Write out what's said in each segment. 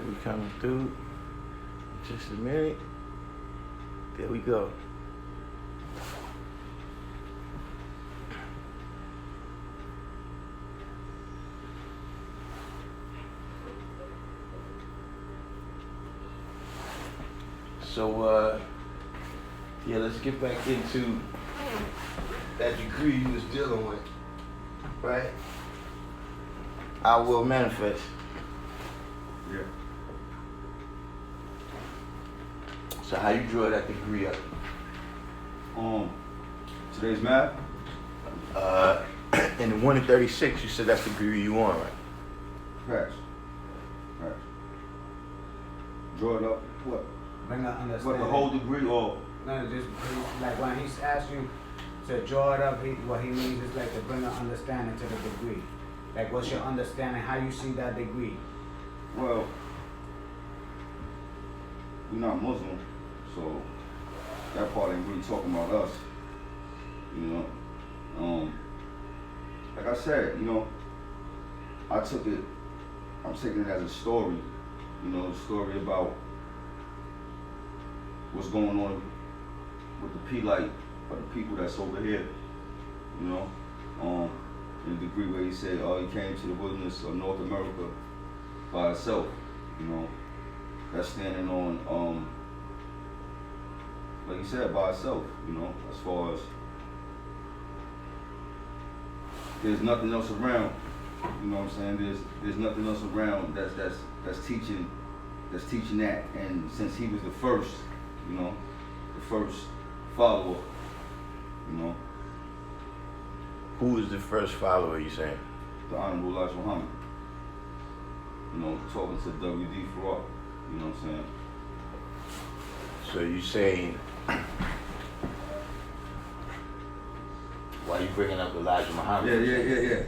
We coming through. Just a minute. There we go. So, yeah, let's get back into that degree you was dealing with, right? I will manifest. Yeah. So how you draw that degree up? Today's math? In the 1 in 36, you said that's the degree you want, right? Facts. Facts. Draw it up. What? Bring an understanding. What, the whole degree or? No, just like when he's asked you to draw it up, what he means is like to bring an understanding to the degree. Like what's your understanding, how you see that degree? Well, we're not Muslim, so that part ain't really talking about us. You know? Like I said, you know, I'm taking it as a story, you know, a story about what's going on with the P-Light or the people that's over here, you know? In the degree where he said, oh, he came to the wilderness of North America by itself, you know? That's standing on, like you said, by itself, you know, as far as there's nothing else around, you know what I'm saying? There's nothing else around that's teaching that, and since he was the first, you know, the first follower, you know. Who is the first follower, you saying? The Honorable Elijah Muhammad, you know, talking to W.D. Farrar, you know what I'm saying? So you saying, why you bringing up Elijah Muhammad? Yeah.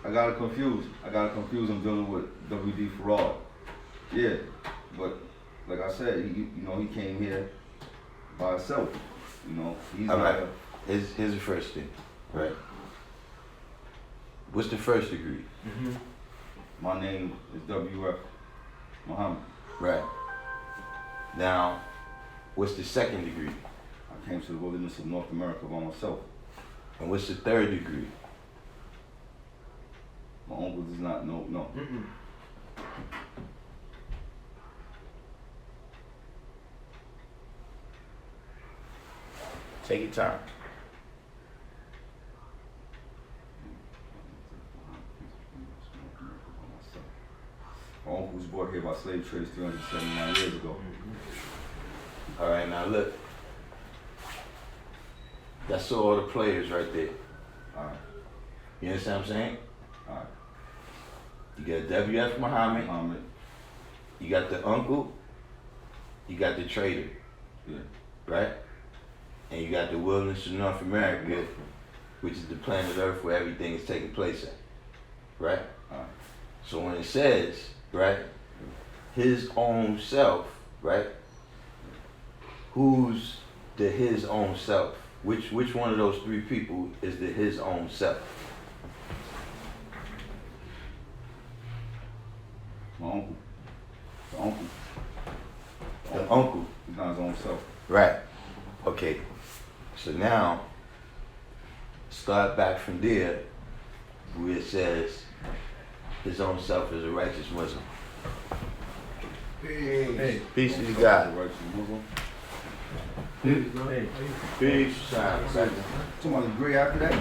I got it confused. I'm dealing with W.D. Farrar. Yeah, but like I said, he came here by himself. You know, he's all not right. Here's the first thing, right? What's the first degree? Mm-hmm. My name is W.F. Muhammad. Right. Now, what's the second degree? I came to the wilderness of North America by myself. And what's the third degree? My uncle does not know. No. Mm-mm. Take your time. My uncle was brought here by slave traders 379 years ago. All right, now look. That's all the players right there. All right. You understand what I'm saying? All right. You got W.F. Muhammad. You got the uncle. You got the trader. Yeah. Right? And you got the wilderness of North America, which is the planet Earth where everything is taking place at. Right? All right. So when it says, right, his own self, right? Who's the his own self? Which one of those three people is the his own self? My uncle. The uncle. The uncle. He's not his own self. Right. Okay. So now, start back from there, where it says his own self is a righteous Muslim. Hey. Peace to you, God. Righteous Muslim. Hey. Peace. Shine. Two months degree after that?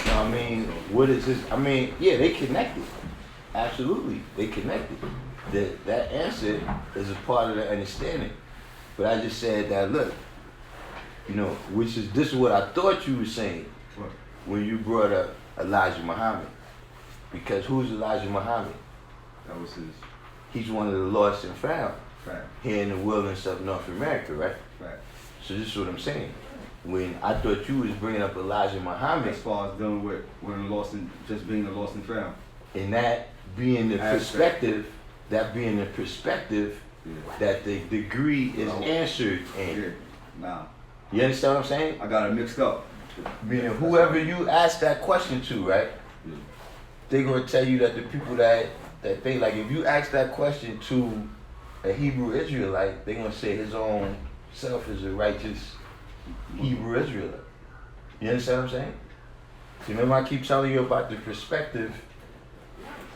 I mean, what is his? I mean, yeah, they connected. Absolutely, they connected. That answer is a part of the understanding. But I just said that, look, you know, this is what I thought you were saying What? when you brought up Elijah Muhammad. Because who's Elijah Muhammad? That was his He's one of the lost and found fact. here in the wilderness of North America, right? Fact. So this is what I'm saying. When I thought you was bringing up Elijah Muhammad, As far as dealing with just being a lost and found. and that being the perspective, that Yeah. that the degree is No. answered in. Yeah. Nah. You understand what I'm saying? I got it mixed up. Meaning whoever you ask that question to, right? Yeah. They're gonna tell you that the people that that they like. If you ask that question to a Hebrew Israelite, they're gonna say his own self is a righteous Hebrew Israelite. You understand what I'm saying? So remember, I keep telling you about the perspective.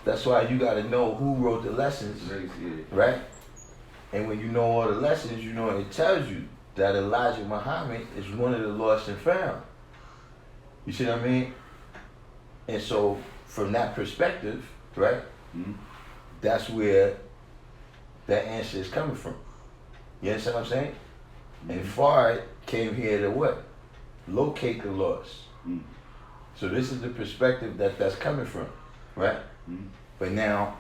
That's why you got to know who wrote the lessons, right? And when you know all the lessons, you know it tells you that Elijah Muhammad is one of the lost and found. You see what I mean? And so, from that perspective, right? Mm-hmm. That's where that answer is coming from. You understand what I'm saying? Mm-hmm. And Fard came here to what? Locate the lost. Mm-hmm. So this is the perspective that's coming from, right? Mm-hmm. But now,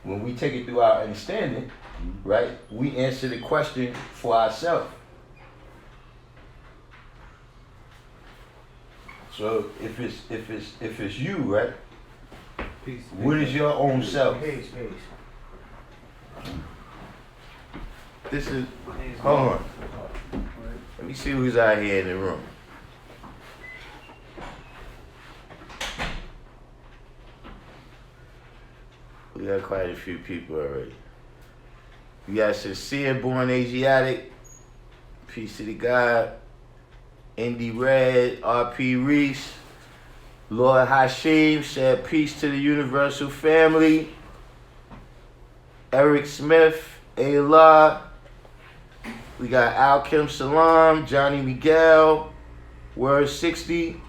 when we take it through our understanding, mm-hmm. right, we answer the question for ourselves. So if it's you, right? Peace. What is your own self? Peace. This is. Hold on. Let me see who's out here in the room. We got quite a few people already. We got Sincere, Born Asiatic, Peace to the God, Indy Red, RP Reese, Lord Hashim said peace to the universal family, Eric Smith, Allah, we got Al-Kim Salam, Johnny Miguel, Word 60,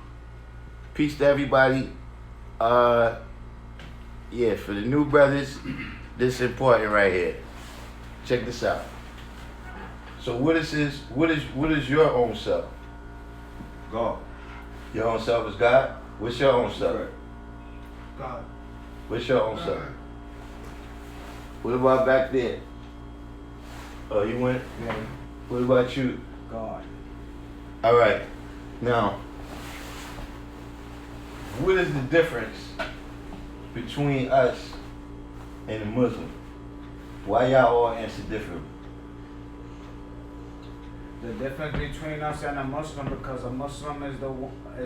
peace to everybody. Yeah, for the new brothers, this is important right here. Check this out. So what is your own self? God. Your own self is God? What's your own self? Right. God. What's your own self? What about back there? Oh, you went? Yeah. What about you? God. All right. Now, what is the difference between us and a Muslim? Why y'all all answer different? The difference between us and a Muslim, because a Muslim is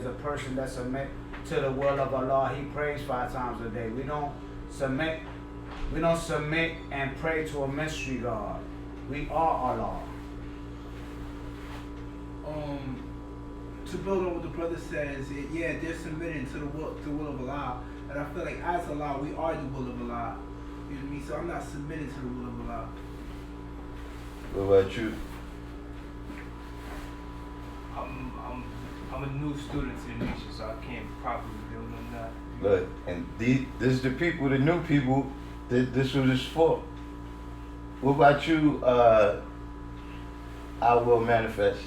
a person that submit to the will of Allah. He prays 5 times a day. We don't submit and pray to a mystery God. We are Allah. To build on what the brother says, yeah, they're submitting to the will of Allah, and I feel like as Allah, we are the will of Allah. You know what I mean? So I'm not submitting to the will of Allah. What about you? I'm a new student to the nation, so I can't properly build on that. Look, and this is the people, the new people, this was this for. What about you, I will manifest?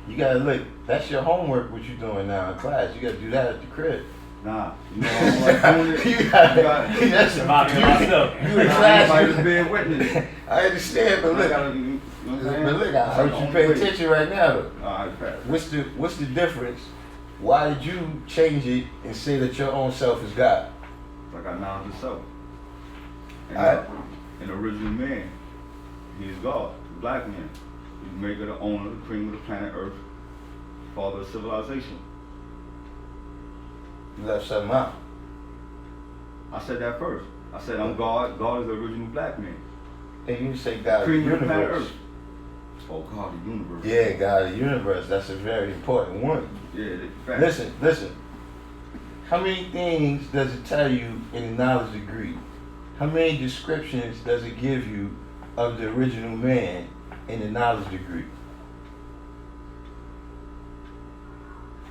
You gotta look, that's your homework, what you doing now in class. You gotta do that at the crib. Nah, you know I'm doing it. You gotta, that's About to myself. you in class. Everybody's being witness. I understand, but look, I heard you pay attention right now though. Alright, pass. What's the difference? Why did you change it and say that your own self is God? Like I know himself. And Alright. an original man. He is God, the black man. He's the maker, the owner, the cream of the planet Earth, father of civilization. You left something out. I said that first. I said I'm God. God is the original black man. And you say God of the Cream of the planet universe. Earth. Oh, God, the universe. Yeah, God of the universe. That's a very important one. Yeah, facts. Listen. How many things does it tell you in the knowledge degree? How many descriptions does it give you of the original man in the knowledge degree?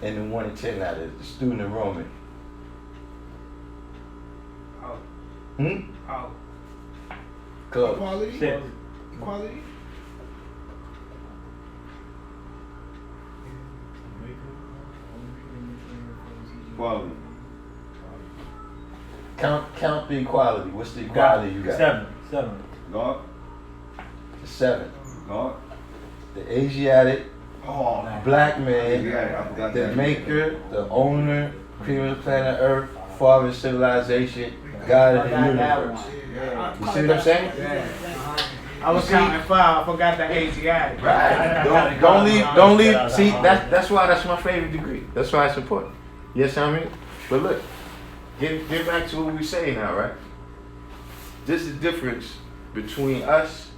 And the 1 in 10 out of the student enrollment. How? How? Close. Equality? 6. Equality? Quality. Count the equality. What's the equality you got? 7. God. 7. God. The Asiatic Oh, black man, yeah, I forgot the that. maker, the owner, cream of the planet Earth, father of civilization, God of the universe. Yeah. You see what I'm saying? Yeah. I was counting 5. I forgot the Asiatic. Right. Don't leave. See, that's why that's my favorite degree. That's why it's important. Yes, I mean. But look, get back to what we saying now, right? This is the difference between us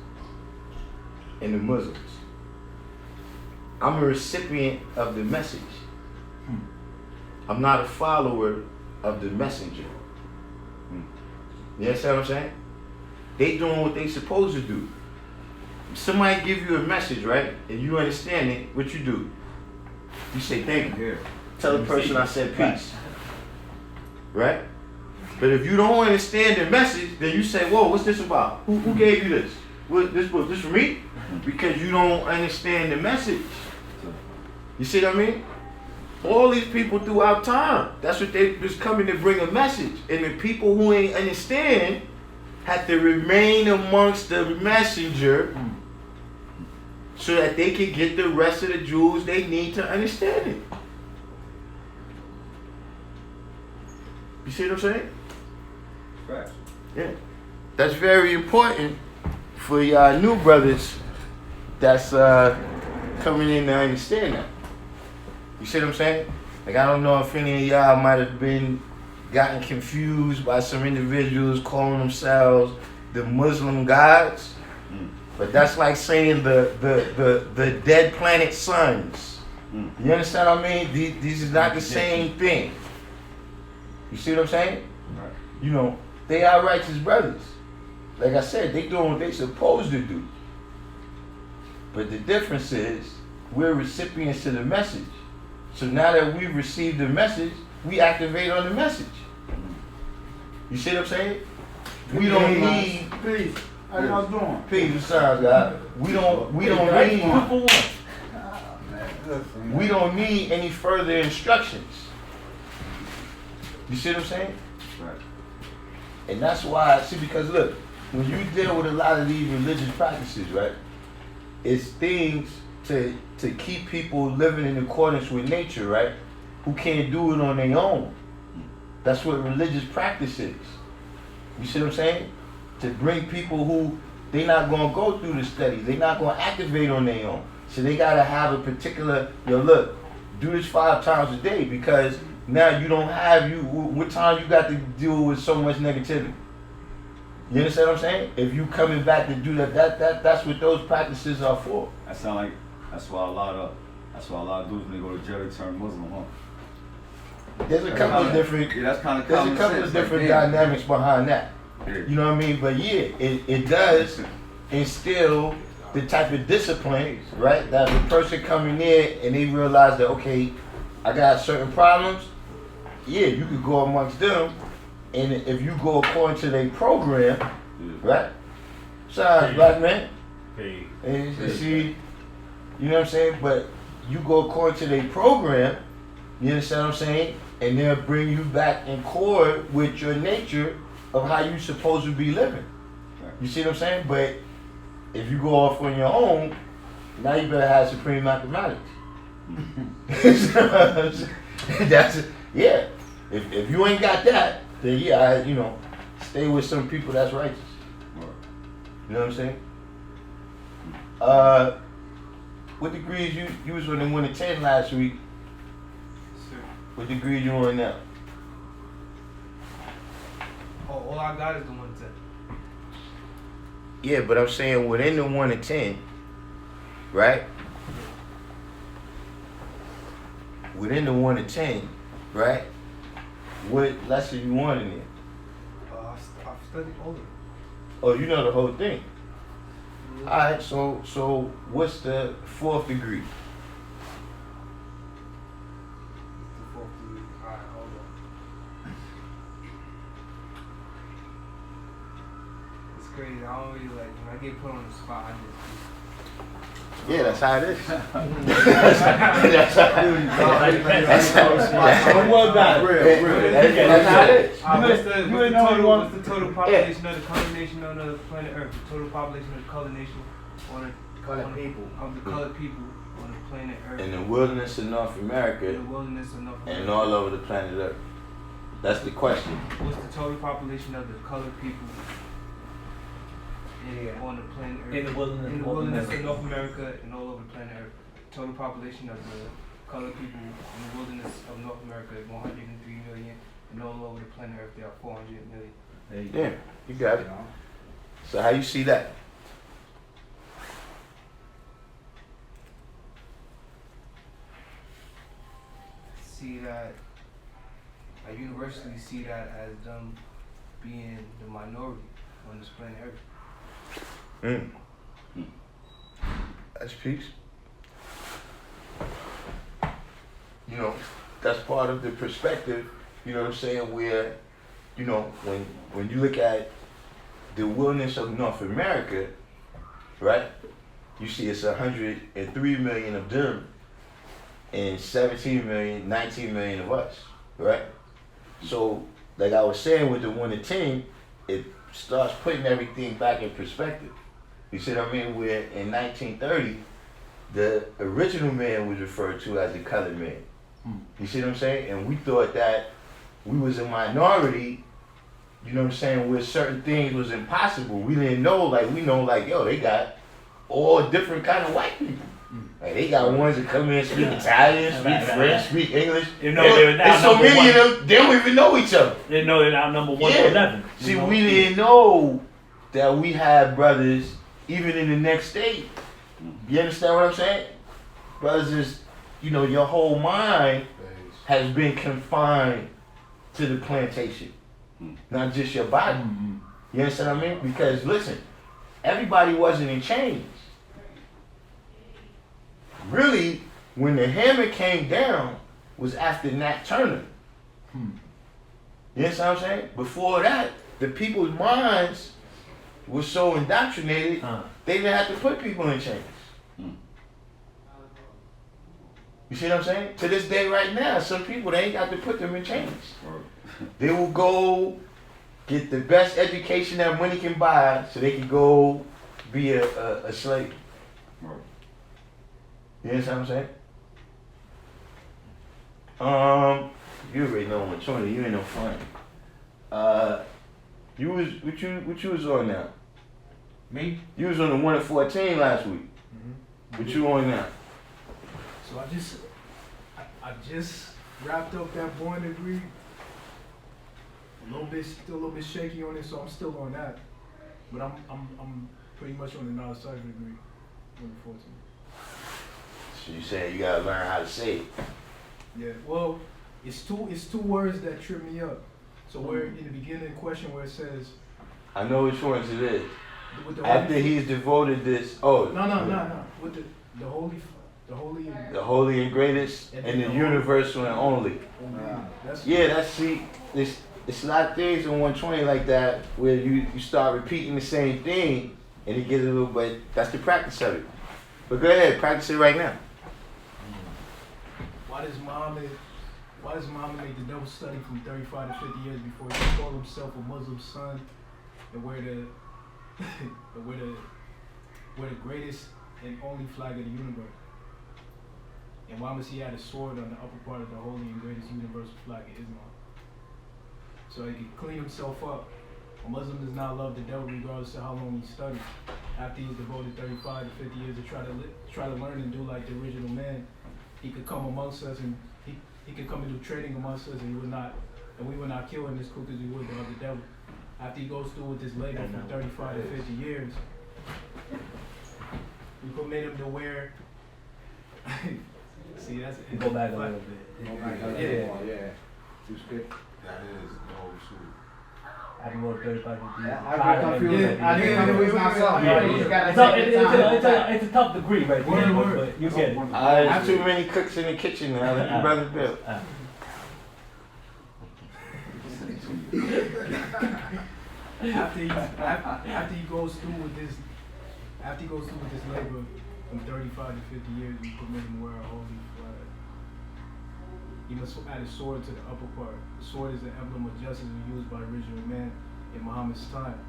and the Muslims. I'm a recipient of the message. I'm not a follower of the messenger. You understand what I'm saying? They doing what they supposed to do. If somebody give you a message, right, and you understand it, what you do? You say thank you. Tell the person I said peace. Right? But if you don't understand the message, then you say, whoa, what's this about? Who gave you this? What, this book, this for me? Because you don't understand the message. You see what I mean? All these people throughout time, that's what they just coming to bring a message. And the people who ain't understand have to remain amongst the messenger so that they can get the rest of the jewels they need to understand it. You see what I'm saying? Right. Yeah. That's very important for y'all new brothers that's coming in to understand that. You see what I'm saying? Like, I don't know if any of y'all might have gotten confused by some individuals calling themselves the Muslim gods, but that's like saying the dead planet suns. You understand what I mean? These is not the same thing. You see what I'm saying? Right. You know, they are righteous brothers. Like I said, they doing what they supposed to do. But the difference is we're recipients to the message. So now that we've received the message, we activate on the message. You see what I'm saying? We don't need Peace. How y'all doing? peace. It sounds God. We don't need any further instructions. You see what I'm saying? Right. And that's why, see, because look, when you deal with a lot of these religious practices, right, it's things to keep people living in accordance with nature, right, who can't do it on their own. That's what religious practice is. You see what I'm saying? To bring people who, they're not going to go through the studies, they're not going to activate on their own. So they got to have a particular, look, do this 5 times a day, because now you don't have, what time you got to deal with so much negativity. You understand what I'm saying? If you coming back to do that's what those practices are for. That sound like that's why a lot of dudes when they go to jail they turn Muslim, huh? There's a couple of different, Yeah, that's kind of there's a couple of different dynamics behind that. Yeah. You know what I mean? But yeah, it does instill the type of discipline, right? That the person coming in and they realize that, okay, I got certain problems. Yeah, you could go amongst them, and if you go according to their program, right? Sorry, black man. And you see, you know what I'm saying? But you go according to their program, you understand what I'm saying? And they'll bring you back in accord with your nature of how you supposed to be living. You see what I'm saying? But if you go off on your own, now you better have supreme mathematics. That's it. Yeah. If you ain't got that, then yeah, stay with some people that's righteous. You know what I'm saying? What degrees you was on the 1 to 10 last week? Sir. What degree you on now? Oh, all I got is the 1 to 10. Yeah, but I'm saying within the 1 to 10, right? Within the 1 to 10, right? What lesson you want in it? I've studied all of it. Oh, you know the whole thing. Alright, so what's the 4th degree? The 4th degree. Alright, hold on. It's crazy. I don't really like, when I get put on the spot, I just Yeah, that's how it is. That's how it is. What's the total population of the colored nation on the planet Earth? The total population of the colored nation on the colored people on the planet Earth. In the wilderness of North America In the wilderness of North America. and all over the planet Earth. That's the question. What's the total population of the colored people on the planet Earth? In the wilderness of North America and all over the planet Earth. Total population of the colored people in the wilderness of North America is 103 And all over the planet Earth, there are 400 million. There you Yeah, you got it. go. So how you see that? See that, I universally see that as them being the minority on this planet Earth. That's peace. You know, that's part of the perspective, you know what I'm saying, where, you know, when you look at the wilderness of North America, right, you see it's 103 million of them and 17 million, 19 million of us, right? So, like I was saying with the 1 to 10, it starts putting everything back in perspective. You see what I mean? Where in 1930, the original man was referred to as the colored man. You see what I'm saying? And we thought that we was a minority, you know what I'm saying, where certain things was impossible. We didn't know, like, we know, like, yo, they got all different kind of white people. Like, they got ones that come in, speak Italian, speak French, speak English. You know, they're now There's so number many one. of them, they don't even know each other. They know they're now number 1 to 11. See, you know? we didn't know that we had brothers even in the next state. You understand what I'm saying? Brothers is, you know, your whole mind has been confined to the plantation, not just your body. You understand what I mean? Because listen, everybody wasn't in chains. Really, when the hammer came down was after Nat Turner. You understand what I'm saying? Before that, the people's minds were so indoctrinated, they didn't have to put people in chains. You see what I'm saying? To this day right now, some people, they ain't got to put them in chains. They will go get the best education that money can buy so they can go be a slave. You understand what I'm saying? You already know what Tony, you ain't no fun. You was what you was on now? Me? You was on the 1 to 14 last week. What you on now? So I just wrapped up that born degree. Still a little bit shaky on it, so I'm still on that. But I'm pretty much on the knowledge cycle degree, 1 to 14. So you saying you gotta learn how to say it. Yeah. Well, it's two words that trip me up. So where in the beginning question where it says I know which ones it is. with the After holy, he's devoted this, no. with the holy The holy and greatest and the universal and only. That's It's a lot of things in 120 like that where you start repeating the same thing and it gets a little bit, that's the practice of it. But go ahead, practice it right now. Why does Muhammad make the double study from 35 to 50 years before he called himself a Muslim son and wear the greatest and only flag of the universe? And why must he add a sword on the upper part of the holy and greatest universal flag of Islam? So he can clean himself up. A Muslim does not love the devil regardless of how long he studies. After he's devoted 35 to 50 years to try to learn and do like the original man, he could come amongst us and he could come and do trading amongst us and we would not kill him as quick as we would the other devil. After he goes through with this labor for 35 to 50 years, we permit him to wear. See, that's it. Go back a little bit. Yeah. Too strict. That is no true. I can go to 35 to 50. I get confused. I get confused myself. It's a tough degree right there, but you get it. There's too many cooks in the kitchen now. Let your brother build. After he goes through with this labor from 35 to 50 years, we permit him to wear a holy flag. He must add a sword to the upper part. The sword is the emblem of justice used by original man in Muhammad's time.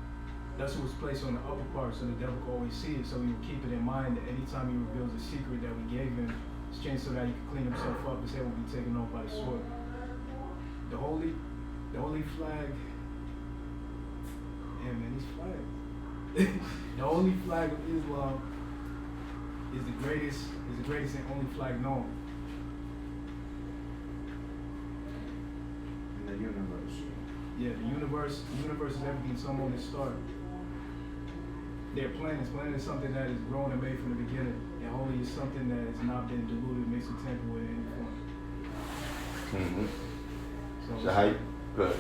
Thus it was placed on the upper part so the devil could always see it, so he would keep it in mind that anytime he reveals a secret that we gave him, it's changed so that he could clean himself up, his head will be taken off by the sword. The holy flag, these flags. The holy flag of Islam is the greatest and only flag known. In the universe. Yeah, the universe is everything some on its start. Their planets is something that is grown and made from the beginning, and holy is something that has not been diluted, mixed, or tampered with in any form. So how you, good.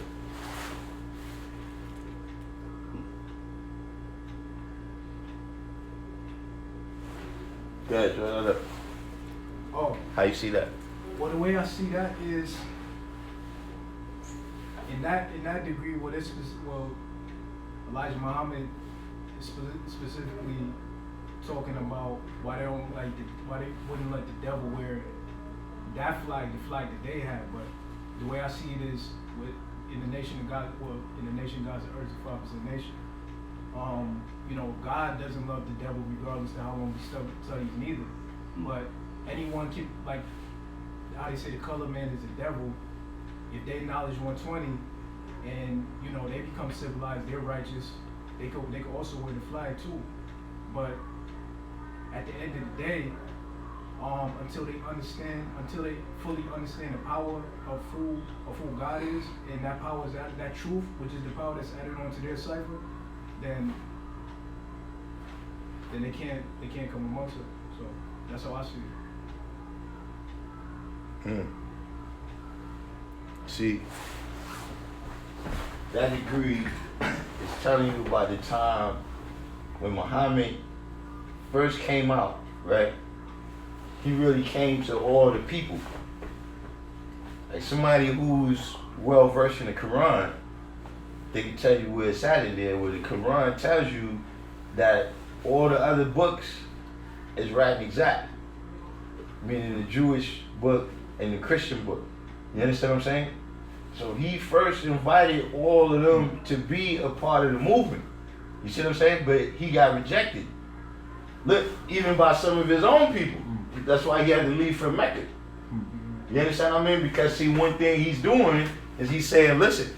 Good, look. Oh, How you see that? well, the way I see that is, in that degree, Elijah Muhammad is specifically talking about why they wouldn't let the devil wear that flag, the flag that they have. But the way I see it is, in the nation of God, in the nation God's earth, the opposite nation. God doesn't love the devil regardless of how long he studies neither. But anyone can, like how they say the color man is the devil, if they knowledge 120 and they become civilized, they're righteous, they could also wear the flag too. But at the end of the day, until they fully understand the power of who God is, and that power is that truth, which is the power that's added onto their cipher, then they can't come amongst it. So that's how I see it. See, that degree is telling you about the time when Muhammad first came out, right? He really came to all the people. Like somebody who's well versed in the Quran, they can tell you where it's at in there, where the Quran tells you that all the other books is right and exact. Meaning the Jewish book and the Christian book. You understand what I'm saying? So he first invited all of them to be a part of the movement. You see what I'm saying? But he got rejected. Look, even by some of his own people. That's why he had to leave from Mecca. You understand what I mean? Because see, one thing he's doing is he's saying, listen,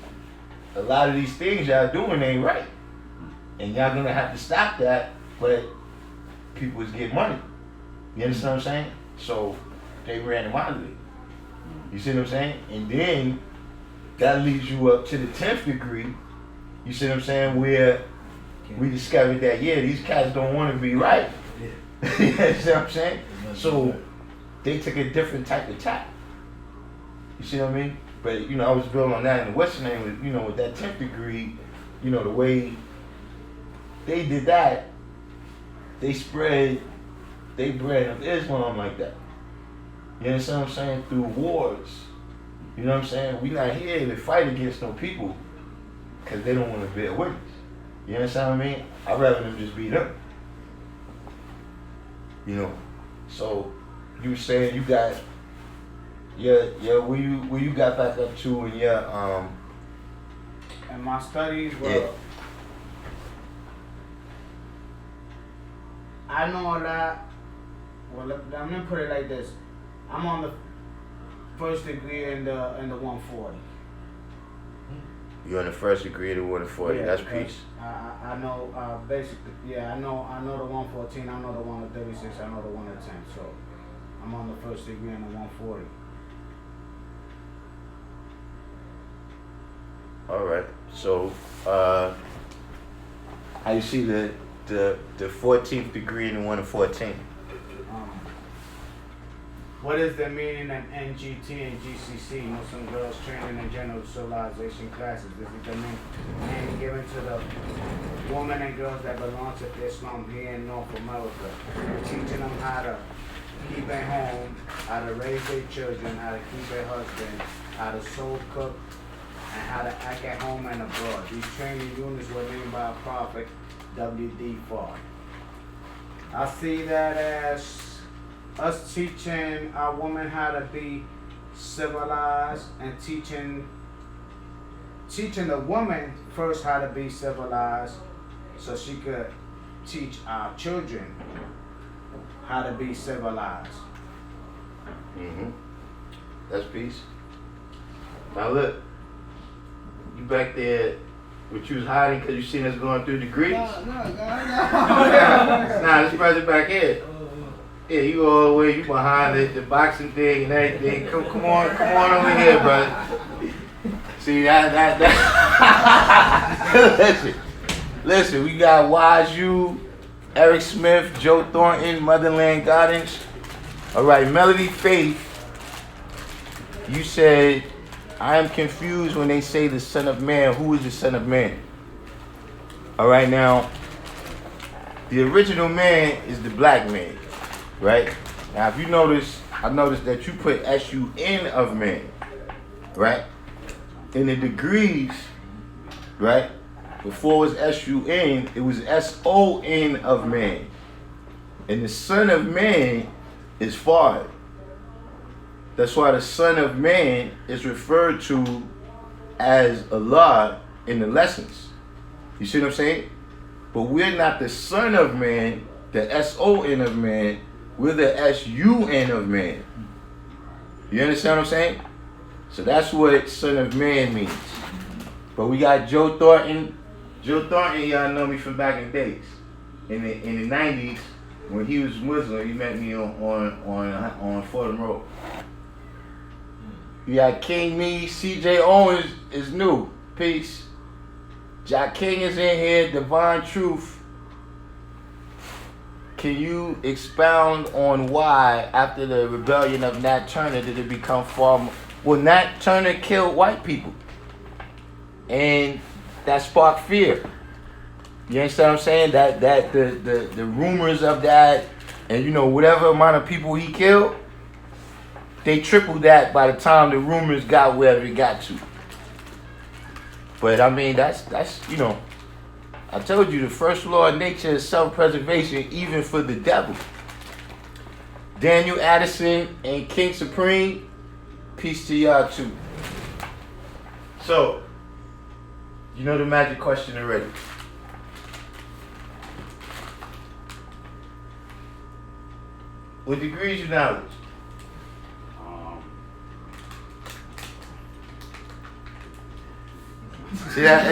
a lot of these things y'all doing ain't right. And y'all gonna have to stop that, but people is getting money. You understand what I'm saying? So they ran him out of it. You see what I'm saying? And then that leads you up to the 10th degree. You see what I'm saying? Where we discovered that, yeah, these cats don't want to be right. You see what I'm saying? So they took a different type of tack. You see what I mean? But I was building on that in the Western name with with that 10th degree, the way they did that, they spread they bread of Islam like that. You understand what I'm saying? Through wars. You know what I'm saying? We not here to fight against no people because they don't want to bear witness. You understand what I mean? I'd rather them just beat them. So you were saying you got where you got back up to in your And my studies were, yeah. I know a lot. Well, I'm gonna put it like this: I'm on the first degree in the 140. You're on the first degree of the 140. Yeah, That's because peace. I know basically. Yeah, I know the 114. I know the 136. I know the 110. So I'm on the first degree in the 140. All right. So how you see the 14th degree in the 114? What is the meaning of NGT and GCC, Muslim Girls Training and General Civilization classes? This is the name given to the women and girls that belong to Islam here in North America, teaching them how to keep at home, how to raise their children, how to keep their husband, how to sew, cook, and how to act at home and abroad. These training units were named by Prophet W.D. Fard. I see that as us teaching our women how to be civilized and teaching the woman first how to be civilized so she could teach our children how to be civilized. That's peace. Now look, you back there, but you was hiding because you seen us going through degrees? No. Nah, this brother back here. Yeah, you all the way, you behind the boxing thing and everything. Come on over here, brother. See that. Listen, we got Waju, Eric Smith, Joe Thornton, Motherland Gardens. All right, Melody Faith, you said, I am confused when they say the Son of Man. Who is the Son of Man? All right, now, the original man is the black man, right? Now, if you notice, I noticed that you put S-U-N of man, right? In the degrees, right? Before it was S-U-N, it was S-O-N of man. And the Son of Man is Father. That's why the Son of Man is referred to as Allah in the lessons. You see what I'm saying? But we're not the Son of Man, the S-O-N of man, we're the S-U-N of man. You understand what I'm saying? So that's what Son of Man means. But we got Joe Thornton. Joe Thornton, y'all know me from back in the days. In the 90s, when he was Muslim, he met me on Fordham Road. You got King Me, CJ Owens is new. Peace. Jack King is in here, Divine Truth. Can you expound on why, after the rebellion of Nat Turner, did it become far more? Well, Nat Turner killed white people. And that sparked fear. You understand what I'm saying? That the rumors of that, and you know, whatever amount of people he killed, they tripled that by the time the rumors got wherever it got to. But I mean, that's you know, I told you the first law of nature is self-preservation, even for the devil. Daniel Addison and King Supreme, peace to y'all too. So, you know the magic question already. What degrees you knowledge? See that?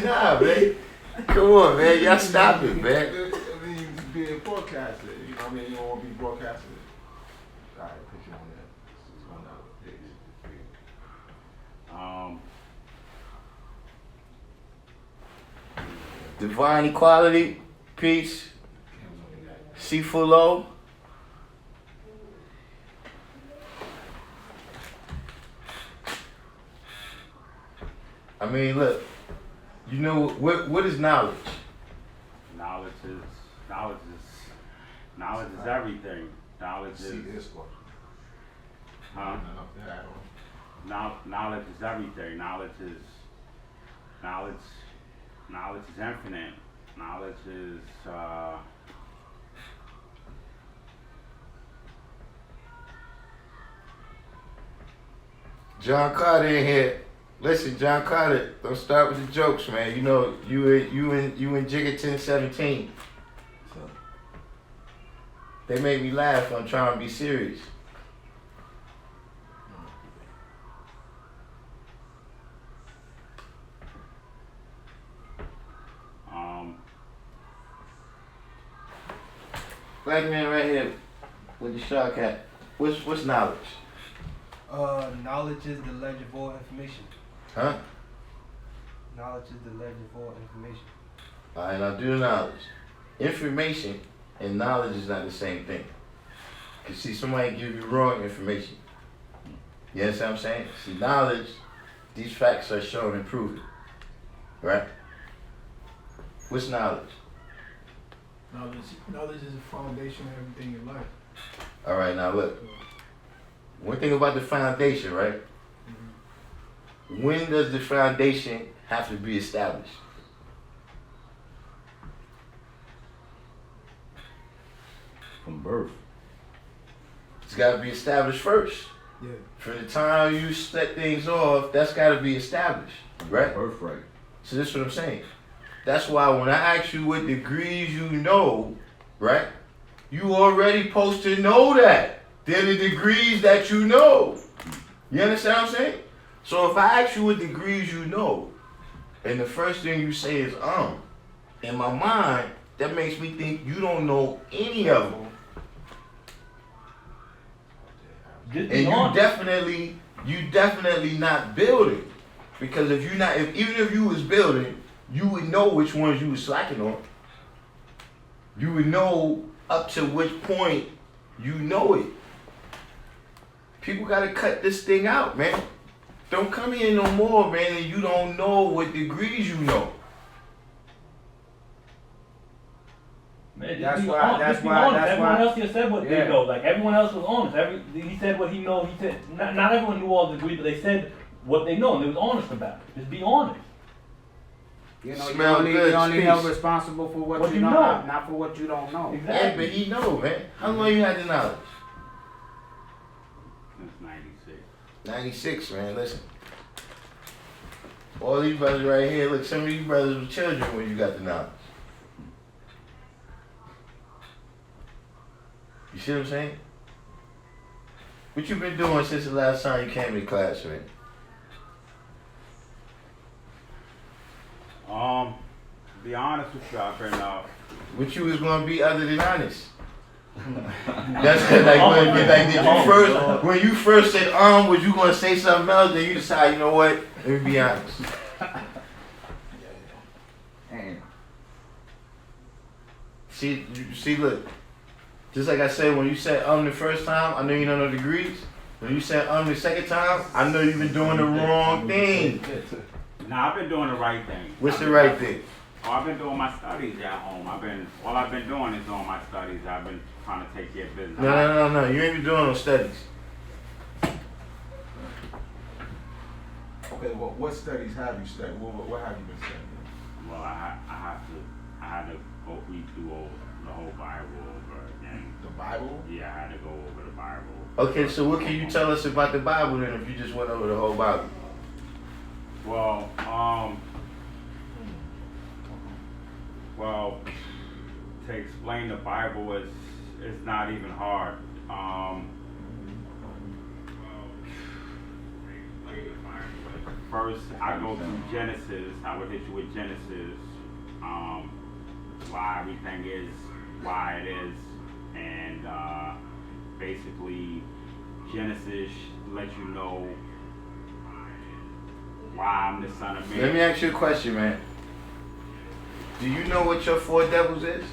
Nah, man. Come on, man. Y'all stop it, man. I mean, being broadcasted, you know what I mean? You don't want to be broadcasted. All right, put you on that. Divine equality, peace, Sifulo. I mean, look, you know what is knowledge? Knowledge is everything. Knowledge is See this question. huh? Knowledge is everything. Knowledge is infinite. Knowledge is John Carter in here. Listen, John Carter, don't start with the jokes, man. You know, you in Jigga 1017. So they make me laugh. I'm trying to be serious. Black man right here with the shark hat. What's knowledge? Knowledge is the ledger of all information. Huh? Knowledge is the ledger of all information. Alright, now do the knowledge. Information and knowledge is not the same thing. You see, somebody give you wrong information. You understand what I'm saying? See, knowledge, these facts are shown and proven. Right? What's knowledge? Knowledge is the foundation of everything in life. Alright, now look. One thing about the foundation, right? When does the foundation have to be established? From birth. It's got to be established first. Yeah. From the time you set things off, that's got to be established, right? Birthright. So this is what I'm saying. That's why when I ask you what degrees you know, right? You already supposed to know that. They're the degrees that you know. You understand what I'm saying? So if I ask you what degrees you know, and the first thing you say is in my mind, that makes me think you don't know any of them. Just And be honest. you definitely not building. Because if you not, even if you was building, you would know which ones you was slacking on. You would know up to which point you know it. People gotta cut this thing out, man. Don't come in no more, man, and you don't know what degrees you know. Man, That's just be why- honest. that's Just be why- honest. that's Everyone why- else here said what Yeah. they know. Like everyone else was honest. He said what he know. He said not everyone knew all the degrees, but they said what they know and they was honest about it. Just be honest. You know, Smell you good, only speech. held responsible for what you know, not for what you don't know. Yeah, Exactly. but he know, man. How long you had the knowledge? Since 96. 96, man, listen. All these brothers right here, look, some of you brothers were children when you got the knowledge. You see what I'm saying? What you been doing since the last time you came to class, man? To be honest with you, I've been What you was gonna be other than honest? That's like when you first said was you gonna say something else, then you decide, you know what? Let me be honest. See, look. Just like I said, when you said the first time, I know you don't know degrees. When you said the second time, I know you've been doing the wrong thing. Nah, I've been doing the right thing. What's the right thing? Oh, I've been doing my studies at home. All I've been doing is doing my studies. I've been trying to take care of business. No. You ain't been doing no studies. Okay, well, what studies have you studied? What have you been studying? Well, I had to go read through the whole Bible over again. The Bible? Yeah, I had to go over the Bible. Okay, so what can you tell us about the Bible then if you just went over the whole Bible? Well, to explain the Bible is not even hard. First, I go through Genesis. I would hit you with Genesis. Why everything is why it is, and basically Genesis lets you know why I'm the son of man. Let me ask you a question, man. Do you know what your four devils is?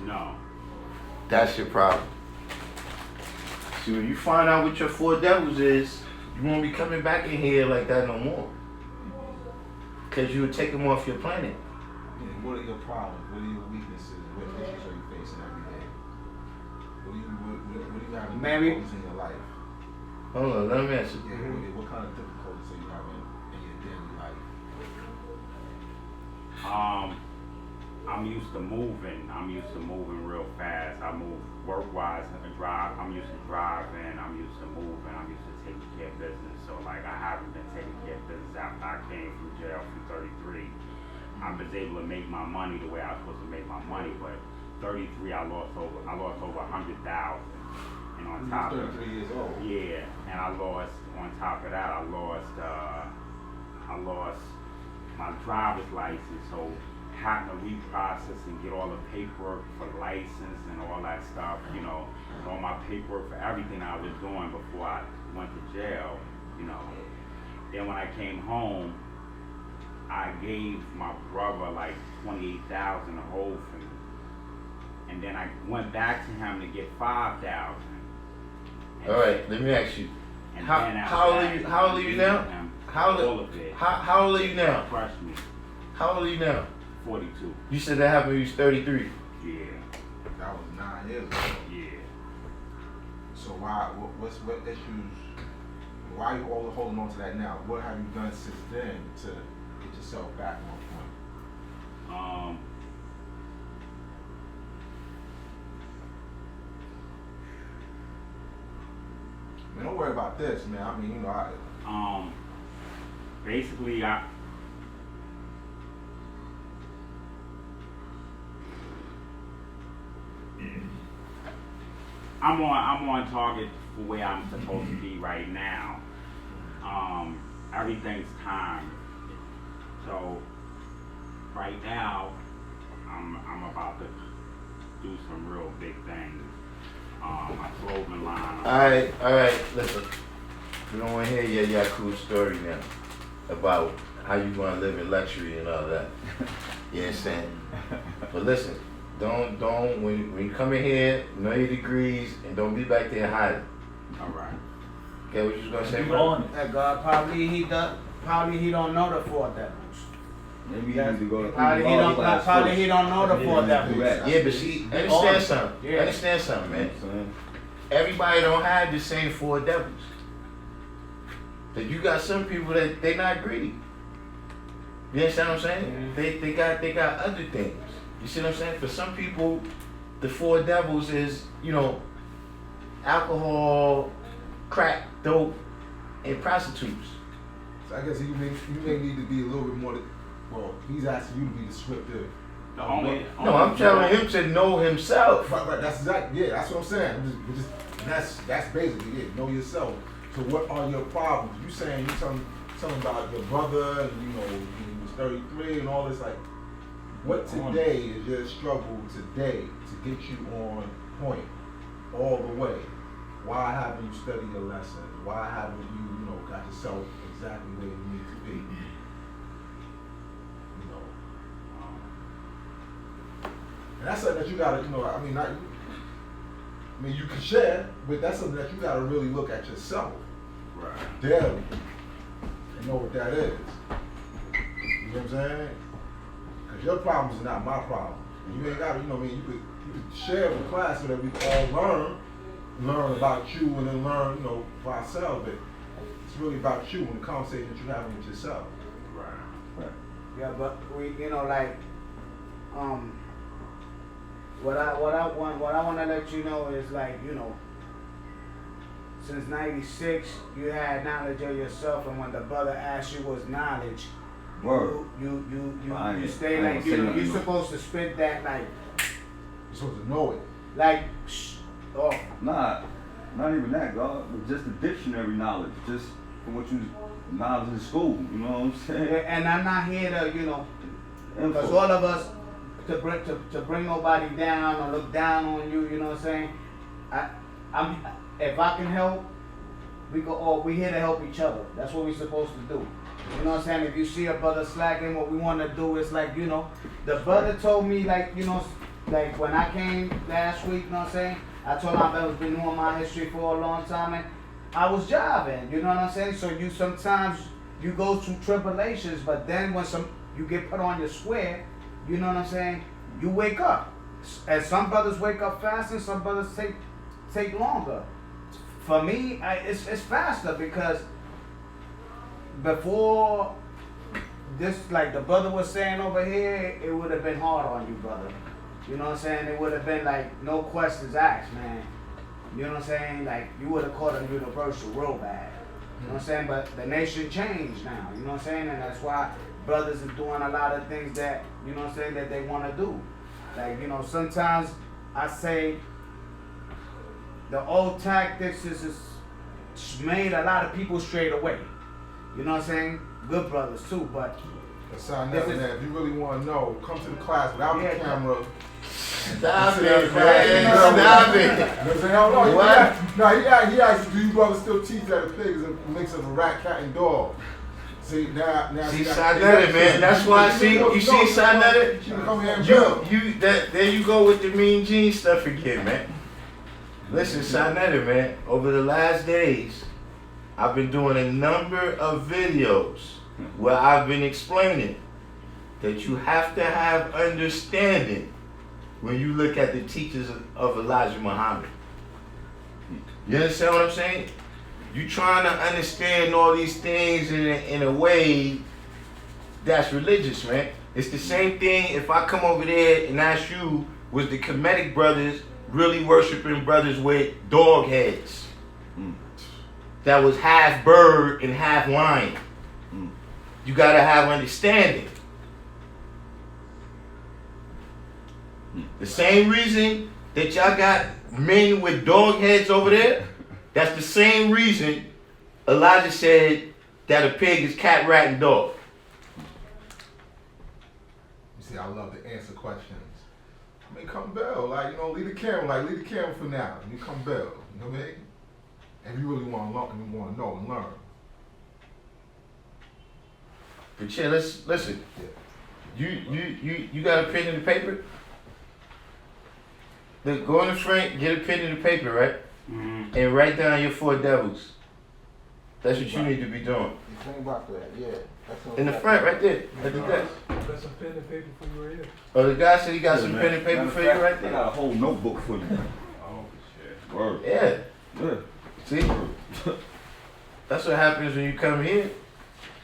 No. That's your problem. See, when you find out what your four devils is, you won't be coming back in here like that no more. Because you would take them off your planet. Yeah, what are your problems? What are your weaknesses? What issues are you facing every day? What do you have Maybe. difficulties in your life? Hold on, let me answer. Yeah, what kind of difficulties are you having in your daily life? I'm used to moving. I'm used to moving real fast. I move work-wise. I'm used to driving. I'm used to moving. I'm used to taking care of business. So like I haven't been taking care of business after I came from jail from 33. I was able to make my money the way I was supposed to make my money, but 33 I lost over 100,000. And on top of 33 years old. yeah, and I lost on top of that I lost my driver's license. So having to reprocess and get all the paperwork for license and all that stuff, you know, and all my paperwork for everything I was doing before I went to jail, you know. Then when I came home, I gave my brother like 28,000 to hold for me. And then I went back to him to get 5,000. All right, let me ask you. And How- then after how old are that, you- how old are you now? him How all old- of it. How old are you now? Crushed me. How old are you now? 42. You said that happened when you was 33. Yeah. That was 9 years ago. Yeah. So what issues, why are you all holding on to that now? What have you done since then to get yourself back on point? Man, don't worry about this, man. I mean, you know, Basically, I'm on target for where I'm supposed to be right now. Everything's time. So right now, I'm about to do some real big things. My clothing line. All right, listen. We don't want to hear your cool story now about how you gonna live in luxury and all that. You know what I'm saying? But listen, don't when you come in here, know your degrees and don't be back there hiding. All right. Okay, what you gonna say, Be bro? honest. That God probably he don't know the four devils. Maybe he needs to go to Probably he don't know the four devils. Yeah, but see, understand something. Yeah. Understand something, man. Everybody don't have the same four devils. That you got some people that they not greedy. You understand what I'm saying? Mm-hmm. They got other things. You see what I'm saying? For some people, the four devils is, alcohol, crack, dope, and prostitutes. So I guess you may need to be a little bit more. Well, he's asking you to be descriptive. The only No, I'm telling him to know himself. Right. That's exactly. Yeah, that's what I'm saying. That's basically it. Know yourself. So what are your problems? You saying you telling about your brother and he was 33 and all this, like what today is your struggle today to get you on point all the way? Why haven't you studied your lessons? Why haven't you got yourself exactly where you need to be? And that's something that you gotta, you can share, but that's something that you gotta really look at yourself daily and know what that is. You know what I'm saying? Because your problems are not my problems. And you ain't gotta, you could share with class so that we all learn about you and then learn, for ourselves. But it's really about you and the conversation that you're having with yourself. Right. Yeah, but we, what I want to let you know is since '96 you had knowledge of yourself, and when the brother asked you what's knowledge, you stay like you're supposed to spit that like You're supposed to know it. like shh, oh. Nah, not even that, God. But just the dictionary knowledge, just from what you knowledge in school. You know what I'm saying? And I'm not here to because all of us to bring nobody down or look down on you. You know what I'm saying? If I can help, we here to help each other. That's what we're supposed to do. You know what I'm saying? If you see a brother slacking, what we want to do is the brother told me like when I came last week, you know what I'm saying? I told him I've been knowing my history for a long time and I was jiving, you know what I'm saying? So you sometimes you go through tribulations, but then when you get put on your square, you know what I'm saying? You wake up. And some brothers wake up fast and some brothers take longer. For me, it's faster because before this, like the brother was saying over here, it would have been hard on you, brother. You know what I'm saying? It would have been like no questions asked, man. You know what I'm saying? Like you would have caught a universal real bad. You know what I'm saying? But the nation changed now. You know what I'm saying? And that's why brothers are doing a lot of things that, you know what I'm saying, that they want to do. Like, sometimes I say the old tactics is made a lot of people straight away. You know what I'm saying? Good brothers too, but Son, if you really want to know, come to the class without the camera. Stop it, man. Stop it. You know what I'm saying? What? He asked, do you brothers still teach that a pig is a mix of a rat, cat, and dog? See, now see, Sinetta, man. That's why, you see, Sinetta? There you go with the mean gene stuff again, man. Listen, Sinetta, man, over the last days, I've been doing a number of videos where I've been explaining that you have to have understanding when you look at the teachers of Elijah Muhammad. You understand what I'm saying? You trying to understand all these things in a way that's religious, man. It's the same thing if I come over there and ask you, was the Kemetic brothers really worshiping brothers with dog heads? That was half bird and half lion. You gotta have understanding. The same reason that y'all got men with dog heads over there, that's the same reason Elijah said that a pig is cat, rat, and dog. See, I love to answer questions. I mean, come Bill, like, you know, leave the camera for now. You come Bill, you know what I mean? And you really want to learn, you want to know and learn. But yeah, listen. You got a pen and a paper? Look, go in the front, get a pen and a paper, right? Mm-hmm. And write down your 4 devils. That's what you need to be doing. You think about that, yeah. That's In the front, right there, at the desk. Got some pen and paper for you right here. Oh, the guy said he got some pen and paper for you right I there. got a whole notebook for you. Oh shit. Word. Yeah. Yeah. See? That's what happens when you come here.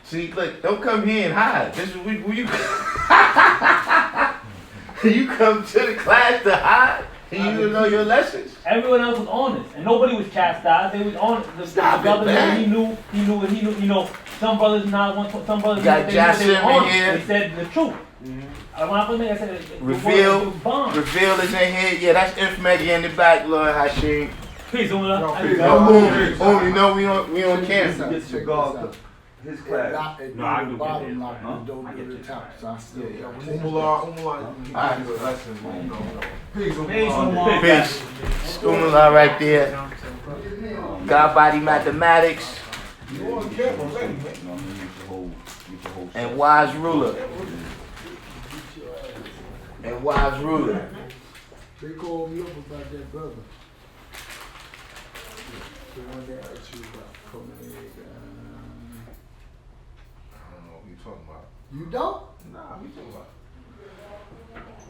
See, look, don't come here and hide. This is when you you come to the class to hide and you don't know your lessons. Everyone else was honest, and nobody was chastised. They was honest. The Stop it, brother man. he knew. You know, some brothers not want. Some brothers Got they Jackson were in honest. here. They said the truth. I said Reveal bomb. is in here. Yeah, that's Infmeggy in the back, Lord Hashim. Peace, Umla. peace. Only know we on camera. Get your guard. His class. No, I do get bottom this. line, Huh? don't I go get to the this. top. So I still Umla, he gives us lessons, man, you know. Peace, Umla. Peace. Umla right there. God body mathematics You on camera, ready, man. No, you get your whole and wise ruler. And wise ruler. They called me up about that brother. The one that asked you about coming in. I don't know what you talking about. You don't? Nah, we talking about.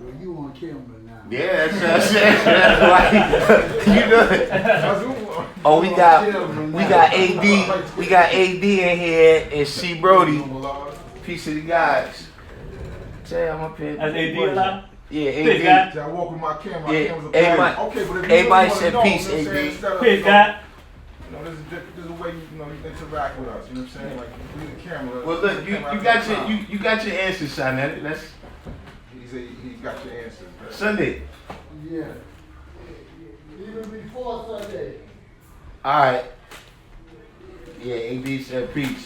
Well, you on camera now. Yeah, that's why. You know it. Oh, we got AD in here and C Brody. Piece of the guys. Say I'm up here. As AD alive? Yeah, Peace, AD. God. I walk with my camera. Yeah, Camera's a everybody- okay, but if you everybody really said wanna know, peace, you know what I'm saying, AD. instead of, Peace, God. you know, there's a way you know you interact with us. You know what I'm saying? Like leave the camera. Well, look, you got your answers, son. That's He got your answers. Man. Sunday. Yeah. Even before Sunday. All right. Yeah, AD said peace.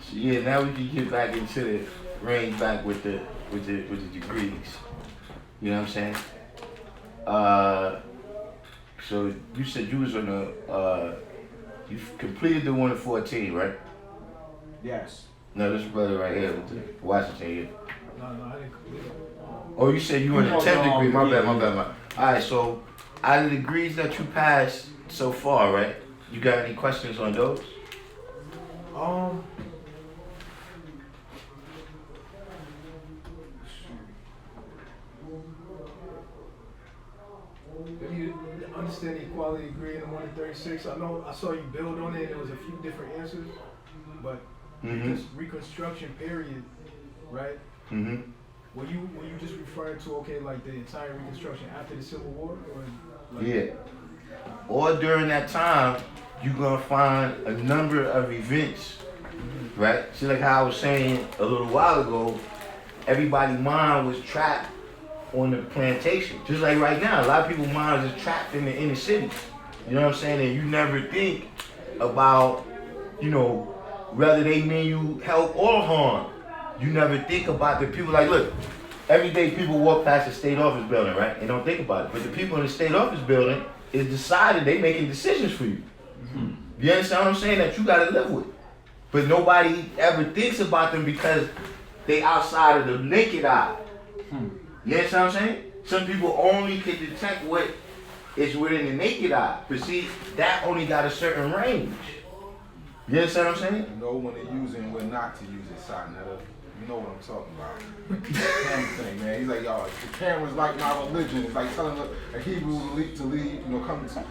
So, yeah, now we can get back into the range back with the degrees. You know what I'm saying? So you said you was on the you completed the 1 to 14, right? Yes. No, this brother right here with the Washington here. No, I didn't complete it. Oh, you said you were in the 10th degree. My bad. Alright, so out of the degrees that you passed so far, right? You got any questions on those? You understand equality degree in the 1 to 36. I know I saw you build on it. There was a few different answers, but Reconstruction period, right? Mm-hmm. Were you just referring to like the entire Reconstruction after the Civil War, or like, Yeah. Or during that time, you're gonna find a number of events, right? See, like how I was saying a little while ago, everybody's mind was trapped on the plantation. Just like right now, a lot of people's minds is trapped in the inner cities. You know what I'm saying? And you never think about, you know, whether they mean you help or harm. You never think about the people. Like, look, every day people walk past the state office building, right? And don't think about it. But the people in the state office building is decided they making decisions for you. You understand what I'm saying? That you gotta live with. But nobody ever thinks about them because they outside of the naked eye. You understand what I'm saying? Some people only can detect what is within the naked eye. But see, that only got a certain range. You understand what I'm saying? You know when to use it and when not to use it, Sonetta. You know what I'm talking about. The camera thing, man. He's like, y'all, the camera's like my religion. It's like telling a Hebrew to leave, you know, come to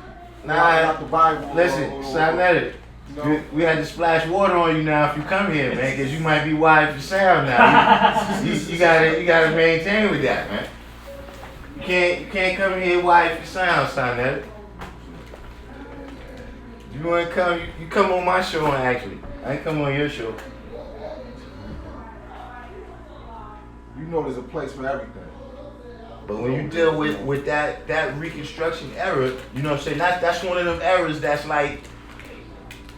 not the Bible. Listen, Sonetta. You know? We had to splash water on you now if you come here, man, because you might be wired for sound now. You gotta maintain with that, man. You can't come here wired for sound, Sonetta. You wanna come? You come on my show, actually. I ain't come on your show. You know there's a place for everything. But when you deal with that Reconstruction era, you know what I'm saying? That's one of them eras that's like,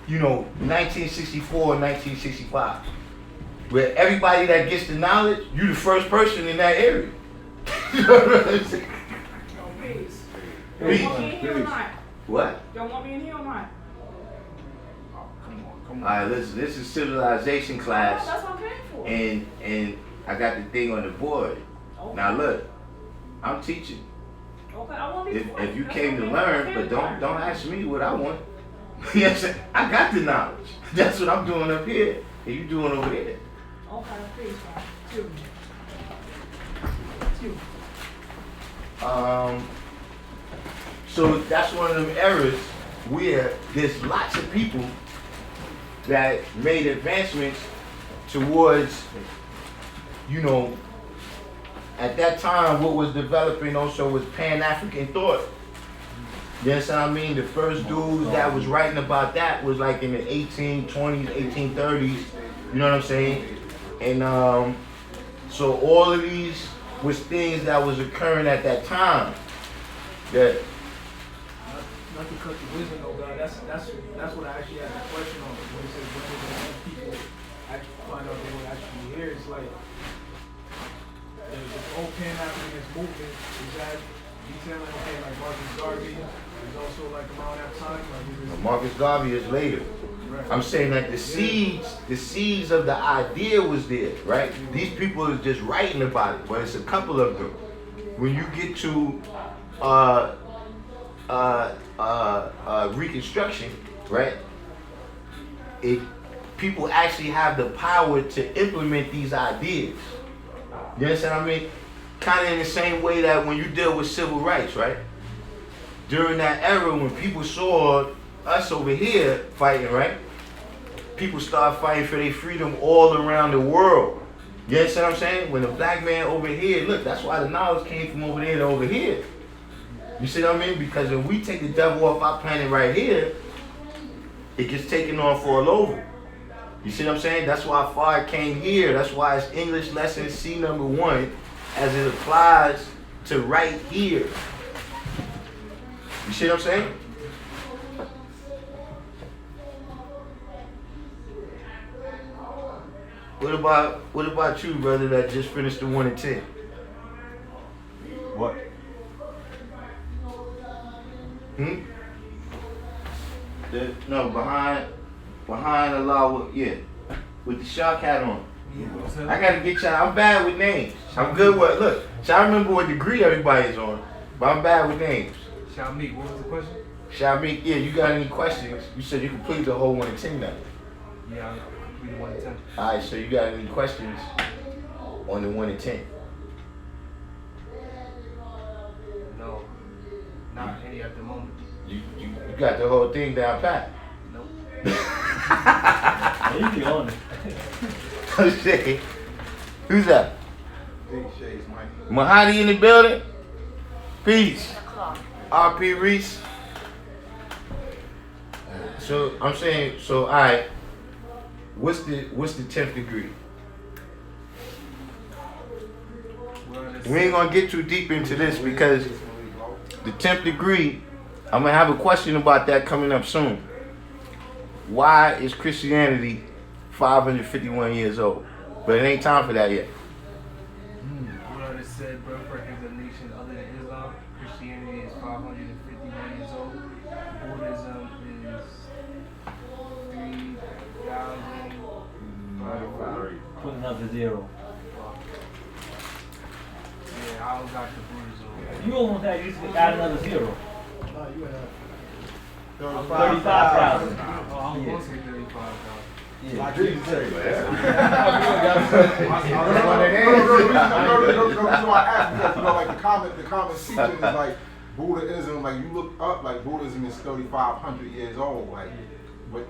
you know, 1964, 1965. where everybody that gets the knowledge, you the first person in that area. You know what I'm saying? Peace. Peace. Y'all want me in here or not? What? Y'all want me in here or not? Alright, listen, this is Civilization class, That's what I came for. and I got the thing on the board. Okay. Now look, I'm teaching. Okay, I want to be If you came to learn, but don't ask me what I want. Yes, I got the knowledge. That's what I'm doing up here, and you doing over there. Okay, peace, man. Excuse me. Excuse me. So that's one of them eras where there's lots of people that made advancements towards, you know, at that time what was developing also was Pan-African thought. You understand what I mean? The first dudes that was writing about that was like in the 1820s, 1830s, you know what I'm saying? And so all of these was things that was occurring at that time. That Not to cut the wisdom, though, God. That's what I actually had a question on. When it says when did people actually find out they were actually here? It's like the old Pan-Africanist movement is that detailing, okay, like Marcus Garvey is also like around that time. Like Marcus Garvey is later. Right. I'm saying that the seeds of the idea was there, right? These people are just writing about it, but it's a couple of them. When you get to Reconstruction, right? People actually have the power to implement these ideas. You understand what I mean? Kind of in the same way that when you deal with civil rights, right? During that era when people saw us over here fighting, right? People start fighting for their freedom all around the world. You understand what I'm saying? When the black man over here, look, that's why the knowledge came from over there to over here. You see what I mean? Because when we take the devil off our planet right here, it gets taken off all over. You see what I'm saying? That's why fire came here. That's why it's English lesson C number 1 as it applies to right here. You see what I'm saying? What about you, brother, that just finished the 1 and 10? What? No, behind Allah, yeah, with the shark hat on. I gotta get y'all. I'm bad with names. I'm good with look. So I remember what degree everybody's on, but I'm bad with names. Shamik, what was the question? Shamik, yeah, you got any questions? You said you completed the whole 1 and 10 now. Yeah, I completed 1 to 10. All right, so you got any questions on the 1 and 10? No, not any at the moment. You got the whole thing down pat. Nope. You be on it. Okay. Who's that? Big shades, Mike. Mahadi in the building? Peace. RP Reese. So I'm saying, so alright. What's the 10th degree? We ain't gonna get too deep into this because the 10th degree, I'm gonna have a question about that coming up soon. Why is Christianity 551 years old? But it ain't time for that yet. What I just said, birth records of nations other than Islam. Christianity is 551 years old. Buddhism is 3,000. Put another 0. Yeah, I don't got the Buddhism. You almost had to add another 0. No, you had 35,000. Oh, I was going to say 35,000. Yeah. Like Jesus said. Yeah. The reason why I asked because, you know, like the common teaching is like Buddhism, like you look up, like Buddhism is 3,500 years old, like, but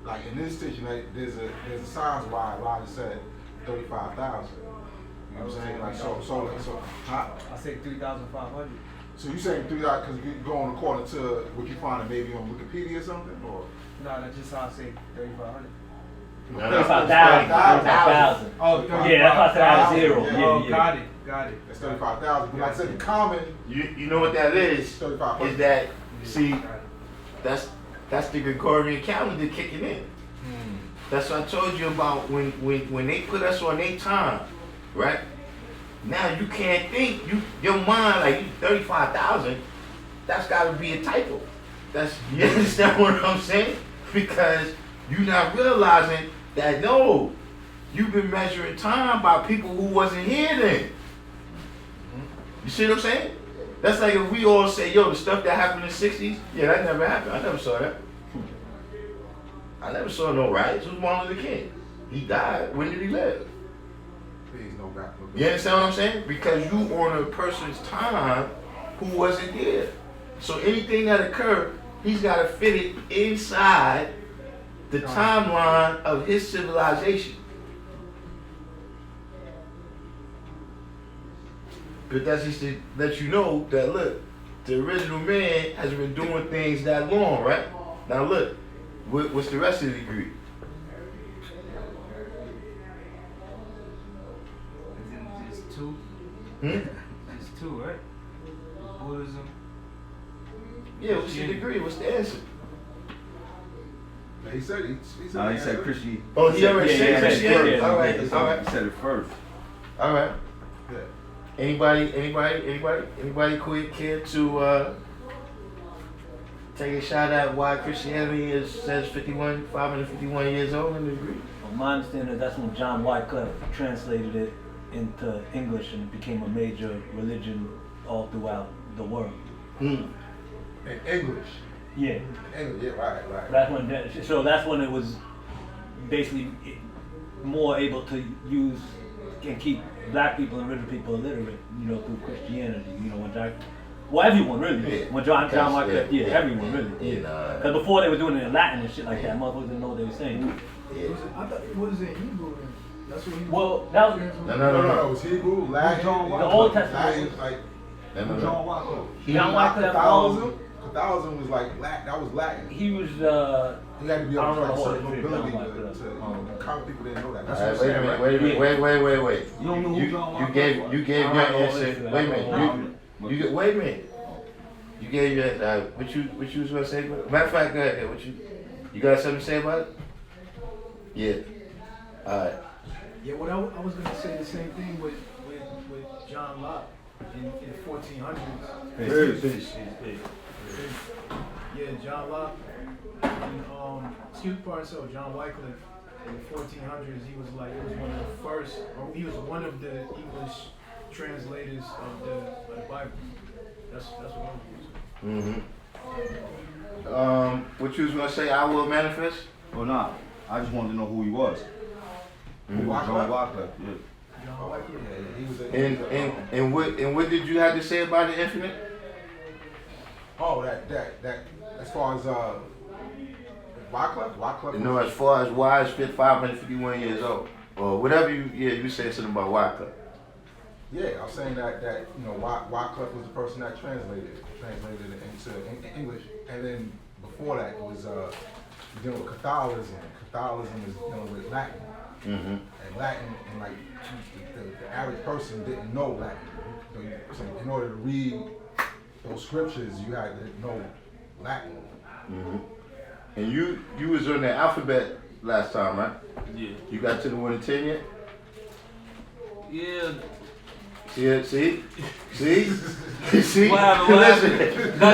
like in this teaching, like, there's a science why Elijah said 35,000. You know what I'm saying? Like so, I say 3,500. so you saying 3,000 because you're going according to what you find maybe on Wikipedia or something, or? No, that's just how I say 3,500. 35,000. Oh, Yeah, that's why I said add a 0. Oh, Yeah. got it. That's 35,000. But like I said, the common You know what that is? 3,500. Is that, see, that's the Gregorian calendar kicking in. That's what I told you about when they put us on their time, right? Now you can't think. Your mind, like you 35,000, that's gotta be a typo. You understand what I'm saying? Because you're not realizing that no, you've been measuring time by people who wasn't here then. You see what I'm saying? That's like if we all say, yo, the stuff that happened in the 60s, yeah, that never happened. I never saw that. I never saw no riots. It was Martin Luther King. He died. When did he live? Please, no back. You understand what I'm saying? Because you on a person's time who wasn't there. So anything that occurred, he's got to fit it inside the timeline of his civilization. But that's just to let you know that, look, the original man has been doing things that long, right? Now look, what's the rest of the degree? It's two. It's two, right? Buddhism. Yeah, what's the degree? What's the answer? He said He said Christian. Oh, he already said Christianity. Christianity? Yeah, All right, he all right. said it first. All right. Yeah. Anybody care to take a shot at why Christianity says 551 years old in the degree? Well, my understanding is that's when John Wycliffe translated it into English and it became a major religion all throughout the world. In English. Yeah. Yeah, right. That's when it was basically more able to use and keep black people and richer people illiterate, through Christianity. Everyone really. Yeah. When John Wycliffe, everyone really. Yeah. Because before they were doing it in Latin and shit like that, motherfuckers didn't know what they were saying. Yeah. I thought it was in Hebrew then. That's what he Well, that was No. It was Hebrew, Latin. the Old Testament. Latin, like No. John Wycliffe. John Wycliffe. Catholicism was like Latin. That was Latin. He was. He had to be I able don't know to the certain whole ability history of John to common people didn't know that. That's All what I'm right, saying. wait. You don't know who John Wycliffe was? You gave I your don't know answer. history. Wait a I don't minute. know. Wait a minute. You gave your what you was gonna say about it? Matter of fact, go ahead. You got something to say about it? Yeah. All right. Yeah, what I was gonna say the same thing with John Locke in the 1400s. Yeah, John Locke and John Wycliffe in the 1400s. He was one of the first, or he was one of the English translators of the Bible. That's what I was using. What you was gonna say? I will manifest. Well, nah. I just wanted to know who he was. Who was John Wycliffe? Yeah. John Wycliffe. Yeah, he was And what did you have to say about the infinite? Oh, that as far as Wycliffe. No, as far as why is 551 years old, or whatever you said something about Wycliffe. Yeah, I was saying that Wycliffe was the person that translated it into English, and then before that it was dealing with Catholicism. Catholicism is dealing with Latin, and Latin, and like the average person didn't know Latin. So in order to read those scriptures, you had to know Latin. And you was on the alphabet last time, right? Yeah. You got to the 1 to 10 yet? Yeah. See? What happened? I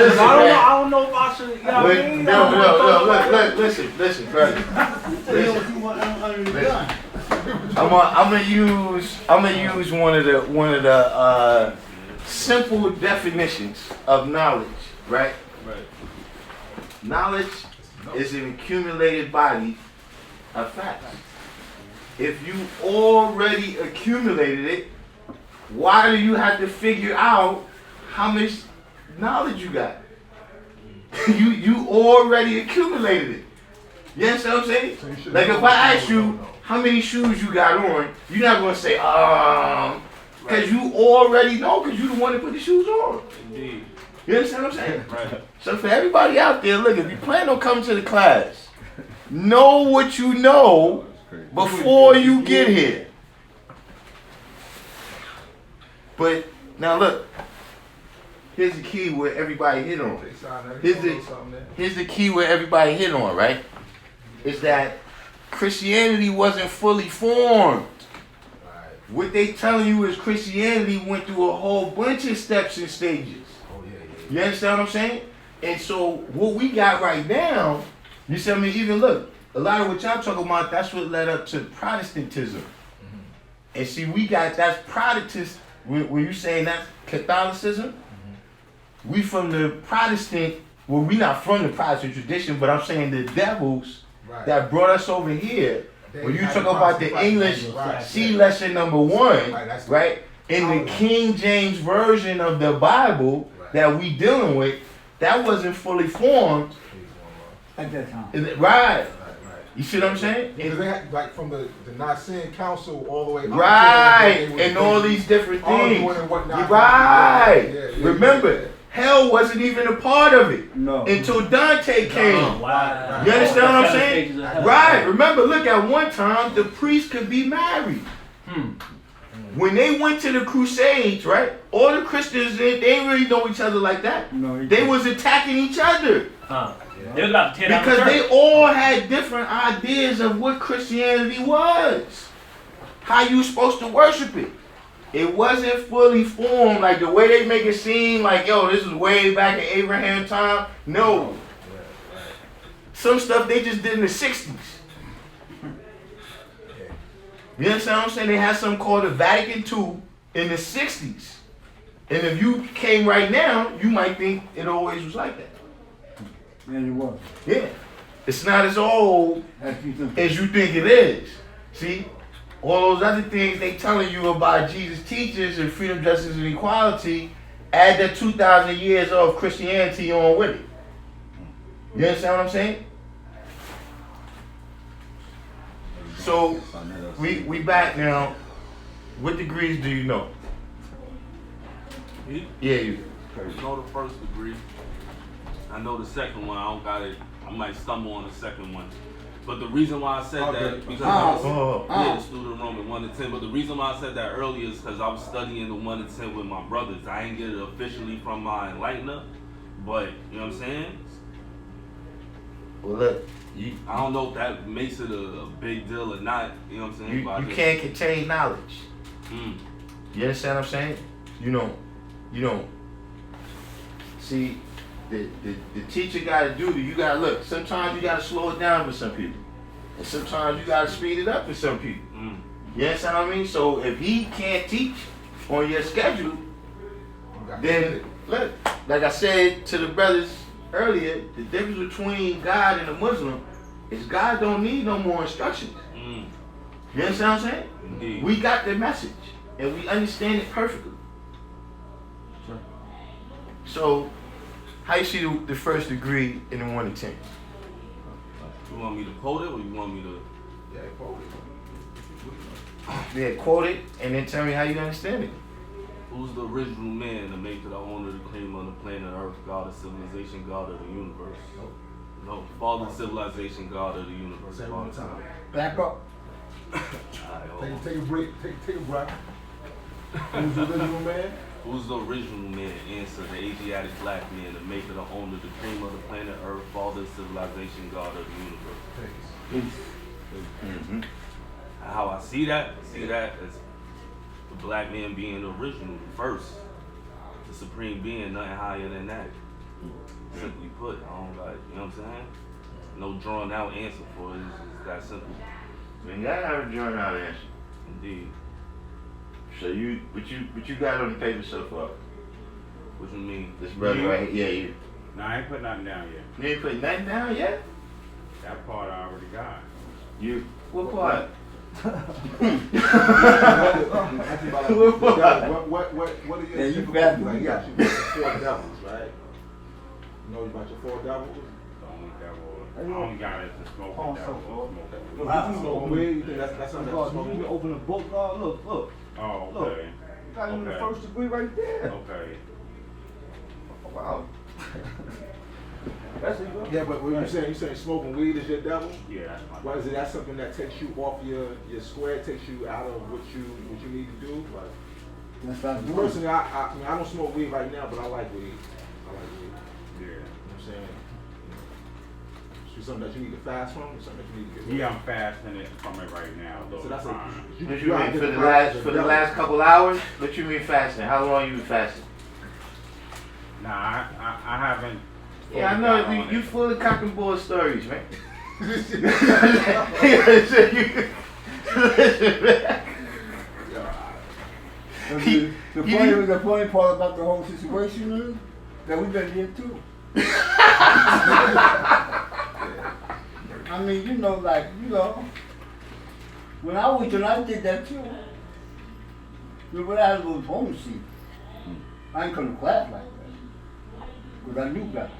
don't know if I should. No, listen, brother. I'm gonna use one of the simple definitions of knowledge, right? Right. Knowledge is an accumulated body of facts. If you already accumulated it, why do you have to figure out how much knowledge you got? you already accumulated it. You understand what I'm saying? So Like if I ask you how many shoes you got on, you're not gonna say because you already know, because you the one that put the shoes on. Indeed. You understand what I'm saying? Right. So for everybody out there, look, if you plan on coming to the class, know what you know before you get here. But now look, here's the key where everybody hit on. Here's the key where everybody hit on, right? Is that Christianity wasn't fully formed. Right. What they telling you is Christianity went through a whole bunch of steps and stages. Oh yeah, yeah. You understand what I'm saying? And so what we got right now, you see, I mean, even look, a lot of what y'all talking about, that's what led up to Protestantism. And see, we got, that's Protestant, when you saying that's Catholicism, we from the Protestant, well, we not from the Protestant tradition, but I'm saying the devils Right. that brought us over here. They When you had talk the about the Protestant English, right, see yeah. lesson number 1, Right, that's right? In the King James version of the Bible Right. that we dealing with, that wasn't fully formed. At that time. Right. Right, right. You see what I'm saying? Because they had like from the Nicene Council all the way up Right, to and all these different things. arguing and whatnot. Right. Yeah, Remember, hell wasn't even a part of it No. until Dante came. Wow. You understand what I'm Seven saying? pages of hell. Right. Remember, look, at one time, the priest could be married. When they went to the Crusades, right, all the Christians, they didn't really know each other like that. No, They was attacking each other. Huh. They was about to tear down the Because church. they all had different ideas of what Christianity was. How you supposed to worship it. It wasn't fully formed like the way they make it seem like, yo, this is way back in Abraham time. No. Some stuff they just did in the 60s. You understand what I'm saying? They had something called the Vatican II in the 60s. And if you came right now, you might think it always was like that. Yeah, you was. Yeah. It's not as old As you think. as you think it is. See? All those other things they telling you about Jesus' teachings and freedom, justice, and equality, add that 2,000 years of Christianity on with it. You understand what I'm saying? So, we back now. What degrees do you know? Me? Yeah, you. I know the first degree. I know the second one. I don't got it. I might stumble on the second one. But the reason why I said that, because I was the student Roman 1 to 10. But the reason why I said that earlier is because I was studying the 1 to 10 with my brothers. I ain't get it officially from my enlightener, but you know what I'm saying? Well, look, I don't know if that makes it a big deal or not. You know what I'm saying? But I you just- can't contain knowledge. Mm. You understand what I'm saying? You don't. See, the teacher gotta do you gotta look. Sometimes you gotta slow it down for some people. And sometimes you gotta speed it up for some people. Mm. You understand what I mean? So if he can't teach on your schedule, then look, like I said to the brothers earlier, the difference between God and a Muslim is God don't need no more instructions. Mm. You understand what I'm saying? Indeed. We got the message and we understand it perfectly. Sure. So, how you see the first degree in the 1 to 10? You want me to quote it or you want me to? Yeah, quote it. Yeah, quote it and then tell me how you understand it. Who's the original man, the maker, the owner, the claim on the planet Earth, God of civilization, God of the universe? No, Father, civilization, God of the universe. Say it one more time. Back up. Alright, hold on. Take a break. Take a breath. Who's the original man? Who's the original man? Answer: the Asiatic black man, the maker, the owner, the cream of the planet Earth, Father, civilization, God of the universe. Mm-hmm. How I see that as the black man being the original, first, the supreme being, nothing higher than that. Simply put, I don't like, you know what I'm saying? No drawn out answer for it. It's just that simple. Man, y'all have a joint out answer. Indeed. So what you got on the paper so far? What you mean? This brother right here, yeah, you. No, I ain't put nothing down yet. You ain't put nothing down yet? That part I already got. You, what part? What are your Yeah, you typical- forgot. like, you got your 4 devils, right? You know about your 4 devils? The only devil. I only got it to smoke Oh, the so devil. forth. Smoke Wow. Smoking weed, you think that's something God, that's you smoking need to open the book, God. Look. it. Oh, Look. okay. You got him in the Okay. first degree right there. Okay. Oh, wow. That's it, bro. Yeah, but what you saying smoking weed is your devil? Yeah, that's my Why is it that something that takes you off your square, takes you out of what you need to do? Like, That's not good. personally, I mean, I don't smoke weed right now, but I like weed. I like weed. Yeah. You know what I'm saying? You something that you need to fast from, or something that you need to get rid Yeah, I'm fasting it from it right now, though. of? So that's fine. What you mean for the last couple hours? What you mean fasting? How long you been fasting? Nah, I haven't. Yeah, I fully know got on you it. full of cock and bull stories, man. The funny part about the whole situation is that we've been here too. I mean, when I did that too. When I was home seat, I ain't come to class like that. Because I knew better.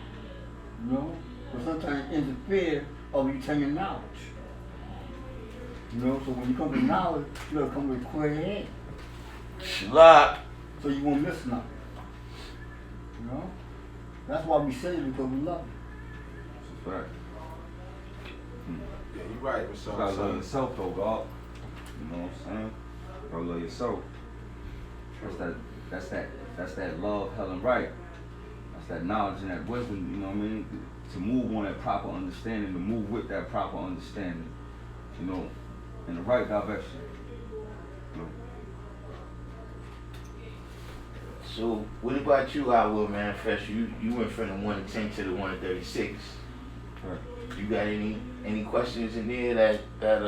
But sometimes it interfere of you telling knowledge. So when you come to knowledge, you gotta come with a clear head. Shlop. So you won't miss nothing. That's why we say it, because we love it. It's a fact. Yeah, you right, You Michelle. gotta love yourself though, God. You know what I'm saying? You gotta love yourself. That's that love, hell and right. That's that knowledge and that wisdom, you know what I mean? To move on that proper understanding, to move with that proper understanding, in the right direction. So what about you, I Will Manifest? You went from the 1 to 10 to the 1 to 36. Right. You got any questions in there that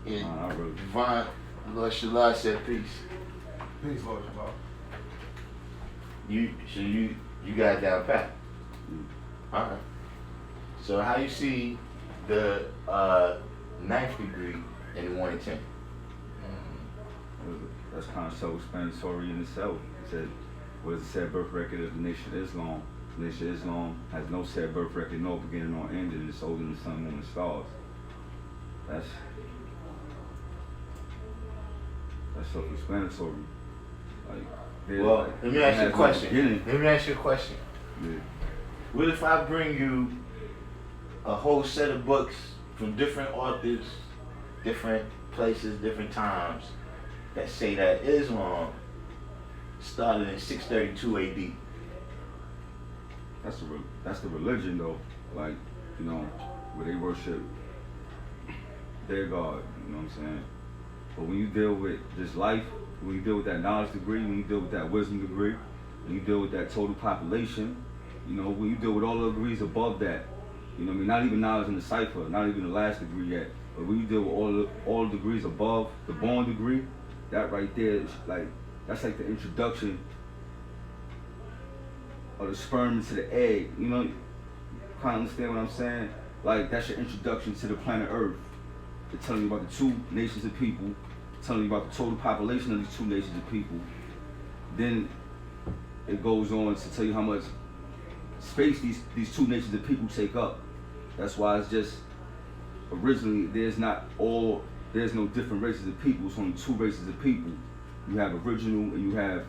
Not really. Divine Lord Shallah said peace. Peace, Lord Shabbat. You got it down pat. Alright. So how you see the 9th degree in the 1 and 10? That's kind of self-explanatory in itself. It said, what does it say? Birth record of the Nation of Islam. The Nation of Islam has no said birth record, no beginning nor end, and it's older than the sun, moon, and stars. That's self-explanatory. Well, let me ask you a question. Yeah. What if I bring you a whole set of books from different authors, different places, different times, that say that Islam started in 632 AD? That's the religion though, where they worship their God, you know what I'm saying? But when you deal with just life, when you deal with that knowledge degree, when you deal with that wisdom degree, when you deal with that total population, when you deal with all the degrees above that, not even knowledge in the cipher, not even the last degree yet, but when you deal with all the degrees above the born degree, that right there is that's like the introduction of the sperm into the egg. Kind of understand what I'm saying? That's your introduction to the planet Earth. They're telling you about the 2 nations of people, telling you about the total population of these 2 nations of people. Then it goes on to tell you how much space these 2 nations of people take up. That's why it's just originally there's no different races of people. It's only 2 races of people. You have original and you have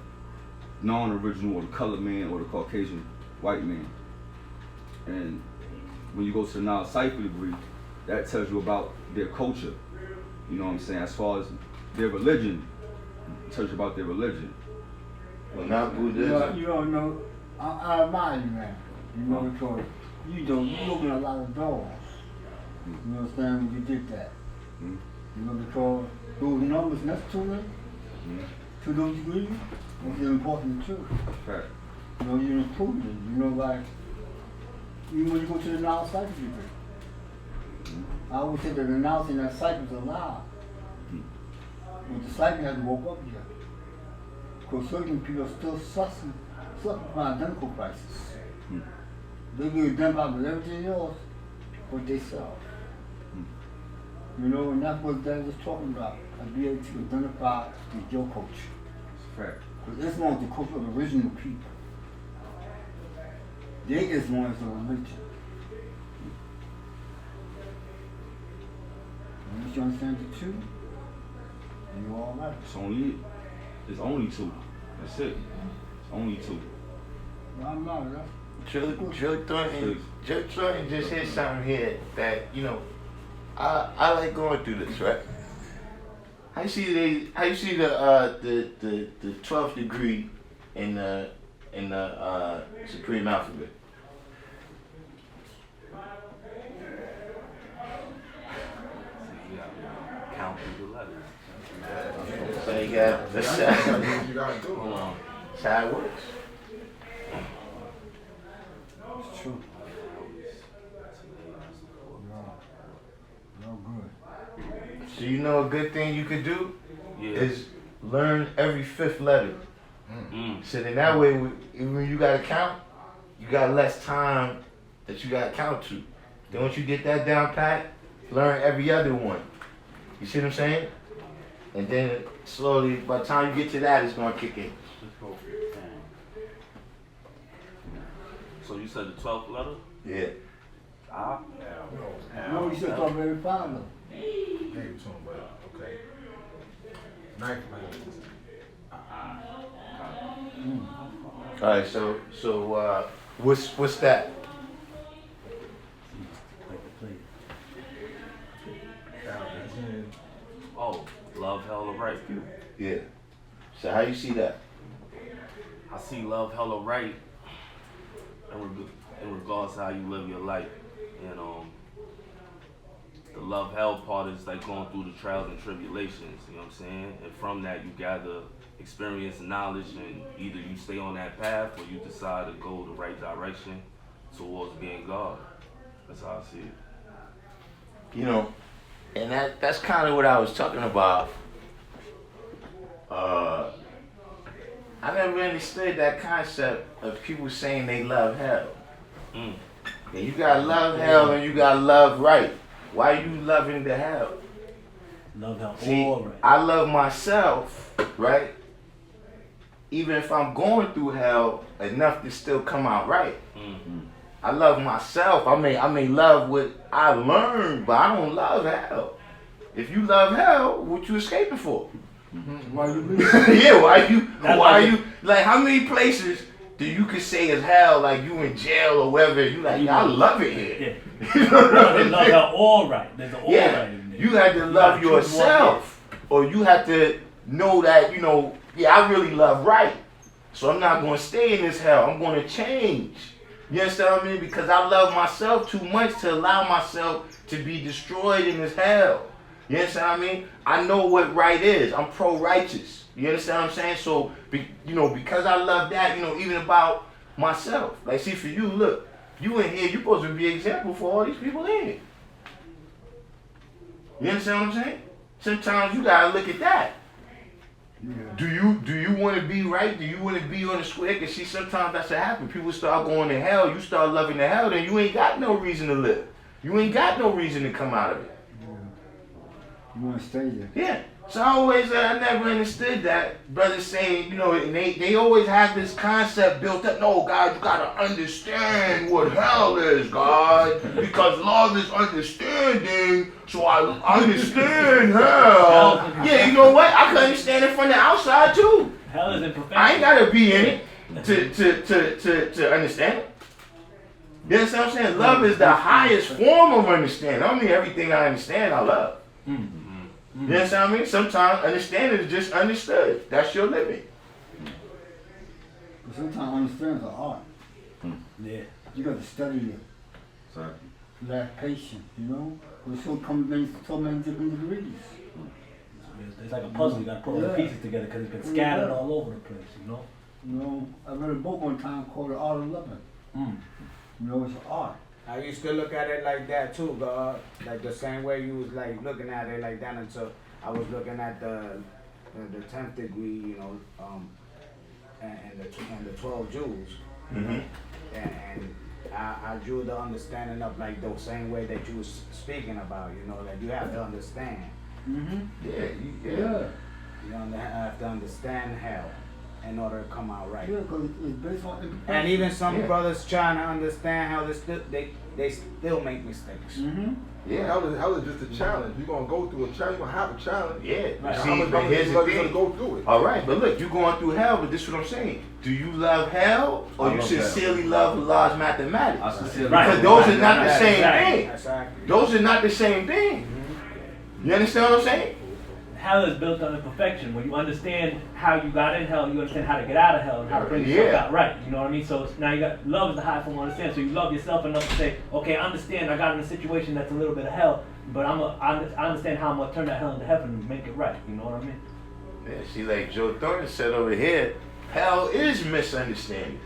non-original, or the colored man or the Caucasian white man. And when you go to the knowledge cipher degree, that tells you about their culture. You know what I'm saying? As far as their religion, it tells you about their religion. Well, not Buddhism. You don't know. I admire you, man. Because you open a lot of doors. You understand when you did that. Because those numbers next to it, to those degrees, was important too. Right. You're improving. Even when you go to the knowledge cycle degree. I always say that the knowledge in that cycle is alive. But the cycle hasn't woke up yet. Because certain people are still suffering from identical crisis. They get identified with everything else but themselves. And that's what Dad was talking about. I'd be able to identify with your culture. Right. Because Islam is the culture of the original people. Their Islam is a religion. Once you understand the 2, you're all right. It's only 2. That's it. It's only 2. No, I'm not, right? Joe Thornton just hit something here that, I like going through this, right? How you see the 12th degree in the supreme alphabet? you got. That's You gotta do what you gotta do. Hold on. how it works. It's true. No good. So you know a good thing you could do Yeah. is learn every fifth letter. Mm. So then that way, even when you gotta count, you got less time that you gotta count to. Then once you get that down pat, learn every other one. You see what I'm saying? And then slowly, by the time you get to that, it's gonna kick in. So you said the 12th letter? Yeah. Ah. No, you should talk very proud of. Yeah, you talking about, okay. Ninth All right. So what's that? Oh, love, hella right. Yeah. So how you see that? I see love, hella right in regards to how you live your life. And the love, hell part is like going through the trials and tribulations, you know what I'm saying? And from that, you gather experience and knowledge, and either you stay on that path or you decide to go the right direction towards being God. That's how I see it. You know, and that's kind of what I was talking about. I never understood that concept of people saying they love hell. Mm. And you gotta love hell and you gotta love right. Why are you loving the hell? Love hell See, all right. I love myself, right? Even if I'm going through hell, enough to still come out right. Mm-hmm. I love myself. I may love what I learned, but I don't love hell. If you love hell, what you escaping for? Why you leave? Yeah, why you like how many places do you could say is hell, like you in jail or whatever, you like, I love it here. Yeah. You know what I'm Love saying? hell all right. There's an all Yeah, right in there. you had to love gotta choose one yourself, or you have to know that, you know, yeah, I really love right. So I'm not going to stay in this hell. I'm going to change. You understand what I mean? Because I love myself too much to allow myself to be destroyed in this hell. You understand what I mean? I know what right is. I'm pro-righteous. You understand what I'm saying? So, because I love that, even about myself. Like, see, for you, look, you in here, you're supposed to be an example for all these people in here. You understand what I'm saying? Sometimes you gotta look at that. Yeah. Do you want to be right? Do you want to be on the square? Because see, sometimes that's what happens. People start going to hell. You start loving the hell, then you ain't got no reason to live. You ain't got no reason to come out of it. Yeah. You want to stay there. Yeah. So I never understood that. Brothers saying, and they always have this concept built up. No, God, you gotta understand what hell is, God. Because love is understanding, so I understand hell. Yeah, you know what? I can understand it from the outside too. Hell is imperfection. I ain't gotta be in it to understand it. You understand what I'm saying? Love is the highest form of understanding. I don't mean everything I understand, I love. Mm-hmm. You understand what I mean? Sometimes understanding is just understood. That's your living. But sometimes understanding is an art. Yeah. You got to study it. Exactly. That patience, But so many different degrees. It's like a puzzle. You got to put all the pieces together because it's been scattered all over the place, I read a book one time called The Art of Loving. Mm. It's an art. I used to look at it like that too, God. Like the same way you was like looking at it like that until I was looking at the 10th degree, and the 12 jewels. Mm-hmm. And I drew the understanding up like the same way that you was speaking about, like you have to understand. Mm-hmm. Yeah. You have to understand hell in order to come out right. Yeah, because it's based on imperfection. And even some brothers trying to understand how they still make mistakes. Mm-hmm. Yeah. Hell is just a challenge. You're going to go through a challenge. You're going to have a challenge. Yeah. Right. See, but here's the You're going to thing. go through it. All right, but look, you're going through hell, but this is what I'm saying. Do you love hell or I you love sincerely love Allah's mathematics? I sincerely Right. Because those are not the Right. same Exactly. thing. Exactly. Those are not the same thing. You understand what I'm saying? Hell is built on imperfection. When you understand how you got in hell, you understand how to get out of hell and how to bring yourself out right. You know what I mean? So now you got love is the high form of understanding. So you love yourself enough to say, okay, I understand I got in a situation that's a little bit of hell, but I understand how I'm gonna turn that hell into heaven and make it right. You know what I mean? Yeah, see, like Joe Thornton said over here, hell is misunderstanding.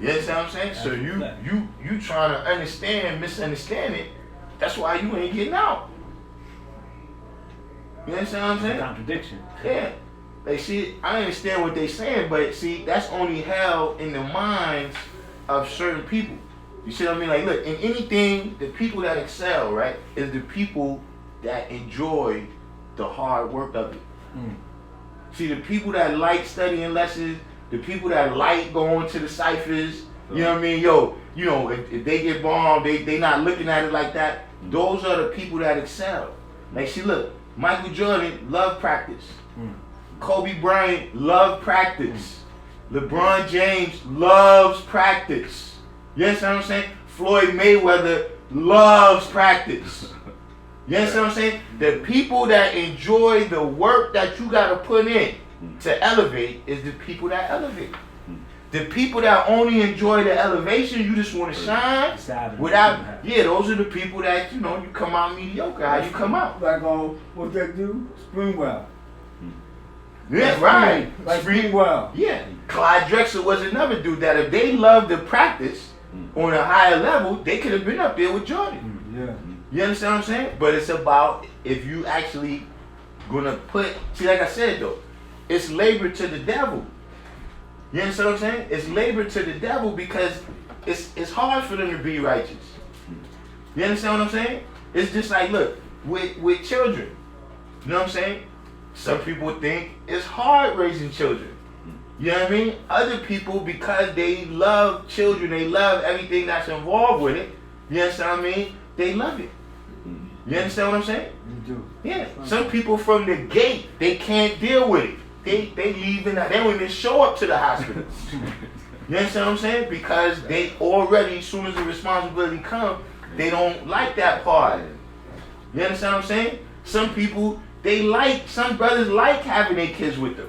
You understand what I'm saying? So you trying to understand misunderstanding, that's why you ain't getting out. You understand what I'm saying? Contradiction. Yeah. Like, see, I understand what they saying, but see, that's only hell in the minds of certain people. You see what I mean? Like, look, in anything, the people that excel, right, is the people that enjoy the hard work of it. See, the people that like studying lessons, the people that like going to the ciphers, you know what I mean? Yo, you know, if they get bombed, they not looking at it like that. Those are the people that excel. Like, see, look, Michael Jordan loved practice. Kobe Bryant loved practice. LeBron James loves practice. You understand what I'm saying? Floyd Mayweather loves practice. You understand what I'm saying? The people that enjoy the work that you gotta put in to elevate is the people that elevate. The people that only enjoy the elevation, you just want to shine without, yeah, those are the people that, you know, you come out mediocre. How you come out? Like, what that do? Springwell. Yeah, right. Like Springwell. Yeah. Clyde Drexler was another dude that if they loved the practice on a higher level, they could have been up there with Jordan. Yeah. You understand what I'm saying? But it's about if you actually gonna put, see, like I said though, it's labor to the devil. You understand what I'm saying? It's labor to the devil because it's hard for them to be righteous. You understand what I'm saying? It's just like, look, with children, you know what I'm saying? Some people think it's hard raising children. You know what I mean? Other people, because they love children, they love everything that's involved with it, you understand what I mean? They love it. You understand what I'm saying? You do. Yeah. Some people from the gate, they can't deal with it. They leave and they don't even show up to the hospital. You understand what I'm saying? Because they already, as soon as the responsibility comes, they don't like that part. You understand what I'm saying? Some people, some brothers like having their kids with them.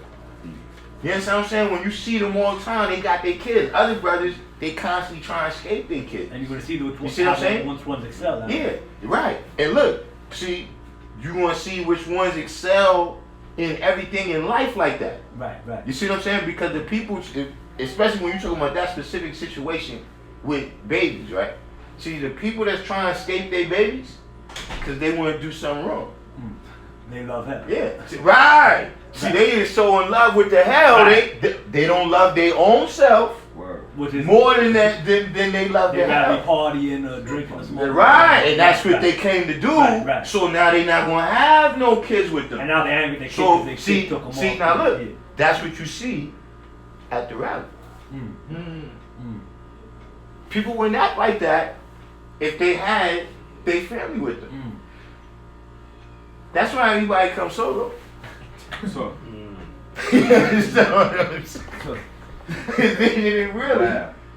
You understand what I'm saying? When you see them all the time, they got their kids. Other brothers, they constantly try to escape their kids. And you're going to see which you see what I'm saying? Which ones excel. Yeah, right. And look, see, you want to see which ones excel in everything in life like that. Right. You see what I'm saying? Because the people, especially when you're talking about that specific situation with babies, right? See, the people that's trying to escape their babies, because they want to do something wrong. They love hell. Yeah, see, right. See, they is so in love with the hell, they don't love their own self. Which is more than that, than they love their hell. They partying or drinking or smoking. Right, and that's what they came to do. Right. So now they're not gonna have no kids with them. And now they're angry they so kids, see, took them see off. now look, that's what you see at the rally. People wouldn't act like that if they had their family with them. That's why everybody comes solo. So, You understand what I'm saying? They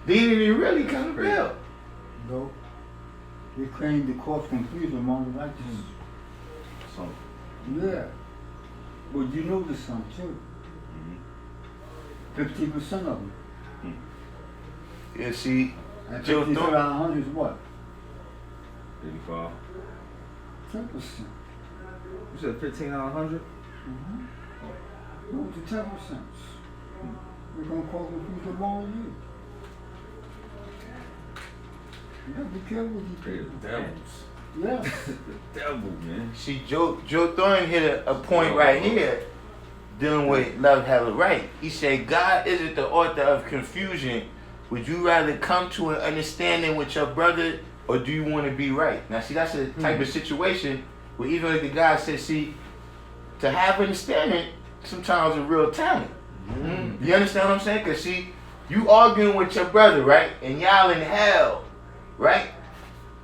didn't really come to build. No. They claim to cause confusion among the righteous. So, Yeah. But you know this some too. 50% of them. Yeah, see, And Joe 50 Thornton. out of 100 is what? 85. 10%. You said 15 out of 100? No, to 10%. We're going to cause confusion among you. You have to be careful with these people. Devils. Yeah. The devil, man. See, Joe Thornton hit a point right here dealing with love, hella right. He said, God isn't the author of confusion. Would you rather come to an understanding with your brother or do you want to be right? Now, see, that's a type of situation where even like the guy said, see, to have understanding sometimes a real talent. You understand what I'm saying? Because, see, you arguing with your brother, right? And y'all in hell, right?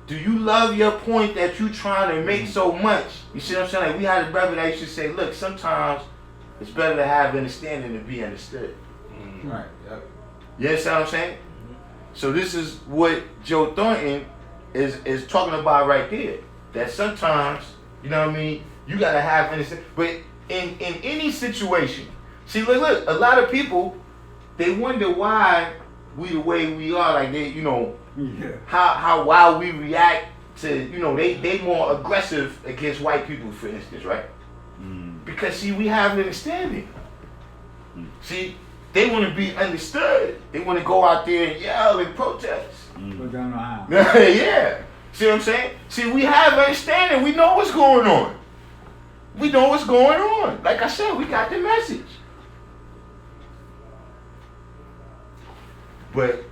Do you love your point that you trying to make so much? You see what I'm saying? Like, we had a brother that used to say, look, sometimes it's better to have understanding than be understood. Right, yep. You understand what I'm saying? So this is what Joe Thornton is talking about right there. That sometimes, you know what I mean, you gotta have understanding. But in any situation, see, look, a lot of people, they wonder why we the way we are, like they, you know, how why we react to, you know, they more aggressive against white people, for instance, right? Because see, we have an understanding. See, they want to be understood. They want to go out there and yell and protest. Go down the aisle. Yeah. See what I'm saying? See, we have understanding. We know what's going on. We know what's going on. Like I said, we got the message. But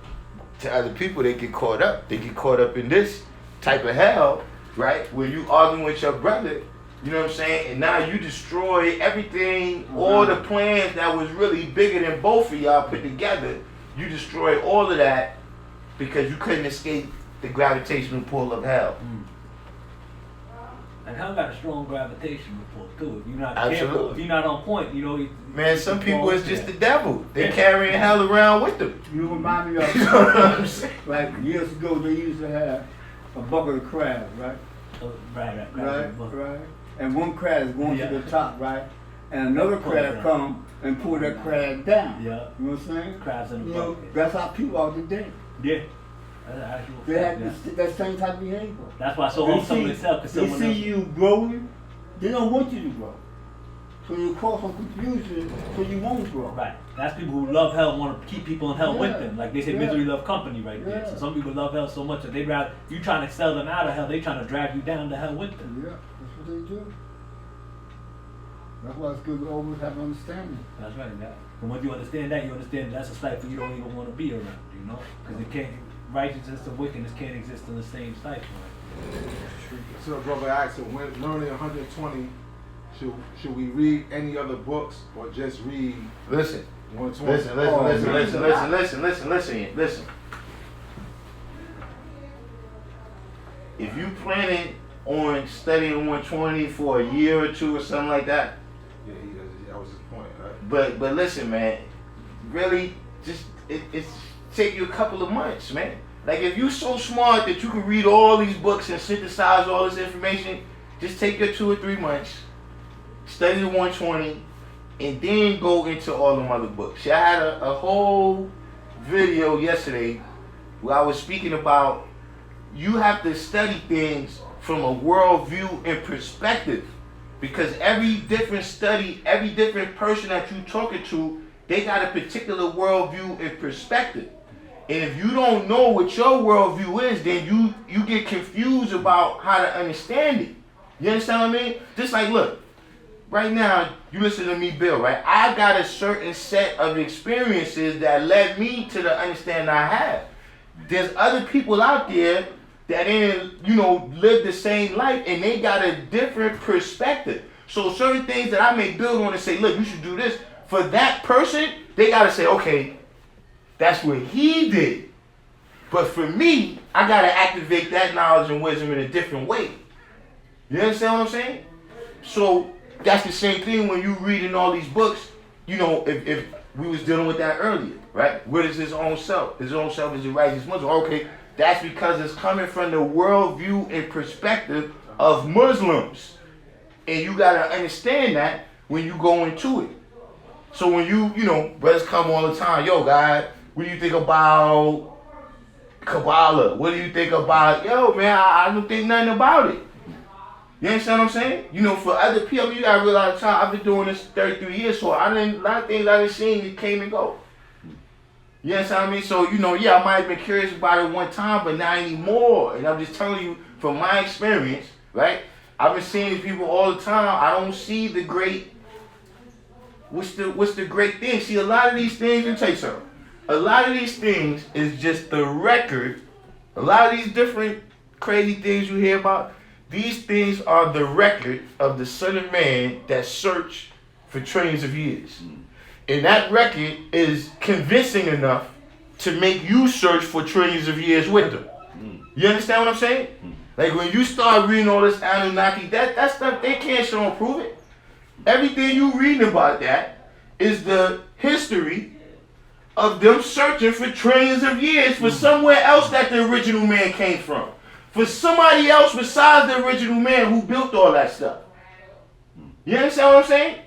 to other people, they get caught up. They get caught up in this type of hell, right? Where you arguing with your brother, you know what I'm saying? And now you destroy everything, all the plans that was really bigger than both of y'all put together. You destroy all of that because you couldn't escape the gravitational pull of hell. And hell got a strong gravitational pull too. If you're not Absolutely. careful, if you're not on point, you know. Man, some people is just the devil. They're carrying hell around with them. You remind me of, You know what I'm saying? like years ago, they used to have a bucket of crabs, right? Right. And one crab is going to the top, right? And another crab come and pull that crab down. Yeah. You know what I'm saying? Crabs in the You know, bucket. that's how people are today. Yeah. That's an actual They fact, have that same type of behavior. That's why so home someone itself, because They someone see else. you growing, they don't want you to grow. So you cause some confusion so you won't grow. Right. That's people who love hell and want to keep people in hell with them. Like they say, misery love company right there. So some people love hell so much that they rather you trying to sell them out of hell, they trying to drag you down to hell with them. Yeah, that's what they do. That's why it's good to always have understanding. That's right. That. And once you understand that, you understand that's a cycle you don't even want to be around. You know, because it can't. Righteousness and wickedness can't exist in the same cycle. So, brother, I asked, when learning 120, should we read any other books or just read? Listen. 120? Listen. If you planning on studying 120 for a year or two or something like that. Yeah, that was his point, right? But listen, man, really, just it's take you a couple of months, man. Like if you so smart that you can read all these books and synthesize all this information, just take your 2 or 3 months, study the 120, and then go into all them other books. See, I had a whole video yesterday where I was speaking about you have to study things from a worldview and perspective. Because every different study, every different person that you talking to, they got a particular worldview and perspective. And if you don't know what your worldview is, then you get confused about how to understand it. You understand what I mean? Just like, look, right now, you listen to me, Bill, right? I got a certain set of experiences that led me to the understanding I have. There's other people out there that didn't, live the same life, and they got a different perspective. So certain things that I may build on and say, look, you should do this. For that person, they got to say, okay, that's what he did. But for me, I got to activate that knowledge and wisdom in a different way. You understand what I'm saying? So that's the same thing when you reading all these books. If we was dealing with that earlier, right? What is his own self? His own self is a righteous Muslim. Okay, that's because it's coming from the worldview and perspective of Muslims. And you got to understand that when you go into it. So when brothers come all the time, yo, God, what do you think about Kabbalah? What do you think about, man, I don't think nothing about it. You understand what I'm saying? For other people, you got to realize I've been doing this 33 years, so a lot of things I done seen, it came and go. You understand what I mean? So, I might have been curious about it one time, but not anymore. And I'm just telling you from my experience, right? I've been seeing these people all the time. I don't see the great, what's the great thing? See, a lot of these things, let me tell you something. A lot of these things is just the record. A lot of these different crazy things you hear about, these things are the record of the Son of Man that searched for trillions of years. And that record is convincing enough to make you search for trillions of years with them. You understand what I'm saying? Like when you start reading all this Anunnaki, that stuff, they can't show and prove it. Everything you reading about that is the history of them searching for trillions of years for somewhere else that the original man came from. For somebody else besides the original man who built all that stuff. You understand what I'm saying?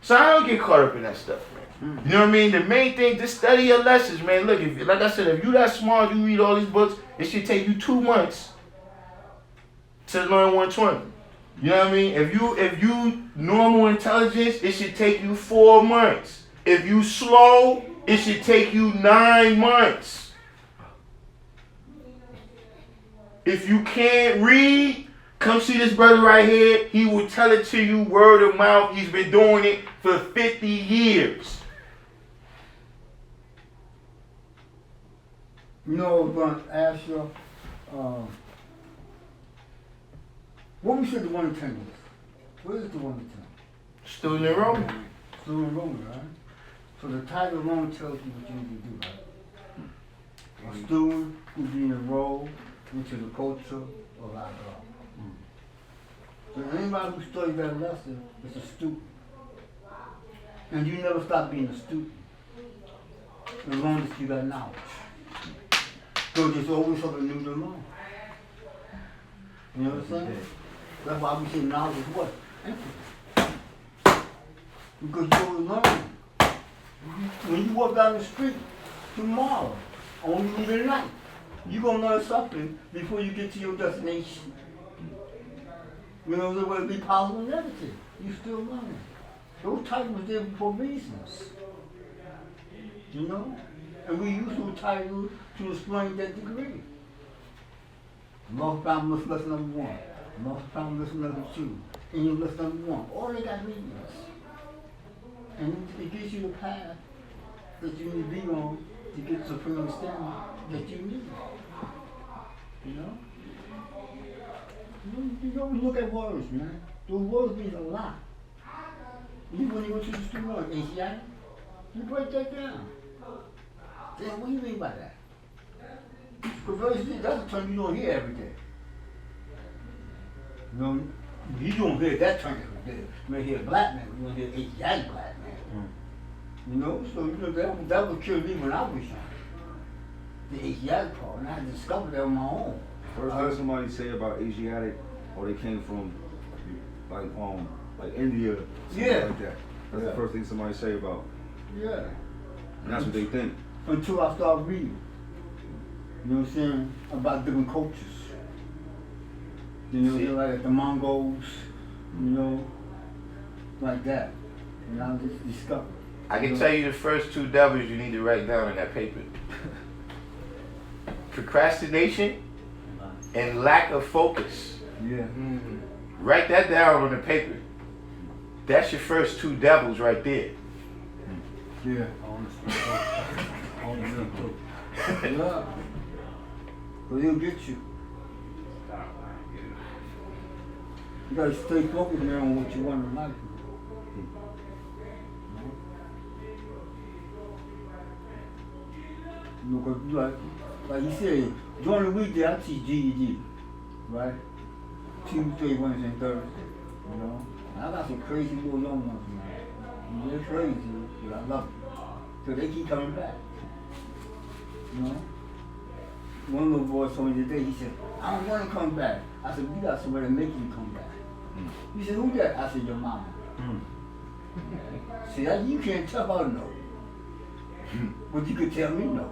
So I don't get caught up in that stuff, man. You know what I mean? The main thing, just study your lessons, man. Look, like I said, if you that smart, you read all these books, it should take you 2 months to learn 120. You know what I mean? If you normal intelligence, it should take you 4 months. If you slow, it should take you 9 months. If you can't read, come see this brother right here. He will tell it to you word of mouth. He's been doing it for 50 years. You know, I was going to ask you, what we said the 1 to 10 is? What is the 1 to 10? Student enrollment. Student enrollment, right? So the title alone tells you what you need to do, right? A student who's being enrolled into the culture of our God. So anybody who studies that lesson is a student. And you never stop being a student as long as you got knowledge. So there's always something new to learn. You know what I'm saying? That's why we say knowledge is what? Empathy. Because you're always learning. When you walk down the street tomorrow, or when you leave at night, you're going to learn something before you get to your destination. You know, there will be positive and negative. You're still learning. Those titles were there for reasons. You know? And we use those titles to explain that degree. Lost boundless lesson number 1. Lost boundless lesson number 2. English lesson number 1. All they got reasons. And it gives you the path that you need to be on to get the supreme understanding that you need. You know? You don't look at words, man. Those words mean a lot. You when you go to the store, Asiatic, you break that down. Then what do you mean by that? Because that's a term you don't hear every day. You know, you don't hear that term every day. You may hear a black man, you don't hear Asiatic black man. You know, so you know that would kill me when I was young. The Asiatic part, and I discovered that on my own. First thing somebody say about Asiatic, or they came from like India, something like that. That's the first thing somebody say about. Yeah. And that's what they think. Until I start reading. You know what I'm saying? About different cultures. You know, like the Mongols, you know, like that. And I just discovered. I can tell you the first 2 devils you need to write down in that paper. Procrastination and lack of focus. Yeah. Write that down on the paper. That's your first 2 devils right there. Yeah. I understand too. Yeah. But he'll get you. You gotta stay focused, man, on what you want in life. You know, because like you said, during the weekday I teach GED, right? Tuesday, Wednesday, and Thursday. You know? And I got some crazy little young ones, man. They're crazy, but I love them. So they keep coming back. You know? One little boy told me today, he said, I don't want to come back. I said, we got somebody to make you come back. He said, who that? I said, your mama. See, you can't tell her no. But you could tell me no.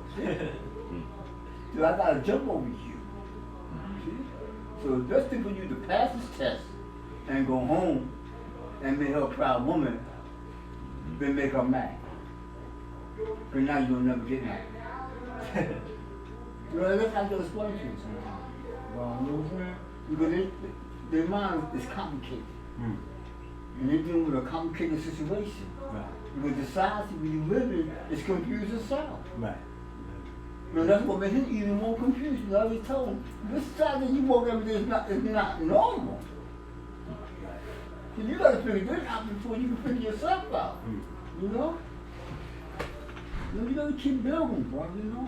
So I gotta jump over you. See? So the best thing for you to pass this test and go home and make her a proud woman, then make her mad. But now you'll never get mad. You know, that's how to explain to you sometimes. Well, you know what I'm saying? Because their mind is complicated. And they're dealing with a complicated situation. Right. Because the society we live in is confused itself. Right. And that's what makes him even more confused. I always tell him, this society you walk every day is not normal. So you gotta figure this out before you can figure yourself out. You know? You gotta keep building, bro, you know?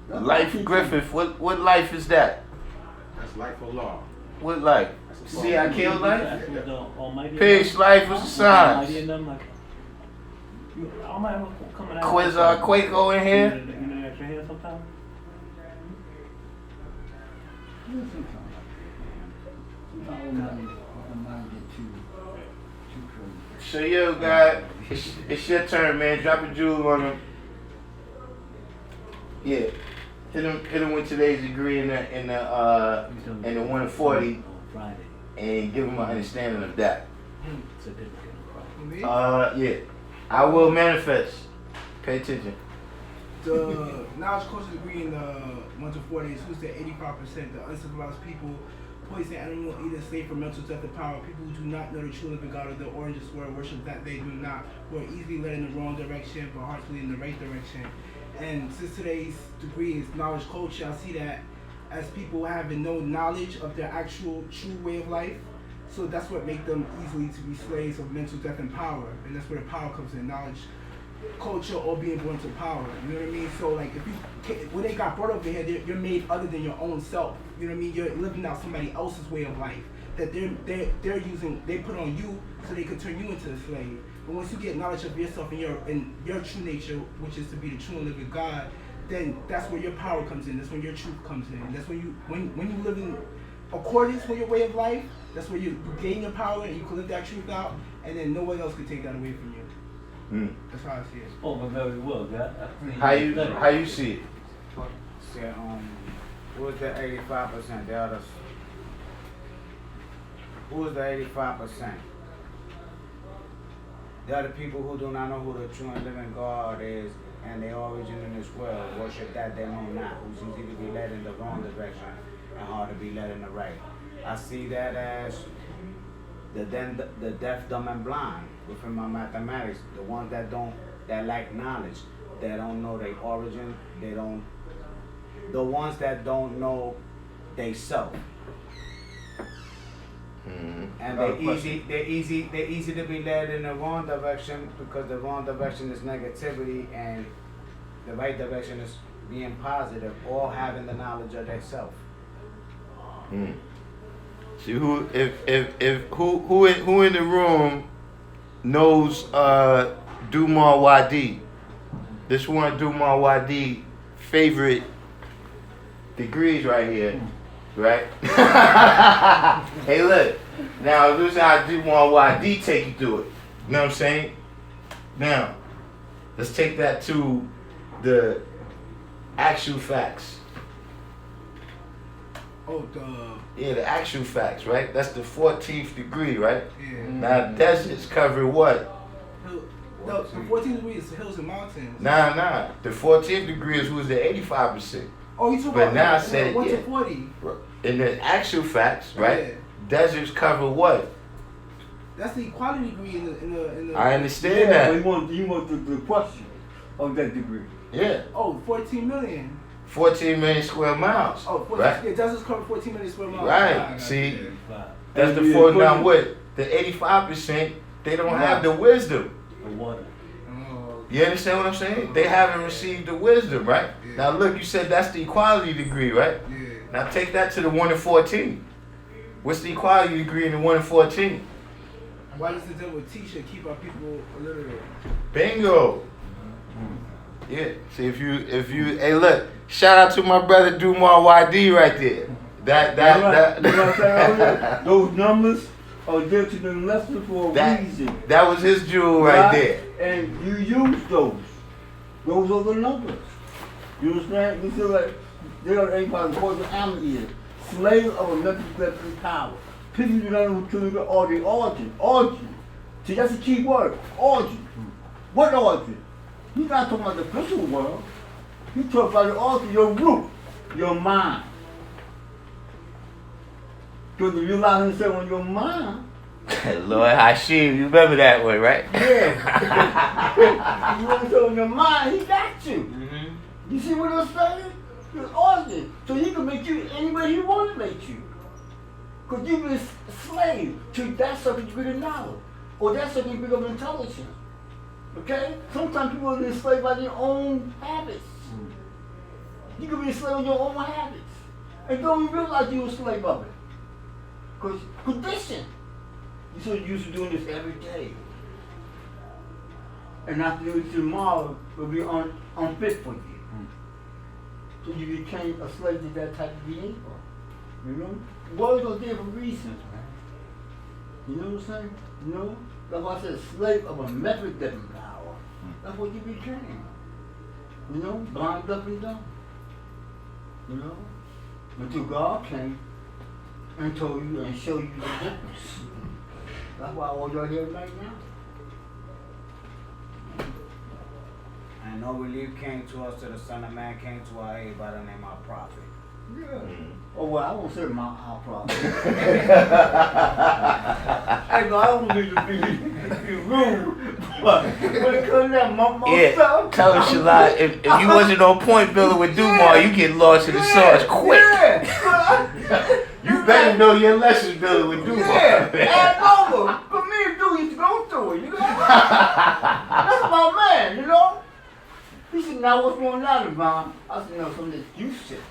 That's Life Griffith, what life is that? That's life of law. What life? See, I killed life? Almighty Peace, life was the signs. Quiz Quaco in here? You know that you're here sometime? So yo, God, it's your turn, man. Drop a jewel on him. Yeah, hit him with today's degree in the 140. Friday. and give them an understanding of that. Me? Yeah. I will manifest. Pay attention. The knowledge culture degree in the 1 to 4 days, who's the 85%, the uncivilized people, poison animal eaters, slave for mental death and power, people who do not know the true living God or the oranges where worship that they do not, who are easily led in the wrong direction, but hearts lead in the right direction. And since today's degree is knowledge culture, I see that as people having no knowledge of their actual true way of life. So that's what makes them easily to be slaves of mental death and power. And that's where the power comes in, knowledge, culture, or being born to power. You know what I mean? So like if you, when they got brought over here, you're made other than your own self. You know what I mean? You're living out somebody else's way of life that they're using, they put on you so they could turn you into a slave. But once you get knowledge of yourself and your true nature, which is to be the true and living God, then that's where your power comes in. That's when your truth comes in. That's when you live in accordance with your way of life, that's where you gain your power and you can live that truth out, and then no one else can take that away from you. That's how I see it. Oh, but very well, God. How you see it? See, who's the 85%? The others. Who is the 85%? They are the people who do not know who the true and living God is and their origin in this world. Worship that they know not, who's easy to be led in the wrong direction and hard to be led in the right. I see that as the deaf, dumb, and blind within my mathematics. The ones that lack knowledge, that don't know their origin, the ones that don't know they self. And they're easy to be led in the wrong direction because the wrong direction is negativity and the right direction is being positive or having the knowledge of themselves. See who in the room knows Dumar Wadi? This one Dumar Wadi favorite degrees right here. Right? Hey, look. Now, this is how Dumar Wadi take you through it. You know what I'm saying? Now, let's take that to the actual facts. Oh, yeah, the actual facts, right? That's the 14th degree, right? Yeah. Now, deserts cover what? No, the 14th degree is hills and mountains. Nah. The 14th degree is who's the 85%. Oh, you talking but about now I said 1 to 40. In the actual facts, right? Yeah. Deserts cover what? That's the equality degree in the I understand that. But you want the question of that degree. Yeah. Oh, 14 million. 14 million square miles. Oh, 14, right? Yeah, deserts cover 14 million square miles. Right. See, that's the 4. Now what? The 85%, they don't have the wisdom. The water. You understand what I'm saying? They haven't received the wisdom, right? Yeah. Now look, you said that's the equality degree, right? Yeah. Now take that to the 1 to 14. What's the equality degree in the 1 to 14? Why does the devil teach and keep our people illiterate? Bingo. Yeah. See if you hey look, shout out to my brother Dumar YD right there. That you know what I'm saying? Those numbers are there to the lesson for a reason. That was his jewel right there. And you use those. Those are the numbers. You understand? You feel like they are everybody poison amity. Slave of a mental death and power. People do not know who truly are the origin. Origin. See, that's a key word. Origin. What origin? He's not talking about the physical world. He's talking about the origin, your root, your mind. Because if you allow him to say on your mind, Lord Hashim, you remember that one, right? Yeah. You want to say on your mind, he got you. Mm-hmm. You see what I'm saying? Your origin. So he can make you any way he want to make you. Because you've been a slave to that certain degree of knowledge. Or that certain degree of intelligence. Okay? Sometimes people are enslaved by their own habits. You can be a slave of your own habits. And don't even realize you're a slave of it. Because condition. You're so used to doing this every day. And after doing it tomorrow, will be unfit for you. So you became a slave to that type of behavior. You know? Words are there for reasons, man. You know what I'm saying? You know? That's why I said slave of a method different power. That's what you became. You know? Blind, deaf, and dumb. You know? Until God came and told you and show you the difference. That's why all y'all here right now. And no relief came to us till the Son of Man came to our aid by the name of prophet. Yeah. Oh well, I won't say our prophet. Hey, no, I don't need to be rude, but when it comes to that Yeah, tell us, Shalai, if you wasn't on point building with Dumar, you get lost in the sauce quick. Yeah. You better know your lessons building with Dumar. Yeah, add over. For me and Dude used to go through it, you know? That's my man, you know? He said, now what's going on, Devon? I said, no, some of this you said.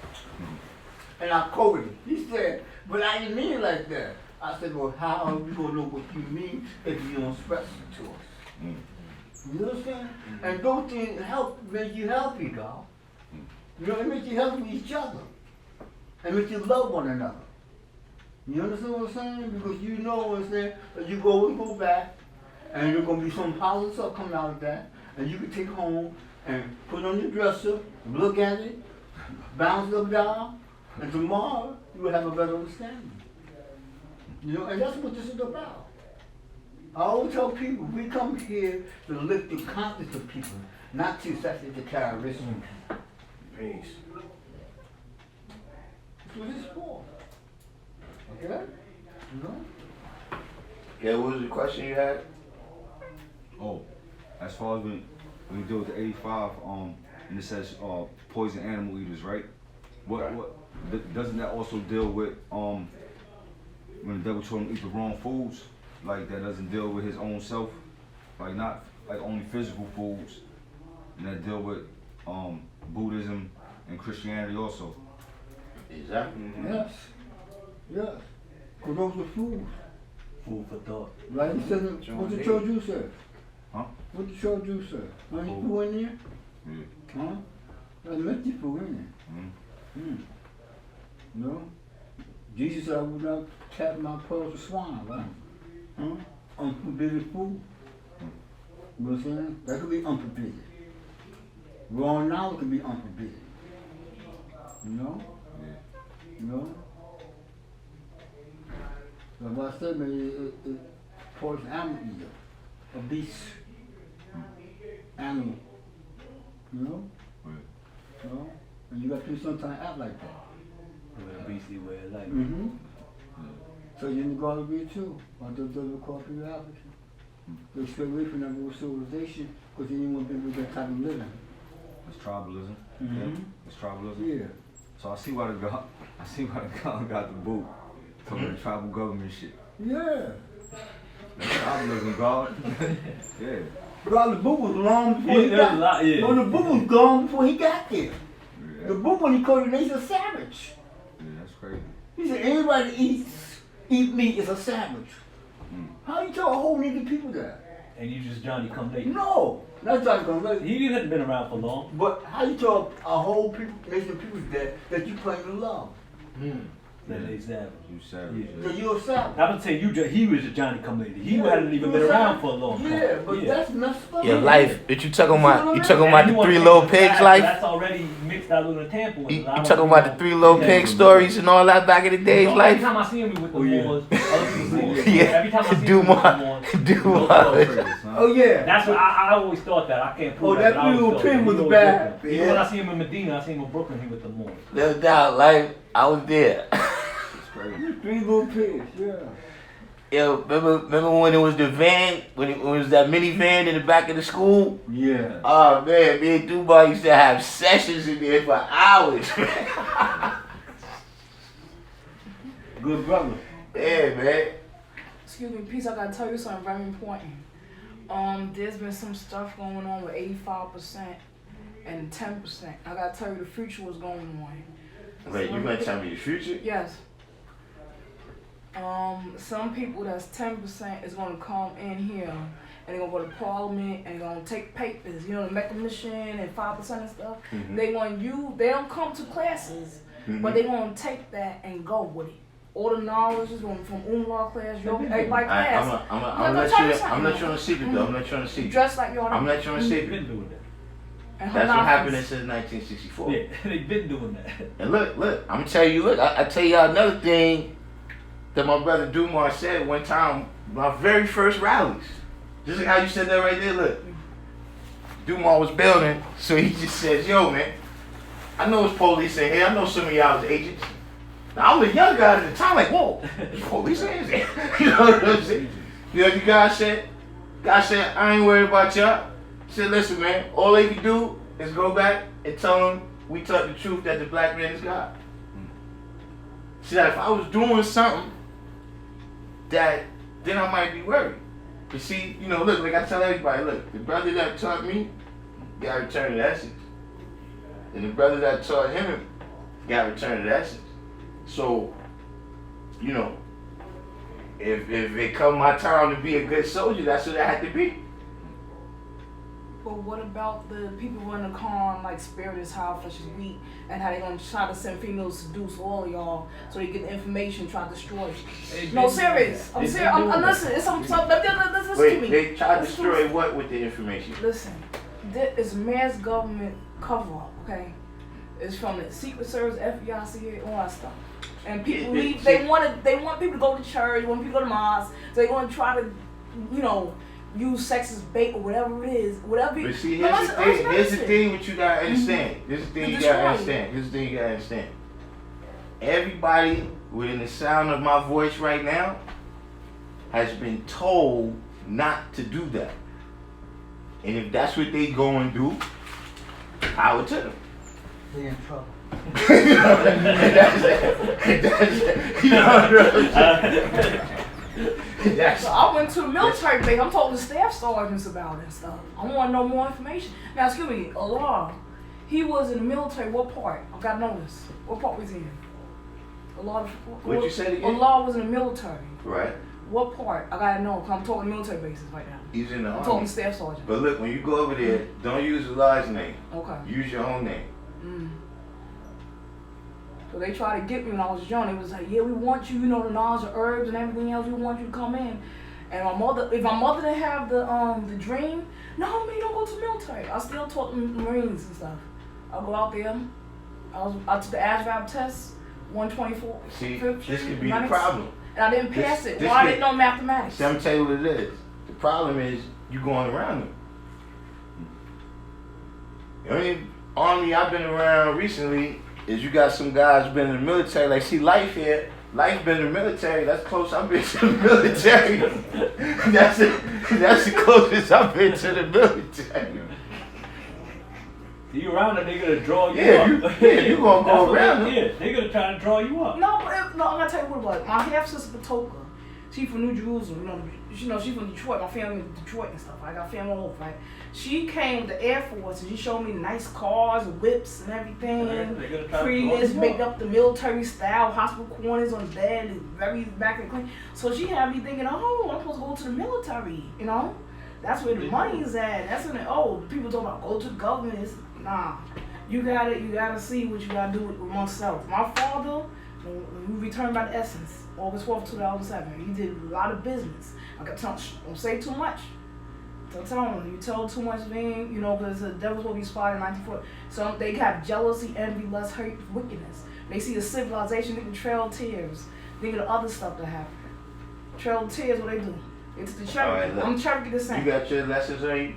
And I quoted him. He said, but I didn't mean it like that. I said, well, how are we going to know what you mean if you don't express it to us? You understand? And those things make you healthy, dog. You know, it makes you healthy with each other. It makes you love one another. You understand what I'm saying? Because you know what I'm saying, that you go back, and there's going to be some positive stuff coming out of that, and you can take home and put it on your dresser, look at it, bounce it up down, and tomorrow you will have a better understanding. You know, and that's what this is about. I always tell people, we come here to lift the conscience of people, not to assassinate the characteristics of people. Peace. That's what it's for. Okay? You know? Yeah, what was the question you had? Oh, as far as when you deal with the 85, and it says poison animal eaters, right? What doesn't that also deal with when the devil told him to eat the wrong foods? Like that doesn't deal with his own self, like not like only physical foods, and that deal with Buddhism and Christianity also. Exactly. Yes. Yes. Because those are food. Food for thought. Right? He said, what the church you said? Huh? What the church you said? Any food in there? Yeah. Huh? There's plenty food in there. No? Jesus said, I would not tap my pearls to swine, right? Huh? Unforbidden food. You know what I'm saying? That could be unforbidden. Wrong knowledge can be unforbidden. You know? Yeah. You know? So what I said, man, it poison animal eater. A beast. Animal. You know? Right. You know? And you got people sometimes act like that. With a beastly way of life. Mm-hmm. So you need to go out and be too. Or those will call people African. They stay away from that whole civilization because they didn't want to be with that type of living. It's tribalism. Mm-hmm. Yeah. It's tribalism. Yeah. So I see why the God got the boot. Talking the tribal government shit. Yeah. That's tribalism, God. Yeah. Bro, the book was long before he got there. No, the book was gone before he got there. Yeah. The book when he called the nation a savage. Yeah, that's crazy. He said anybody that eat meat is a savage. How you tell a whole nigga people that? And you just Johnny come late. No, not Johnny come late. He hasn't been around for long. But how you tell a whole nation of people that you claim to love? That they savage. You savage. That you're a savage. I'm gonna tell you, he was a Johnny come late. He hadn't even been around for a long time. Yeah, but that's messed up. Your life, but you talking about And the you wanna Three take Little it Pigs back, life? That's already mixed out with a tamper. You talking about the Three Little Pig stories and all that back in the days Every life? time I see him with the Moors, other people see him. Yeah. Every time I see him with the Moors. Oh yeah. That's what I always thought that. I can't prove Oh, that but I always little thought pig that. was He bad. Brooklyn. Even when I see him in Medina, I see him in Brooklyn, he with the Moors. No doubt, like I was there. Three Little Pigs, yeah. Yo, remember when it was the van, when it was that minivan in the back of the school? Yeah. Oh man, me and Dubai used to have sessions in there for hours. Good brother. Yeah, man. Excuse me, peace. I gotta tell you something very important. There's been some stuff going on with 85% and 10%. I gotta tell you the future was going on. Wait, you gonna tell me the future? Yes. Some people that's 10% is gonna come in here and they're gonna go to Parliament and they're gonna take papers, you know, the Mecca mission and 5% and stuff. They don't come to classes, but they gonna take that and go with it. All the knowledge is from Umar class, everybody class. I'm not trying to secret though. I'm not trying to secret. Dress like y'all. I'm not trying to secret. Been doing that. That's what happened since 1964. Yeah, they've been doing that. And look, I'm gonna tell you, I tell y'all another thing that my brother Dumar said one time, my very first rallies. Just like how you said that right there, look. Dumar was building, so he just says, yo, man, I know it's police in here. I know some of y'all's agents. Now, I'm a young guy at the time, like, whoa, there's police in here. You know what I'm saying? You know what the guy said? God said, I ain't worried about y'all. He said, listen, man, all they can do is go back and tell them we taught the truth that the black man is God. See, that if I was doing something, that then I might be worried. But see, you know, look, like I tell everybody, look, the brother that taught me got returned to essence. And the brother that taught him got returned to essence. So, you know, if it come my time to be a good soldier, that's what I had to be. But what about the people who in the con, like spirit is high, flesh is weak, and how they gonna try to send females to seduce all of y'all so they get the information, try to destroy you? No, serious. I'm serious. I'm listening. It's some listen to me. They try to destroy what with the information? Listen, this mass government cover up, okay? It's from the Secret Service, FBI, CIA, all that stuff. And people leave. They want people to go to church. They want people to go to mosque. So they want to try to, you know, use sex as bait or whatever it is. Whatever. But see, here's the thing. What you gotta understand. This is the thing you gotta understand. This is the thing you gotta understand. Everybody within the sound of my voice right now has been told not to do that. And if that's what they go and do, power to them. They in trouble. You know, so I went to the military base. I'm talking to staff sergeants about it and stuff. I want to know more information. Now, excuse me, Allah, he was in the military. What part? I got to know this. What part was he in? Allah. What you said again? Allah was in the military. Right. What part? I got to know. Cause I'm talking military bases right now. He's in the I'm army. talking staff sergeant. But look, when you go over there, don't use Allah's name. Okay. Use your own name. So they tried to get me when I was young. They was like, yeah, we want you, you know, the knowledge of herbs and everything else. We want you to come in. And my mother, if my mother didn't have the dream, no, man, don't go to the military. I still taught them Marines and stuff. I'll go out there. I took the ASVAB test, 124. See, this could be the problem. And I didn't pass it. Why I didn't know mathematics? See, I'm gonna tell you what it is. The problem is you going around them. The only army I've been around recently is you got some guys been in the military. Like, see, life here, life been in the military. That's close. I've been to the military. That's the closest I've been to the military. You around them, they're gonna draw you up. You gonna go around them. Yeah, they're gonna try to draw you up. No, I'm gonna tell you what it was. My half sister Patoka, she from New Jerusalem. You know, she from Detroit. My family in Detroit and stuff. I got family all over, right? She came with the Air Force and she showed me nice cars, whips, and everything. Prettiness, make up the military style, hospital corners on the bed, and very back and clean. So she had me thinking, oh, I'm supposed to go to the military. You know, that's where the money is at. That's in the people talk about go to the government. It's, nah, you gotta see what you gotta do with oneself. My father, when we returned back to Essence, August 4th, 2007, he did a lot of business. I kept telling him, don't say too much. Don't tell him. You tell too much, man, you know, because the devil's will be spotted in 1940. So they have jealousy, envy, lust, hate, wickedness. They see the civilization, they can trail tears. Think of the other stuff that happened. Trail tears, what they do? It's the Cherokee. Right, I'm Cherokee the same. You got your lessons right?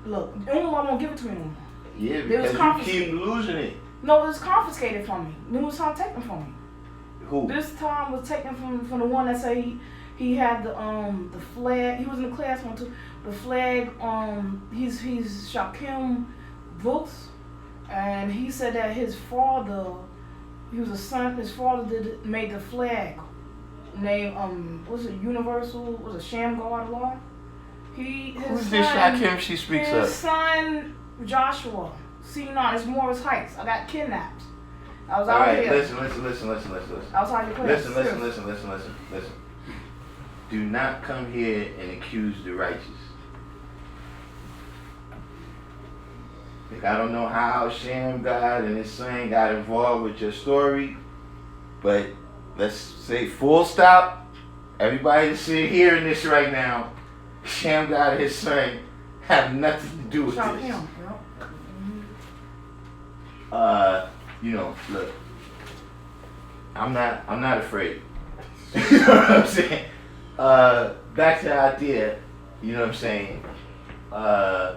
Look, anyone won't give it to me anymore. Yeah, because you keep losing it. No, it was confiscated from me. It was time taken from me. Who? This time was taken from the one that said he had the flag. He was in the class one too. The flag. He's Shakim Brooks, and he said that his father, he was a son. His father made the flag. Named was it Universal? Was it Shamgar Allah? Who's this Shakim she speaks of? His son Joshua. C9. It's Morris Heights. I got kidnapped. I was out here. Listen. Outside your class. Listen. Do not come here and accuse the righteous. Like, I don't know how Sham God and his son got involved with your story, but let's say full stop. Everybody that's hearing this right now, Sham God and his son have nothing to do with this. You know, look, I'm not afraid. You know what I'm saying? Back to the idea, you know what I'm saying? I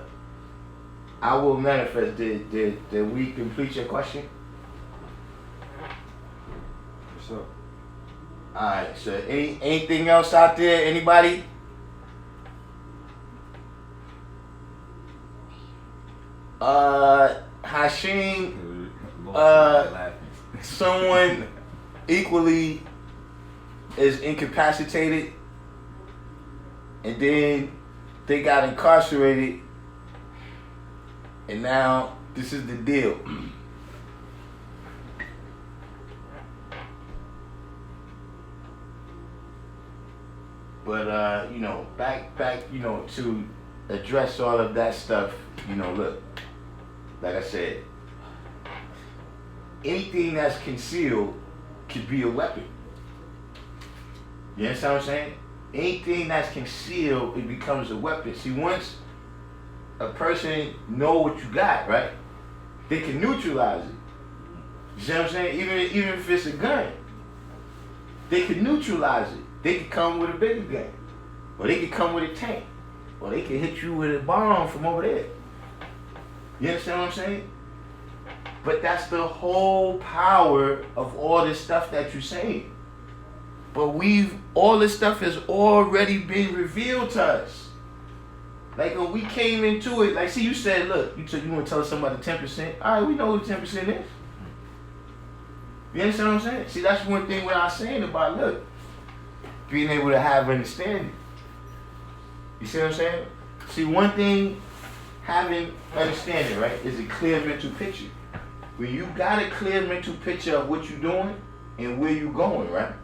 will manifest. Did we complete your question? What's up? Alright, so anything else out there? Anybody? Hashim, someone equally is incapacitated and then they got incarcerated and now this is the deal. But you know, back, you know, to address all of that stuff, you know, look, like I said, anything that's concealed could be a weapon. You understand what I'm saying? Anything that's concealed, it becomes a weapon. See, once a person know what you got, right, they can neutralize it. You see what I'm saying? Even if it's a gun, they can neutralize it. They could come with a bigger gun, or they could come with a tank, or they could hit you with a bomb from over there. You understand what I'm saying? But that's the whole power of all this stuff that you're saying. But all this stuff has already been revealed to us. Like when we came into it, like see, you said, look, you want to tell us something about the 10%. All right, we know what the 10% is. You understand what I'm saying? See, that's one thing what I was saying about, look, being able to have understanding. You see what I'm saying? See, one thing having understanding, right, is a clear mental picture. When you got a clear mental picture of what you're doing and where you're going, right,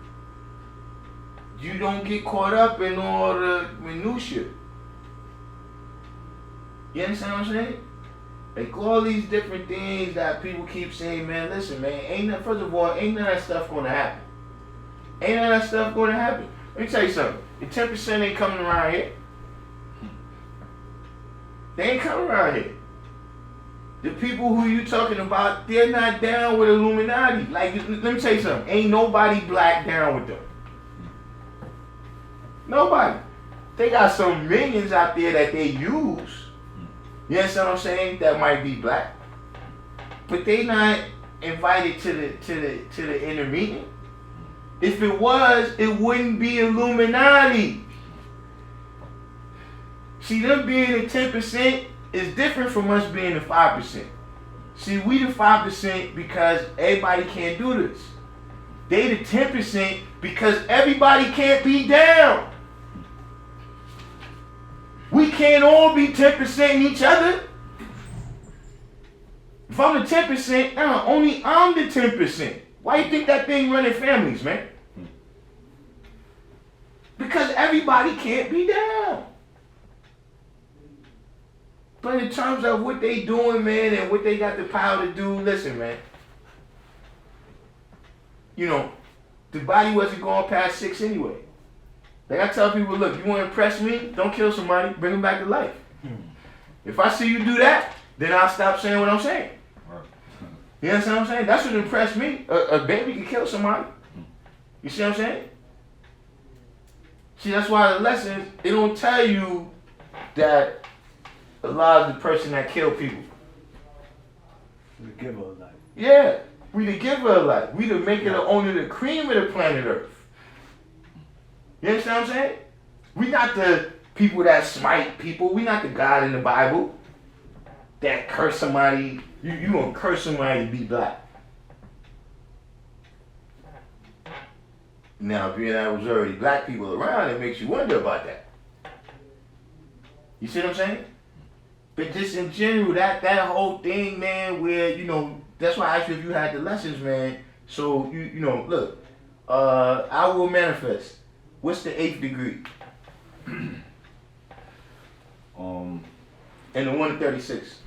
you don't get caught up in all the minutiae. You understand what I'm saying? Like all these different things that people keep saying, man, listen, man, first of all, ain't none of that stuff gonna happen. Ain't none of that stuff gonna happen. Let me tell you something. The 10% ain't coming around here. They ain't coming around here. The people who you talking about, they're not down with Illuminati. Like, let me tell you something. Ain't nobody black down with them. Nobody. They got some minions out there that they use. You understand what I'm saying? That might be black. But they not invited to the inner meeting. If it was, it wouldn't be Illuminati. See, them being the 10% is different from us being the 5%. See, we the 5% because everybody can't do this. They the 10% because everybody can't be down. We can't all be 10% in each other. If I'm the 10%, only I'm the 10%. Why you think that thing running families, man? Because everybody can't be down. But in terms of what they doing, man, and what they got the power to do, listen, man. You know, the body wasn't going past 6 anyway. Like I tell people, look, you want to impress me? Don't kill somebody, bring them back to life. If I see you do that, then I'll stop saying what I'm saying. You understand what I'm saying? That's what impressed me. A baby can kill somebody. You see what I'm saying? See, that's why the lessons, they don't tell you that Allah is the person that killed people. The giver of life. Yeah, we the giver of life. We the maker, the owner, the cream of the planet Earth. You understand what I'm saying? We not the people that smite people. We not the God in the Bible that curse somebody. You gonna curse somebody to be black. Now, being that was already black people around, it makes you wonder about that. You see what I'm saying? But just in general, that whole thing, man, where, you know, that's why I asked you if you had the lessons, man. So, you know, look, I will manifest. What's the 8th degree? And the 1 to 36.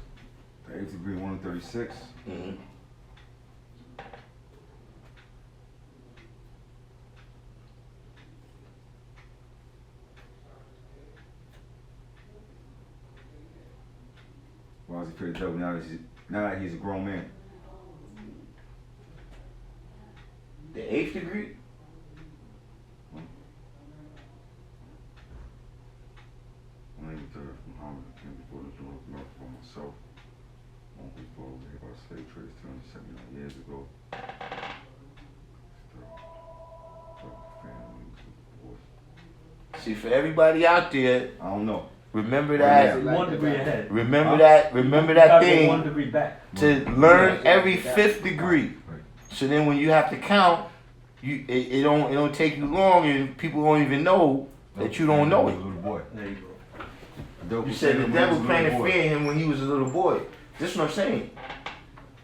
The 8th degree, 1 to 36. Mm-hmm. Why does he fear the devil now that he's a grown man? The 8th degree? 79 years ago. See, for everybody out there, I don't know. remember that. Like 1 degree ahead. Remember that. Remember that thing. 1 degree back. To learn every 5th degree. So then when you have to count, it don't take you long, and people don't even know that you don't know it. Little boy. There you go. You said the devil planted fear in him when he was a little boy. This is what I'm saying.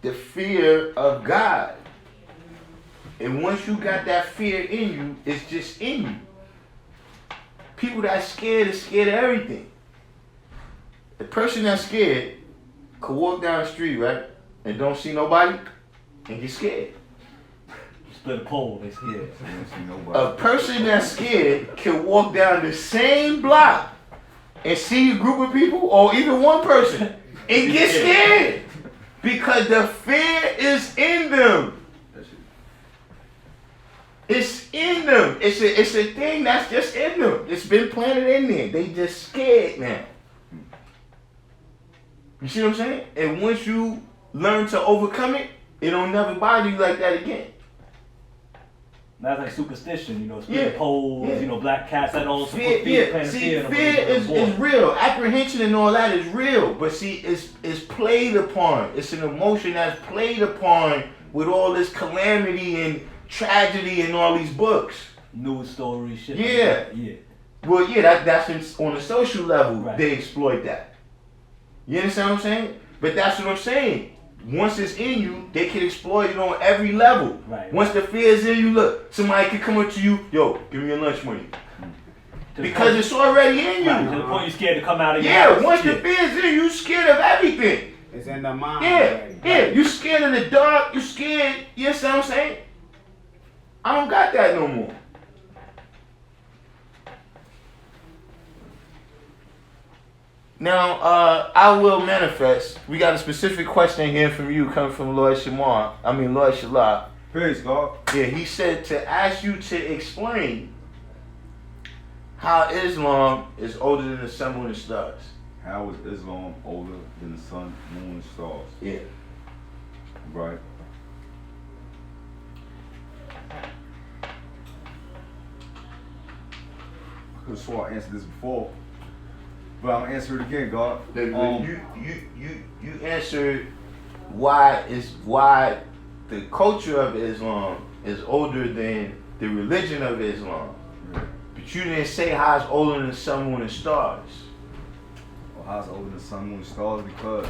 The fear of God. And once you got that fear in you, it's just in you. People that's scared is scared of everything. The person that's scared could walk down the street, right, and don't see nobody, and get scared. Split a pole, they scared. A person that's scared can walk down the same block and see a group of people, or even one person, and get scared. Because the fear is in them. It's in them. It's a thing that's just in them. It's been planted in there. They just scared now. You see what I'm saying? And once you learn to overcome it, it don't never bother you like that again. That's like superstition, you know, split poles, yeah. you know, black cats, that all Fear, fear is real. Apprehension and all that is real. But see, it's played upon. It's an emotion that's played upon with all this calamity and tragedy and all these books. News stories, shit. Yeah. Like that. Yeah. Well, yeah, that's on a social level. Right. They exploit that. You understand what I'm saying? But that's what I'm saying. Once it's in you, they can exploit it on every level. Right. Once the fear is in you, look, somebody can come up to you, yo, give me your lunch money. Because it's already in you. Right, to the point you're scared to come out of your house. Once the fear is in you, you're scared of everything. It's in the mind. Yeah, you scared of the dark, you scared, you understand what I'm saying? I don't got that no more. Now, I will manifest. We got a specific question here from you coming from Lord Shallah. Praise God. Yeah, he said to ask you to explain how Islam is older than the sun, moon, and stars. How is Islam older than the sun, moon, and stars? Yeah. Right. I could have swore I answered this before, but I'm gonna answer it again, God. You answered why the culture of Islam is older than the religion of Islam. Yeah. But you didn't say how it's older than the sun, moon, and stars. Well, how it's older than the sun, moon, and stars? Because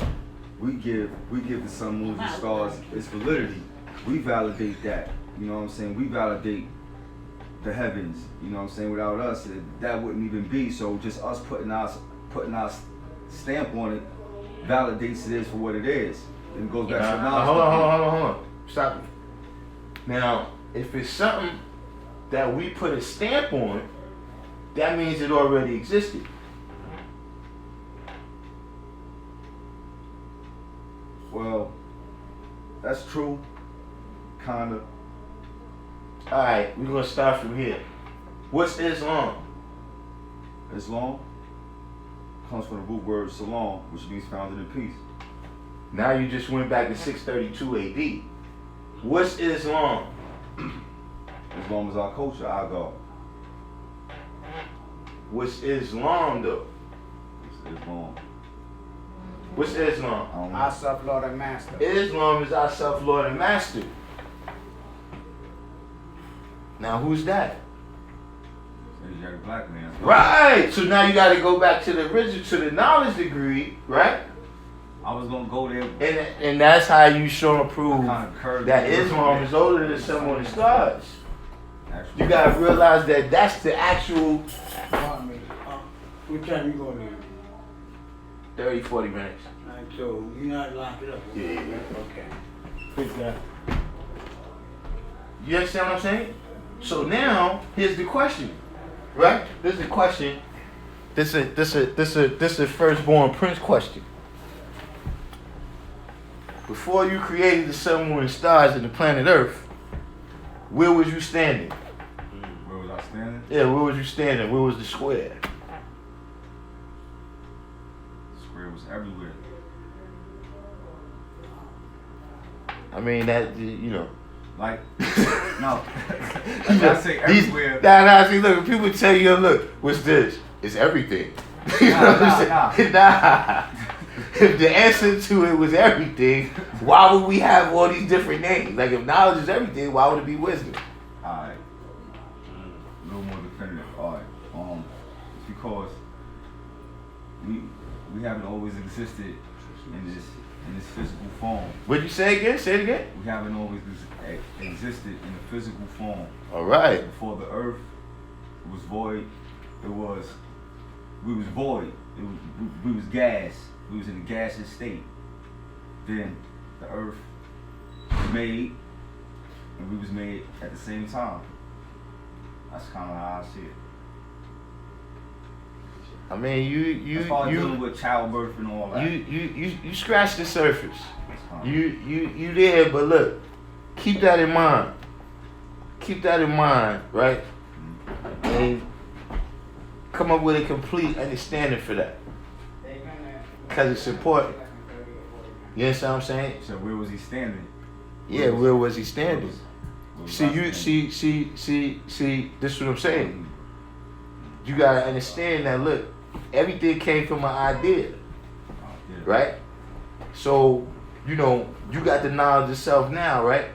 we give the sun, moon, and stars its validity. We validate that. You know what I'm saying? We validate the heavens. You know what I'm saying? Without us, that wouldn't even be. So just us putting our stamp on it validates it is for what it is. And it goes back to knowledge. Hold on. Stop it. Now, if it's something that we put a stamp on, that means it already existed. Well, that's true. Kinda. Alright, we're gonna start from here. What's Islam? Islam comes from the root word salam, which means founded in peace. Now you just went back to 632 AD. What's Islam? Islam is our culture, our God. What's Islam though? It's Islam. What's Islam? I don't know. Our self-Lord and Master. Islam is our self-Lord and Master. Now who's that? You're a black man. Right. So now you got to go back to the original, to the knowledge degree, right? I was gonna go there. And that's how you show and prove That that Islam is older than some of the stars. You gotta realize that that's the actual What time you gonna leave? 30, 40 minutes. Alright, so you not lock it up. Yeah. Okay. Please, God. You understand what I'm saying? So now here's the question, right? This is the question. This is firstborn prince question. Before you created the sun, moon, and stars and the planet Earth, where was you standing? Where was I standing? Yeah, where was you standing? Where was the square? The square was everywhere. I mean, that, you know. Like, no. Like I say everywhere. See, look, when people tell you, look, what's this? It's everything. You know what I'm saying? Nah. If the answer to it was everything, why would we have all these different names? Like, if knowledge is everything, why would it be wisdom? Alright. A little more definitive. Alright. It's because we haven't always existed in this physical form. What'd you say again? Say it again. We haven't always existed in a physical form. All right. Before the earth was void, we was void. We was gas. We was in a gaseous state. Then the earth was made, and we was made at the same time. That's kind of how I see it. I mean, you dealing with childbirth and all that. You scratch the surface. You there, but look, keep that in mind. Keep that in mind, right? And come up with a complete understanding for that. Because it's important. You understand what I'm saying? So where was he standing? Yeah, where was he standing? See, this is what I'm saying. You gotta understand that, look, everything came from an idea. Right? So, you know, you got the knowledge of self now, right?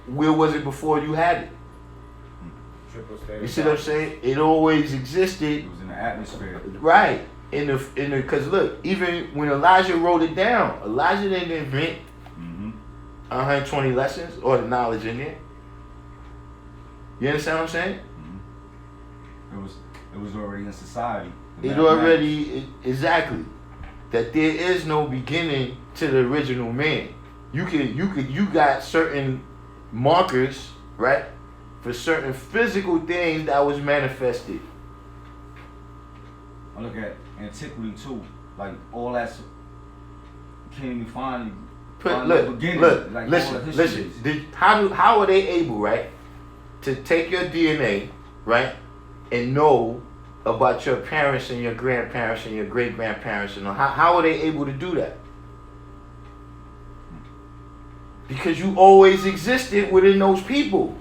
Where was it before you had it? You see what I'm saying? It always existed. It was in the atmosphere. Right. Because look, even when Elijah wrote it down, Elijah didn't invent 120 lessons or the knowledge in there. You understand what I'm saying? It was already in society. Exactly. That there is no beginning to the original man. You got certain markers, right? For certain physical things that was manifested. I look at antiquity too. Like all that's you can't even find the beginning. Like listen. How are they able, right, to take your DNA, right, and know about your parents and your grandparents and your great grandparents and all? How are they able to do that? Because you always existed within those people,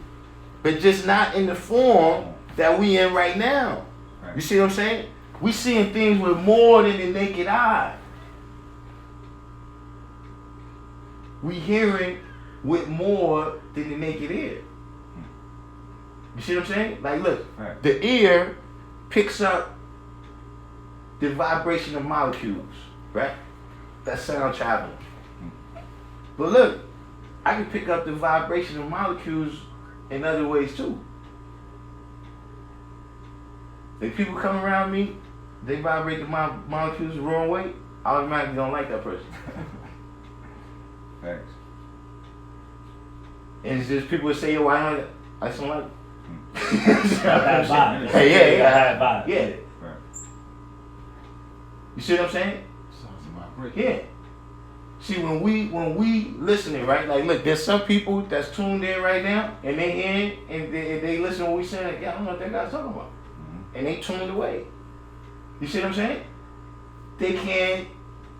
but just not in the form that we in right now. You see what I'm saying? We seeing things with more than the naked eye. We hearing with more than the naked ear. You see what I'm saying? Like, look, the ear picks up the vibration of molecules, right? That sound traveling. But look, I can pick up the vibration of molecules in other ways too. If people come around me, they vibrate the molecules the wrong way, I automatically don't like that person. Thanks. And it's just people say, yo, I don't like Yeah. You see what I'm saying? Sounds about right. Yeah. See, when we listening, right? Like, look, there's some people that's tuned in right now, and they in, and they listen to what we saying. Like, yeah, I don't know what that guy's talking about, and they tuned away. You see what I'm saying? They can't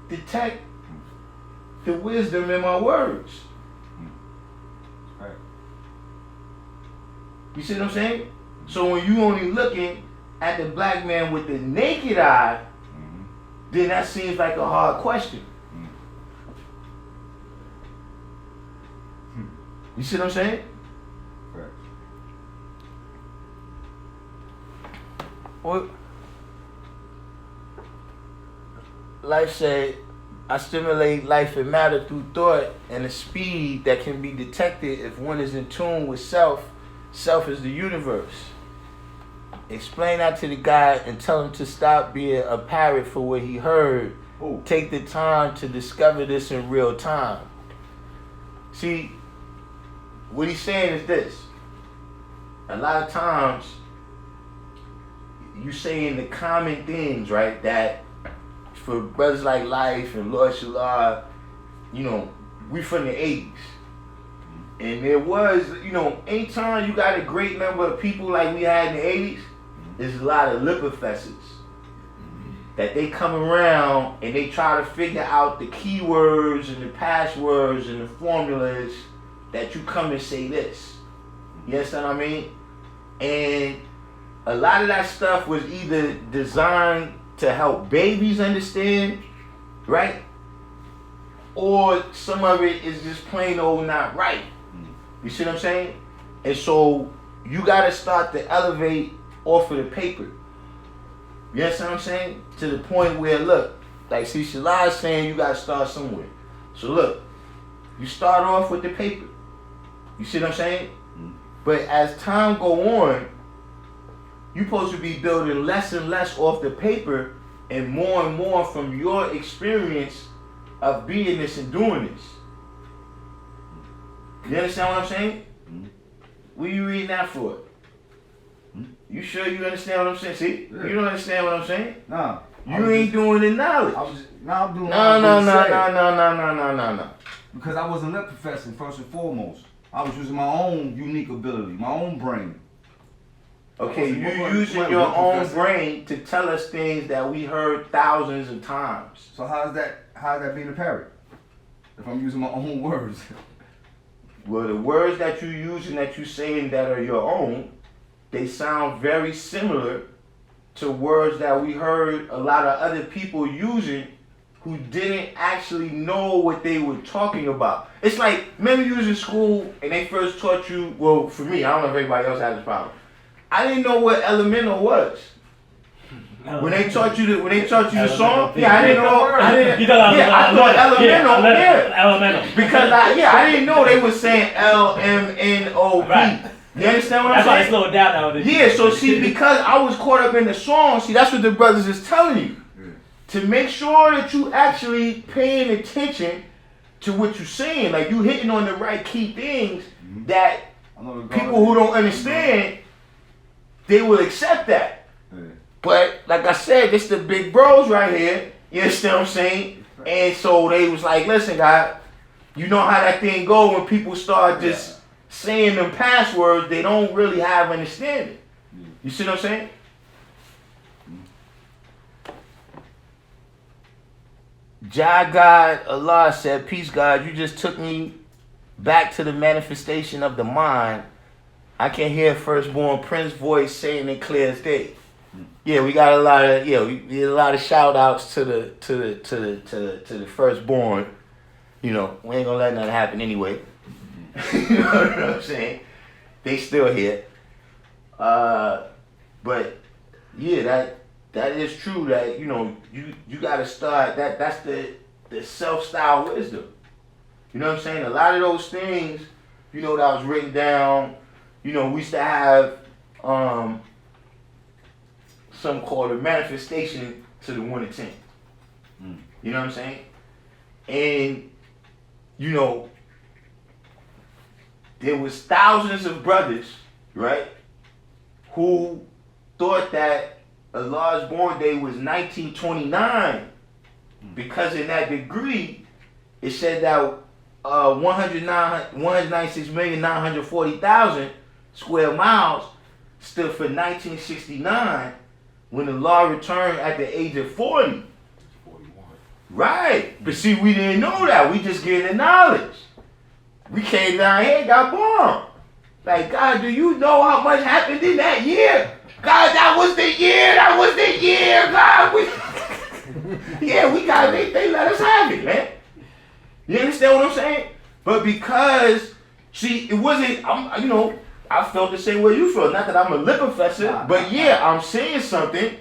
detect the wisdom in my words. Right. You see what I'm saying? So when you only looking at the black man with the naked eye, then that seems like a hard question. You see what I'm saying? Right. Well, life said, I stimulate life and matter through thought and a speed that can be detected if one is in tune with self. Self is the universe. Explain that to the guy and tell him to stop being a parrot for what he heard. Ooh. Take the time to discover this in real time. See, what he's saying is this. A lot of times, you saying the common things, right, that for brothers like Life and Lord Shalar, you know, we from the 80s. And there was, you know, anytime you got a great number of people like we had in the 80s, there's a lot of lip professors. that they come around and they try to figure out the keywords and the passwords and the formulas that you come and say this. You understand what I mean? And a lot of that stuff was either designed to help babies understand, right? Or some of it is just plain old not right. You see what I'm saying? And so you gotta start to elevate off of the paper. You understand what I'm saying? To the point where, look, like see Shalai's saying you gotta start somewhere. So look, you start off with the paper. You see what I'm saying? But as time go on, you're supposed to be building less and less off the paper and more from your experience of being this and doing this. You understand what I'm saying? What are you reading that for? You sure you understand what I'm saying? See? Yeah. You don't understand what I'm saying? Nah. You ain't doing the knowledge. I'm doing No. Because I wasn't lip professing first and foremost. I was using my own unique ability, my own brain. Okay, you're using your own brain to tell us things that we heard thousands of times. So how's that being a parrot? If I'm using my own words. Well, the words that you're using, that you're saying that are your own, they sound very similar to words that we heard a lot of other people using who didn't actually know what they were talking about. It's like, remember you was in school and they first taught you, well, for me, I don't know if everybody else has this problem. I didn't know what elemental was. When they taught you the song, yeah, I didn't know. I thought elemental, elemental. Because I didn't know they were saying LMNOP. Right. You understand what I'm saying? That's why they slow it down nowadays. Yeah, so see, because I was caught up in the song, see, that's what the brothers is telling you. To make sure that you actually paying attention to what you're saying, like you hitting on the right key things that people who don't understand, they will accept that. But like I said, this the big bros right here. You understand what I'm saying? And so they was like, listen, guy, you know how that thing go when people start just saying them passwords, they don't really have understanding. You see what I'm saying? Jah God, Allah said, peace God, you just took me back to the manifestation of the mind. I can hear firstborn Prince voice saying it clear as day. Yeah, we got a lot of we did a lot of shout outs to the firstborn. You know, we ain't gonna let nothing happen anyway. You know what I'm saying? They still here. But yeah, that is true that, you know, you gotta start that's the self-style wisdom. You know what I'm saying? A lot of those things, you know, that was written down, you know, we used to have some called a manifestation to the 1 to 10. You know what I'm saying? And, you know, there was thousands of brothers, right, who thought that Allah's born day was 1929 because in that degree, it said that 196,940,000 square miles stood for 1969 when the law returned at the age of 40. 41. Right. But see, we didn't know that. We just getting the knowledge. We came down here and got bombed. Like, God, do you know how much happened in that year? God, that was the year. God, they let us have it, man. You understand what I'm saying? But because, see, it wasn't, I felt the same way you felt. Not that I'm a lip professor, but yeah, I'm saying something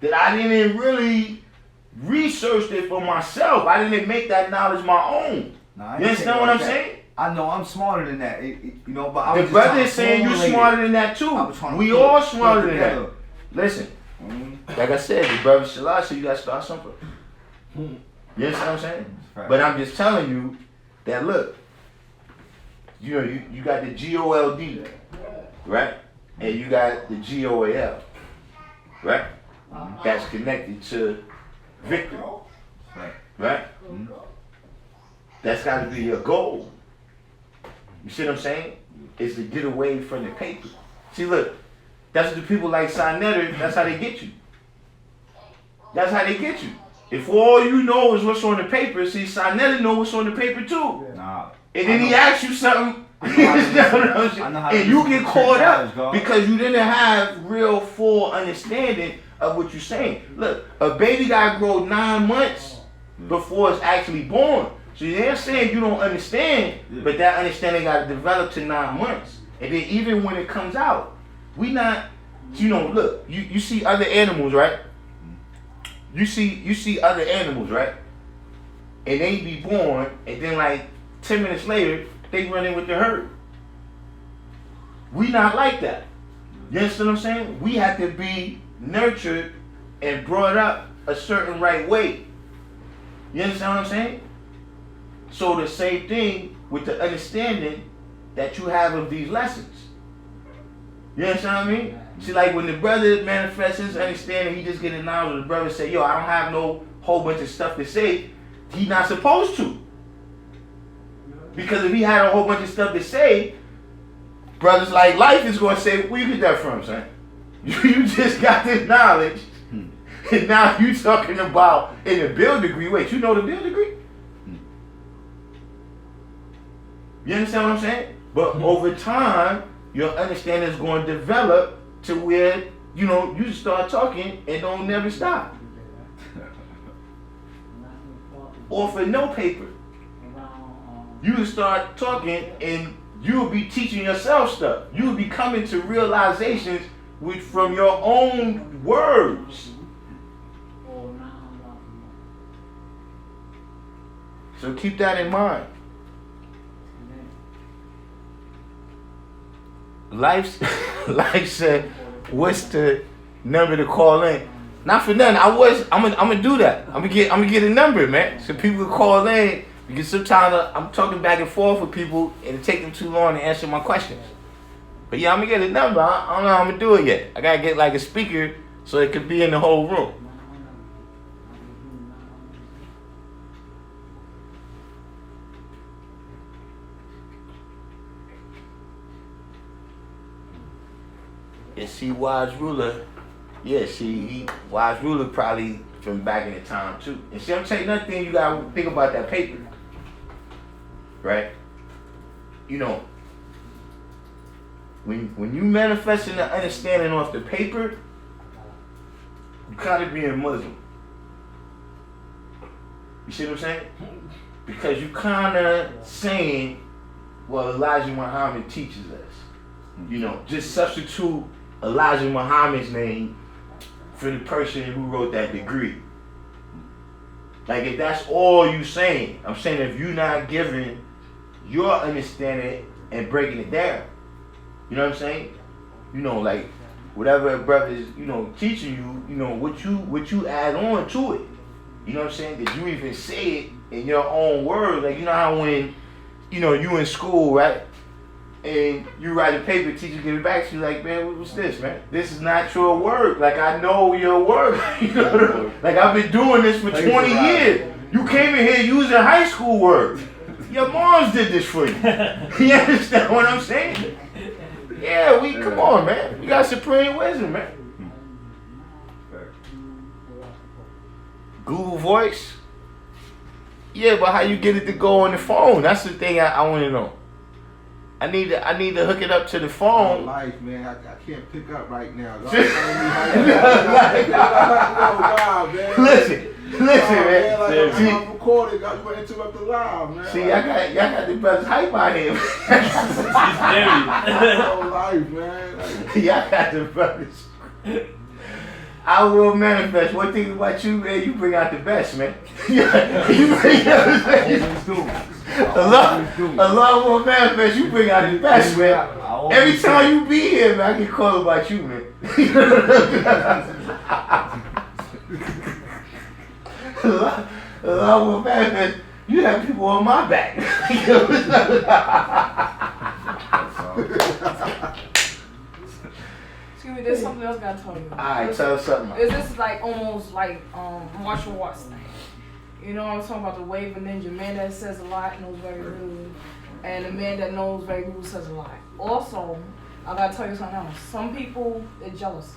that I didn't really research it for myself. I didn't make that knowledge my own. You understand what I'm saying? I know I'm smarter than that, but I was the brother is saying you're smarter than that too. We all smarter than that. Listen, like I said, the brother Shalai said you gotta start something. You understand what I'm saying? Right. But I'm just telling you that look, you know, you got the GOLD, right? And you got the GOAL, right? That's connected to victory, right? That's got to be your goal. You see what I'm saying? Is to get away from the paper. See, look, that's what the people like Signetter, that's how they get you. That's how they get you. If all you know is what's on the paper, see, Sinelli know what's on the paper too. Nah. And then he asks you something, and you get caught up because you didn't have real full understanding of what you're saying. Look, a baby gotta grow 9 months before it's actually born. So they're saying you don't understand, but that understanding gotta develop to 9 months. And then even when it comes out, we not, you know, look, you see other animals, right? You see other animals, right? And they be born, and then like 10 minutes later, they run in with the herd. We not like that. You understand what I'm saying? We have to be nurtured and brought up a certain right way. You understand what I'm saying? So the same thing with the understanding that you have of these lessons. You understand what I mean? See, like when the brother manifests his understanding, he just get a knowledge. The brother say, yo, I don't have no whole bunch of stuff to say. He not supposed to. Because if he had a whole bunch of stuff to say, brothers like life is going to say, where you get that from, son? You just got this knowledge. And now you talking about in the Bill degree. Wait, you know the Bill degree? You understand what I'm saying? But over time, your understanding is going to develop to where, you know, you start talking and don't never stop. Or for no paper. You will start talking and you will be teaching yourself stuff. You will be coming to realizations from your own words. So keep that in mind. Life said, what's the number to call in? Not for nothing. I'm gonna do that. I'm gonna get a number, man, so people can call in. Because sometimes I'm talking back and forth with people and it take them too long to answer my questions. But yeah, I'm gonna get a number. I don't know how I'm gonna do it yet. I gotta get like a speaker so it could be in the whole room. And see, Wise Ruler, Wise Ruler probably from back in the time too. And see, I'm telling you another thing you gotta think about that paper. Right? You know, when you manifesting the understanding off the paper, you kind of being Muslim. You see what I'm saying? Because you kind of saying, well, Elijah Muhammad teaches us. You know, just substitute Elijah Muhammad's name for the person who wrote that degree. Like if that's all you saying, I'm saying if you're not giving your understanding and breaking it down, you know what I'm saying? You know, like whatever a brother is, you know, teaching you, you know, what you add on to it. You know what I'm saying? That you even say it in your own words. Like you know how when, you know, you in school, right? And you write a paper, teacher give it back to you like, man, what's this, man? This is not your work. Like I know your work. You know, like I've been doing this for 20 years. You came in here using high school work. Your moms did this for you. You understand what I'm saying? Yeah, come on, man. You got supreme wisdom, man. Google Voice? Yeah, but how you get it to go on the phone? That's the thing I want to know. I need to hook it up to the phone. Life, man. I can't pick up right now. Listen, man. Like, I'm recording. You want to interrupt the live, man. See, y'all got the best hype out here. Life, man. Y'all got the brothers. I will manifest. One thing about you, man, you bring out the best, man. You bring out the best. Allah will manifest. You bring out the best, man. Every time you be here, man, I get called about you, man. Allah will manifest. You have people on my back. Excuse me, there's something else I gotta tell you. Alright, tell us something. Is this like almost like martial arts thing? You know what I'm talking about? The wave of ninja. Man that says a lot knows very little. And the man that knows very little says a lot. Also, I gotta tell you something else. Some people, they're jealous.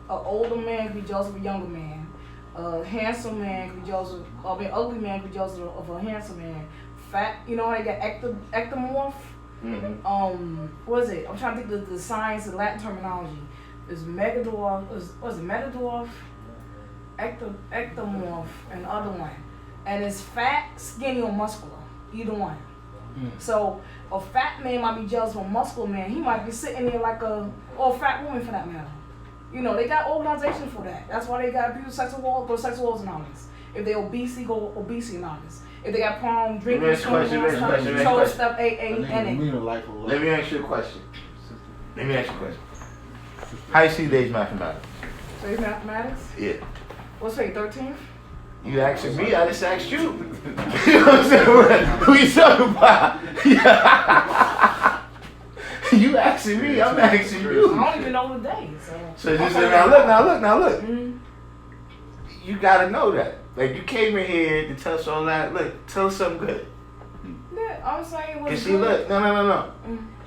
An older man be jealous of a younger man. A handsome man could be jealous of, ugly man could be jealous of a handsome man. Fat, you know how they got ectomorph? What is it? I'm trying to think of the science and Latin terminology. Is megadorf, was it metadorf? Ectomorph, and the other one. And it's fat, skinny, or muscular. Either one. So a fat man might be jealous of a muscular man. He might be sitting there like or a fat woman for that matter. You know, they got organizations for that. That's why they got people sexual wars, go to Sexual Wars Anonymous. If they obesity, go Obesity Anonymous. If they got prom, drinking, Let me ask you a question. stuff, AA, Let me ask you a question. How you see today's mathematics? Today's mathematics? Yeah. What's today, 13th? You asking me, I just asked you. You know what I'm saying? Who you talking about? You asking me, I'm asking you. I don't even know the day. So just now look. You gotta know that. Like, you came in here to tell us all that. Look, tell us something good. Yeah, I'm saying what's see, good. look, no.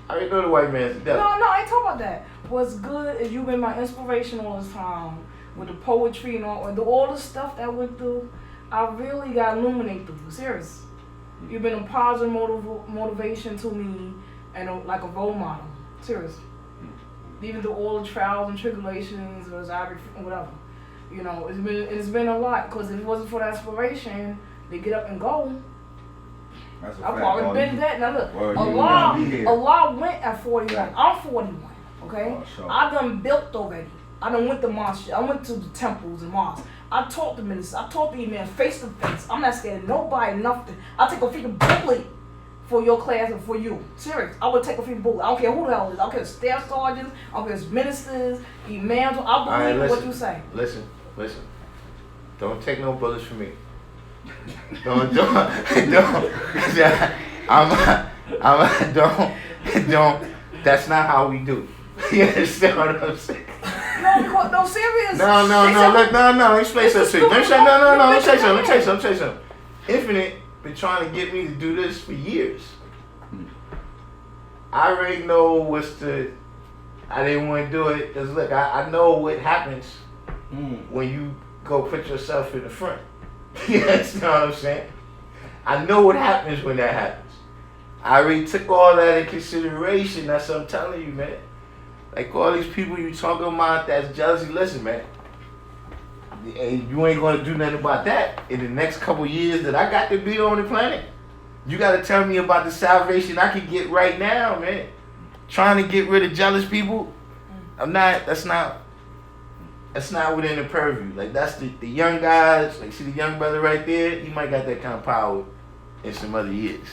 I already know the white man's the devil. No, I ain't talking about that. What's good is you've been my inspiration all this time with the poetry and all the stuff that I went through. I really got illuminated through you. Serious. You've been a positive motivation to me and like a role model. Serious. Even through all the trials and tribulations or whatever. You know, it's been a lot because if it wasn't for that inspiration, they get up and go. I've already been dead. Now look, Allah went at 41. I'm 41. Okay, I done built already. I done went to mosques. I went to the temples and mosques. I taught the ministers. I taught the imam face to face. I'm not scared of nobody, nothing. I'll take a freaking bullet for your class and for you. Serious. I would take a freaking bullet. I don't care who the hell it is. I don't care if it's staff sergeants. I don't care if it's ministers, imams. I believe what you say. Listen. Don't take no bullets from me. Don't. Don't. That's not how we do. You understand what I'm saying? No, serious. No. Look, let me explain something. Let me tell you something. Infinite been trying to get me to do this for years. I already know I didn't want to do it because look, I know what happens when you go put yourself in the front. You understand what I'm saying? I know what happens when that happens. I already took all that in consideration. That's what I'm telling you, man. Like all these people you talking about that's jealousy, listen, man. You ain't gonna do nothing about that in the next couple years that I got to be on the planet. You gotta tell me about the salvation I can get right now, man. Trying to get rid of jealous people, that's not within the purview. Like that's the young guys, like see the young brother right there, he might got that kind of power in some other years.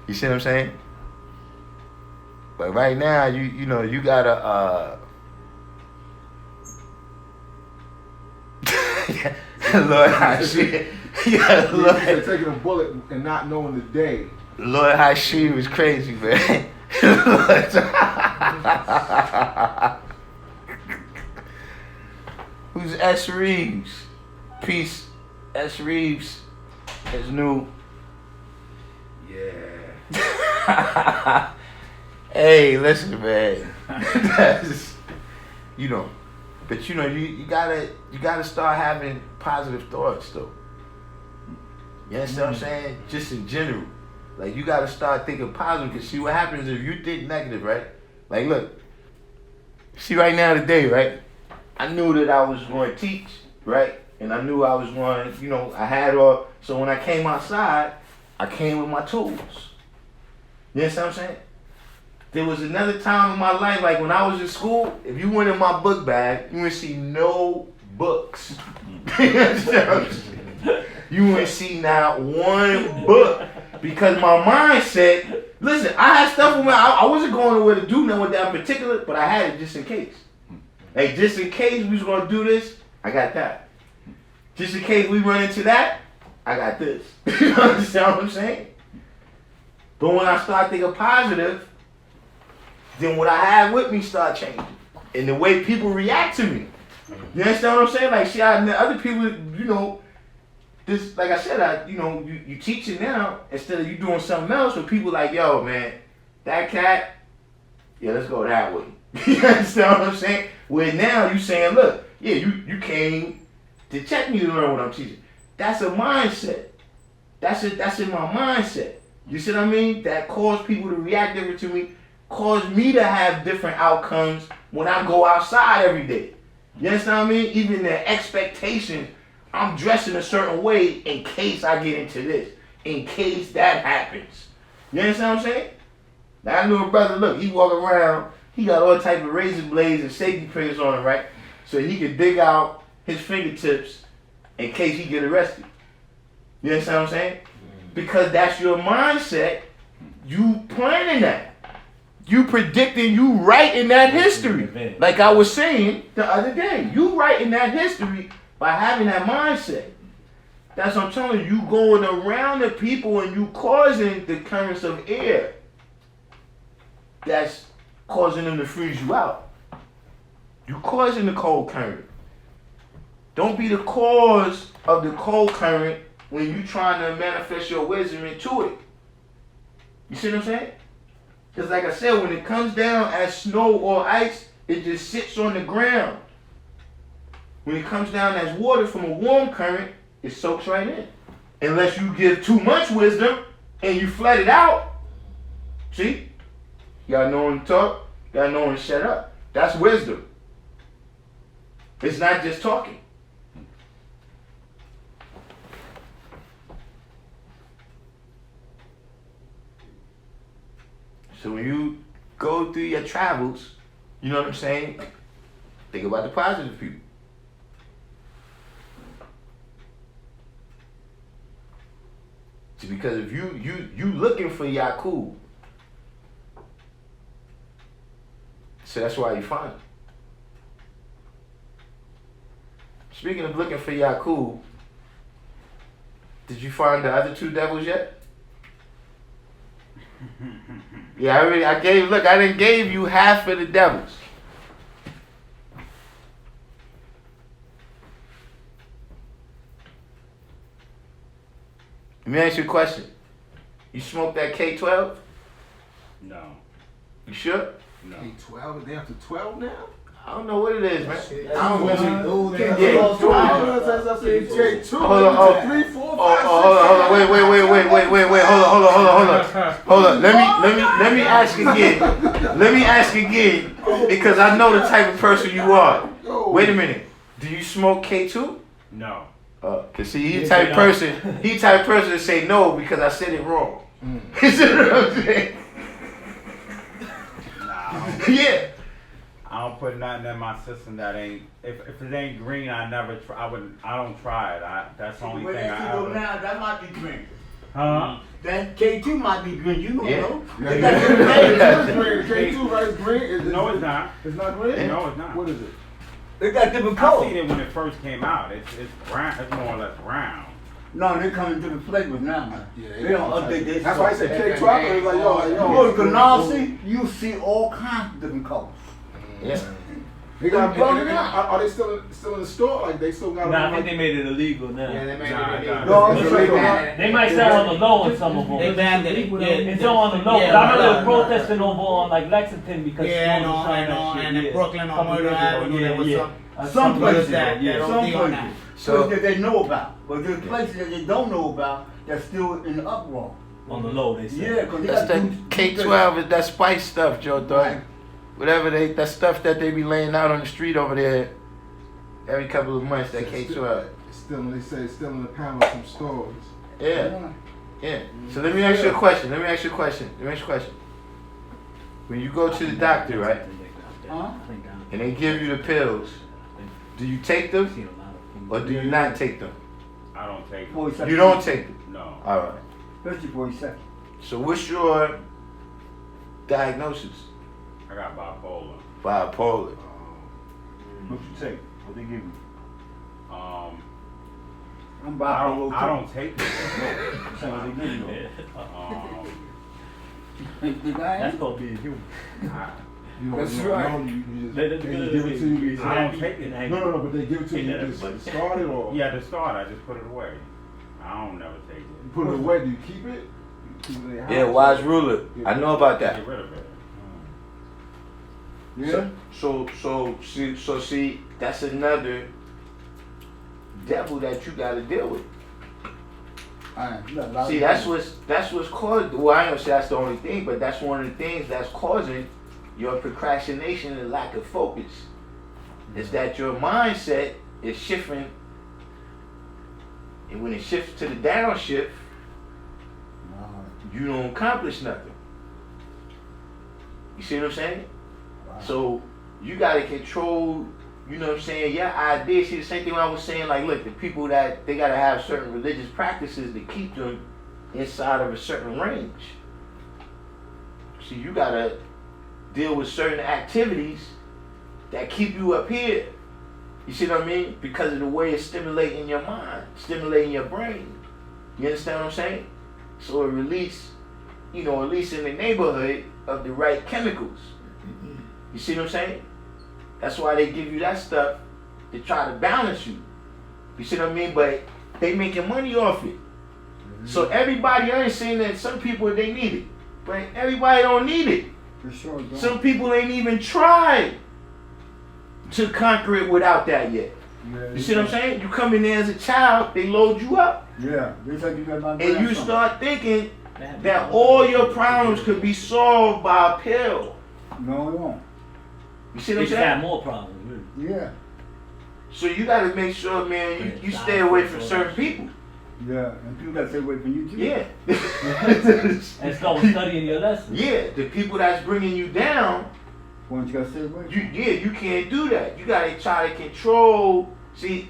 You see what I'm saying? But right now, you know, you gotta Lord, how shit. Yeah, Lord. Taking a bullet and not knowing the day. Lord, how she was crazy, man. Who's S. Reeves? Peace. S. Reeves is new. Yeah. Hey, listen, man. You know, but you know, you gotta start having positive thoughts, though. You understand what I'm saying? Just in general, like you gotta start thinking positive. Cause see what happens if you think negative, right? Like, look, see right now today, right? I knew that I was going to teach, right? And I knew I was going, you know, I had all. So when I came outside, I came with my tools. You understand what I'm saying? There was another time in my life, like when I was in school, if you went in my book bag, you wouldn't see no books. You understand what I'm saying? You wouldn't see not one book. Because my mind said, listen, I had stuff with me. I wasn't going nowhere to do nothing with that in particular, but I had it just in case. Like, just in case we was going to do this, I got that. Just in case we run into that, I got this. You understand what I'm saying? But when I start thinking positive, then what I have with me start changing. And the way people react to me. You understand what I'm saying? Like, see, other people, you know, this, like I said, you teaching now instead of you doing something else with people like, yo, man, that cat, yeah, let's go that way. You understand what I'm saying? Where now you saying, look, yeah, you came to check me to learn what I'm teaching. That's a mindset. That's in my mindset. You see what I mean? That caused people to react different to me, caused me to have different outcomes when I go outside every day. You understand what I mean? Even the expectations, I'm dressing a certain way in case I get into this, in case that happens. You understand what I'm saying? Now I knew a brother, look, he walk around, he got all type of razor blades and safety pins on him, right? So he could dig out his fingertips in case he get arrested. You understand what I'm saying? Because that's your mindset. You planning that. You predicting, you writing that history. Like I was saying the other day. You writing that history by having that mindset. That's what I'm telling you. You going around the people and you causing the currents of air that's causing them to freeze you out. You causing the cold current. Don't be the cause of the cold current when you trying to manifest your wisdom into it. You see what I'm saying? Because like I said, when it comes down as snow or ice, it just sits on the ground. When it comes down as water from a warm current, it soaks right in. Unless you give too much wisdom and you flood it out. See? You gotta know when to talk, you gotta know when to shut up. That's wisdom. It's not just talking. So when you go through your travels, you know what I'm saying? Think about the positive people. See, because if you looking for Yakub, so that's why you find him. Speaking of looking for Yakub, did you find the other two devils yet? Yeah, I didn't gave you half of the devils. Let me ask you a question. You smoked that K12? No. You sure? No. K12? They up to 12 now? I don't know what it is, man. I don't know. Hold on. Wait. Hold on. Let me ask again. Because I know the type of person you are. Wait a minute. Do you smoke K2? No. Cause see, he type of person to say no because I said it wrong. You see what I'm saying? Nah. Yeah. I don't put nothing in my system that ain't. If it ain't green, I never try. I don't try it. That's the only thing I ever. Now that might be green. Huh? That K2 might be green. You don't know. K2 right? Green? No, it's not. It's not green? No, it's not. What is it? They got different I colors. seen it when it first came out. It's brown. It's more or less brown. No, they come in different flavors now, man. Yeah, They don't update this. That's why I said K12. It's like, You go to Canarsie, you see all kinds of different colors. Yeah. They got, are they still in the store? Like they still got? Nah, I think they made it illegal now. Yeah, they made it illegal. They might sell on the low in some of them. They banned it. It's on the low. Yeah, but I remember yeah, protesting over on like Lexington because and in Brooklyn on Murder Avenue there was Some places that don't on that. So that they know about, but there's places that they don't know about that's still in the uproar. on the low. They say. Yeah, because That's that K12 is that spice stuff, Joe. Right. Whatever that stuff that they be laying out on the street over there every couple of months. That K12. They say it's still in the panel of some stores. Yeah. So let me ask you a question. When you go to the doctor, right, and they give you the pills, do you take them or do you not take them? I don't take them. You don't take them? No. All right. Especially for your second. So what's your diagnosis? I got bipolar. Bipolar. What you take? What they give you? I'm bipolar. I don't take it. What they give you? That's called being human. That's right. They just give it to you. I don't take it. No, but they give it to you just discard it or? Yeah, to start, I just put it away. I don't never take it. You put it away, do you keep it? Yeah, wise ruler. I know about that. Get rid of it. Yeah. So see, that's another devil that you got to deal with. Alright, See, that's what's caused. Well, I ain't gonna say that's the only thing, but that's one of the things that's causing your procrastination and lack of focus. Is that your mindset is shifting, and when it shifts to the downshift, you don't accomplish nothing. You see what I'm saying? Wow. So you gotta control, you know what I'm saying, your ideas. See, the same thing I was saying, like, look, the people that they gotta have certain religious practices to keep them inside of a certain range. See, you gotta deal with certain activities that keep you up here. You see what I mean? Because of the way it's stimulating your mind, stimulating your brain. You understand what I'm saying? So it release, you know, at least in the neighborhood, of the right chemicals. You see what I'm saying? That's why they give you that stuff to try to balance you. You see what I mean? But they making money off it. So everybody, I ain't saying that some people, they need it. But everybody don't need it. For sure. Some people ain't even tried to conquer it without that yet. Yeah, you see what I'm saying? You come in there as a child, they load you up. Yeah. They said you got my and you start thinking that all your problems could be solved by a pill. No, it won't. You see what I'm They just saying? have more problems. Really. Yeah. So you gotta make sure, man, you stay away from certain people. Yeah, and people gotta stay away from you too. Yeah. And start studying your lessons. Yeah, the people that's bringing you down. What you gotta stay away from? You can't do that. You gotta try to control. See,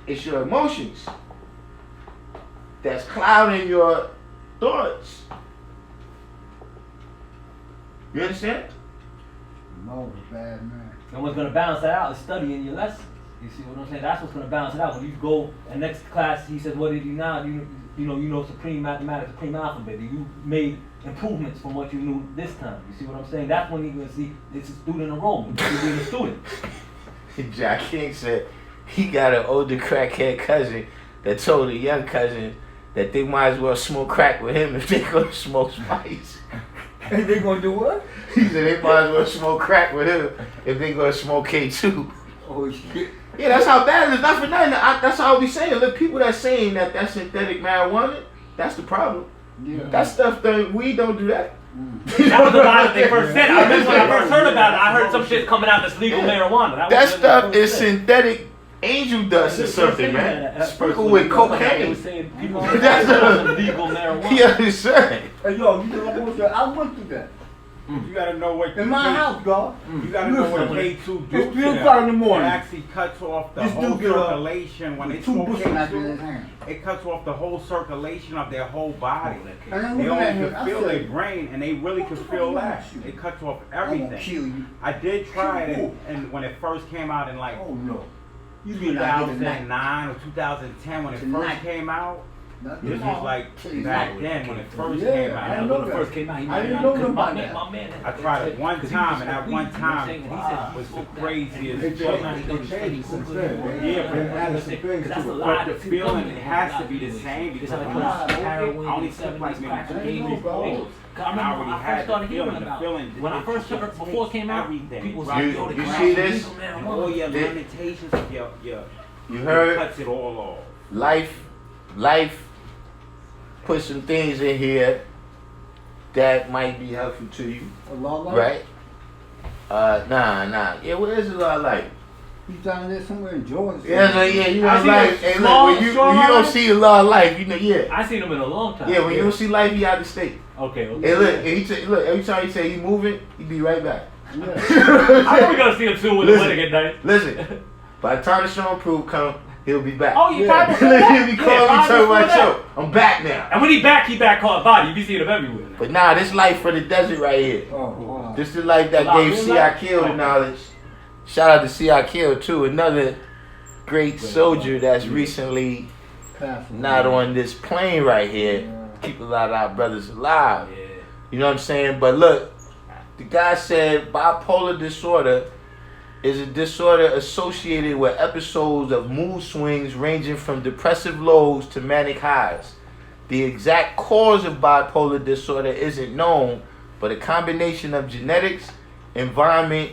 it's your emotions that's clouding your thoughts. You understand? No, bad man. And what's gonna balance that out is studying your lessons. You see what I'm saying? That's what's gonna balance it out. When you go and next class, he says, "What did you now? You know supreme mathematics, supreme alphabet. You made improvements from what you knew this time." You see what I'm saying? That's when you're gonna see it's a student enrollment. You're being a student. Jack King said he got an older crackhead cousin that told a young cousin that they might as well smoke crack with him if they gonna smoke spice. And they gonna do what? He said they might as well smoke crack with him if they gonna smoke K2. Oh shit. Yeah, that's how bad it is. Not for nothing. That's how I be saying. Look, people that's saying that that's synthetic marijuana, that's the problem. Yeah. That stuff, we don't do that. That was a lot that they first said. I remember when I first heard about it, I heard some shit coming out that's legal marijuana. That stuff is synthetic angel dust or something, man. Sprinkled with cocaine. They were saying people That's legal marijuana. You understand? Hey yo, you know what I'm saying? I went through that. You gotta know what In my house, dog. You gotta know what K2 do It's to 3 o'clock in the them. morning. It actually cuts off the This whole dude get up circulation when they with 2 smoke bushel knives in his K2. hand. It cuts off the whole circulation of their whole body. And I'm They looking at only him, can I feel said, their brain, and they really can feel that. It cuts off everything. kill you. I did try it, Kill and when it first came out in like Oh no. You be not here tonight. 2009 or 2010 when it Tonight. first came out. Not This was tomorrow. like Tonight. back then when it first Yeah, came I out. didn't know When it that. first came out, he I didn't might know not- about my that. man, I tried it one time, and that one time he was the craziest They feeling. changed since then. Yeah, They added some things that's to a it. lot. But the feeling has to be the same because It's when like I heroin, only took 70s, like maybe crack, 2 cocaine, days. bro. I remember I when already I had first the started hearing feeling. The about feeling. when I first heard before it came out, everything. people Right. said, "Yo, the You crack see is this? legal And marijuana." all your Did- limitations of your You heard? cuts it all off. Life put some things in here that might be helpful to you, Allah, right? Nah. Yeah, what is a lot like? You trying to live somewhere in Georgia? Yeah, so yeah, you I know see life. the Hey, small- look, when you small don't life. see a lot of life, you know, yeah. I seen him in a long time. Yeah, when you don't see life, he out the state. Okay. Hey, look, and look, every time he say he moving, he be right back. Yeah. I know we gonna see him soon when the wedding at night. Listen, by the time the show proof come, he'll be back. Oh, you Yeah. probably He'll be calling me, telling my that. show, I'm back now. And when he back caught body. You be seeing him everywhere. But nah, this life for the desert right here. Oh, wow. This the life that Wow, gave real C.I. life? Kill the Okay. knowledge. Shout out to C.I. Kill too, another great soldier that's recently not on this plane right here. Keep a lot of our brothers alive. Yeah. You know what I'm saying? But look, the guy said bipolar disorder is a disorder associated with episodes of mood swings ranging from depressive lows to manic highs. The exact cause of bipolar disorder isn't known, but a combination of genetics, environment,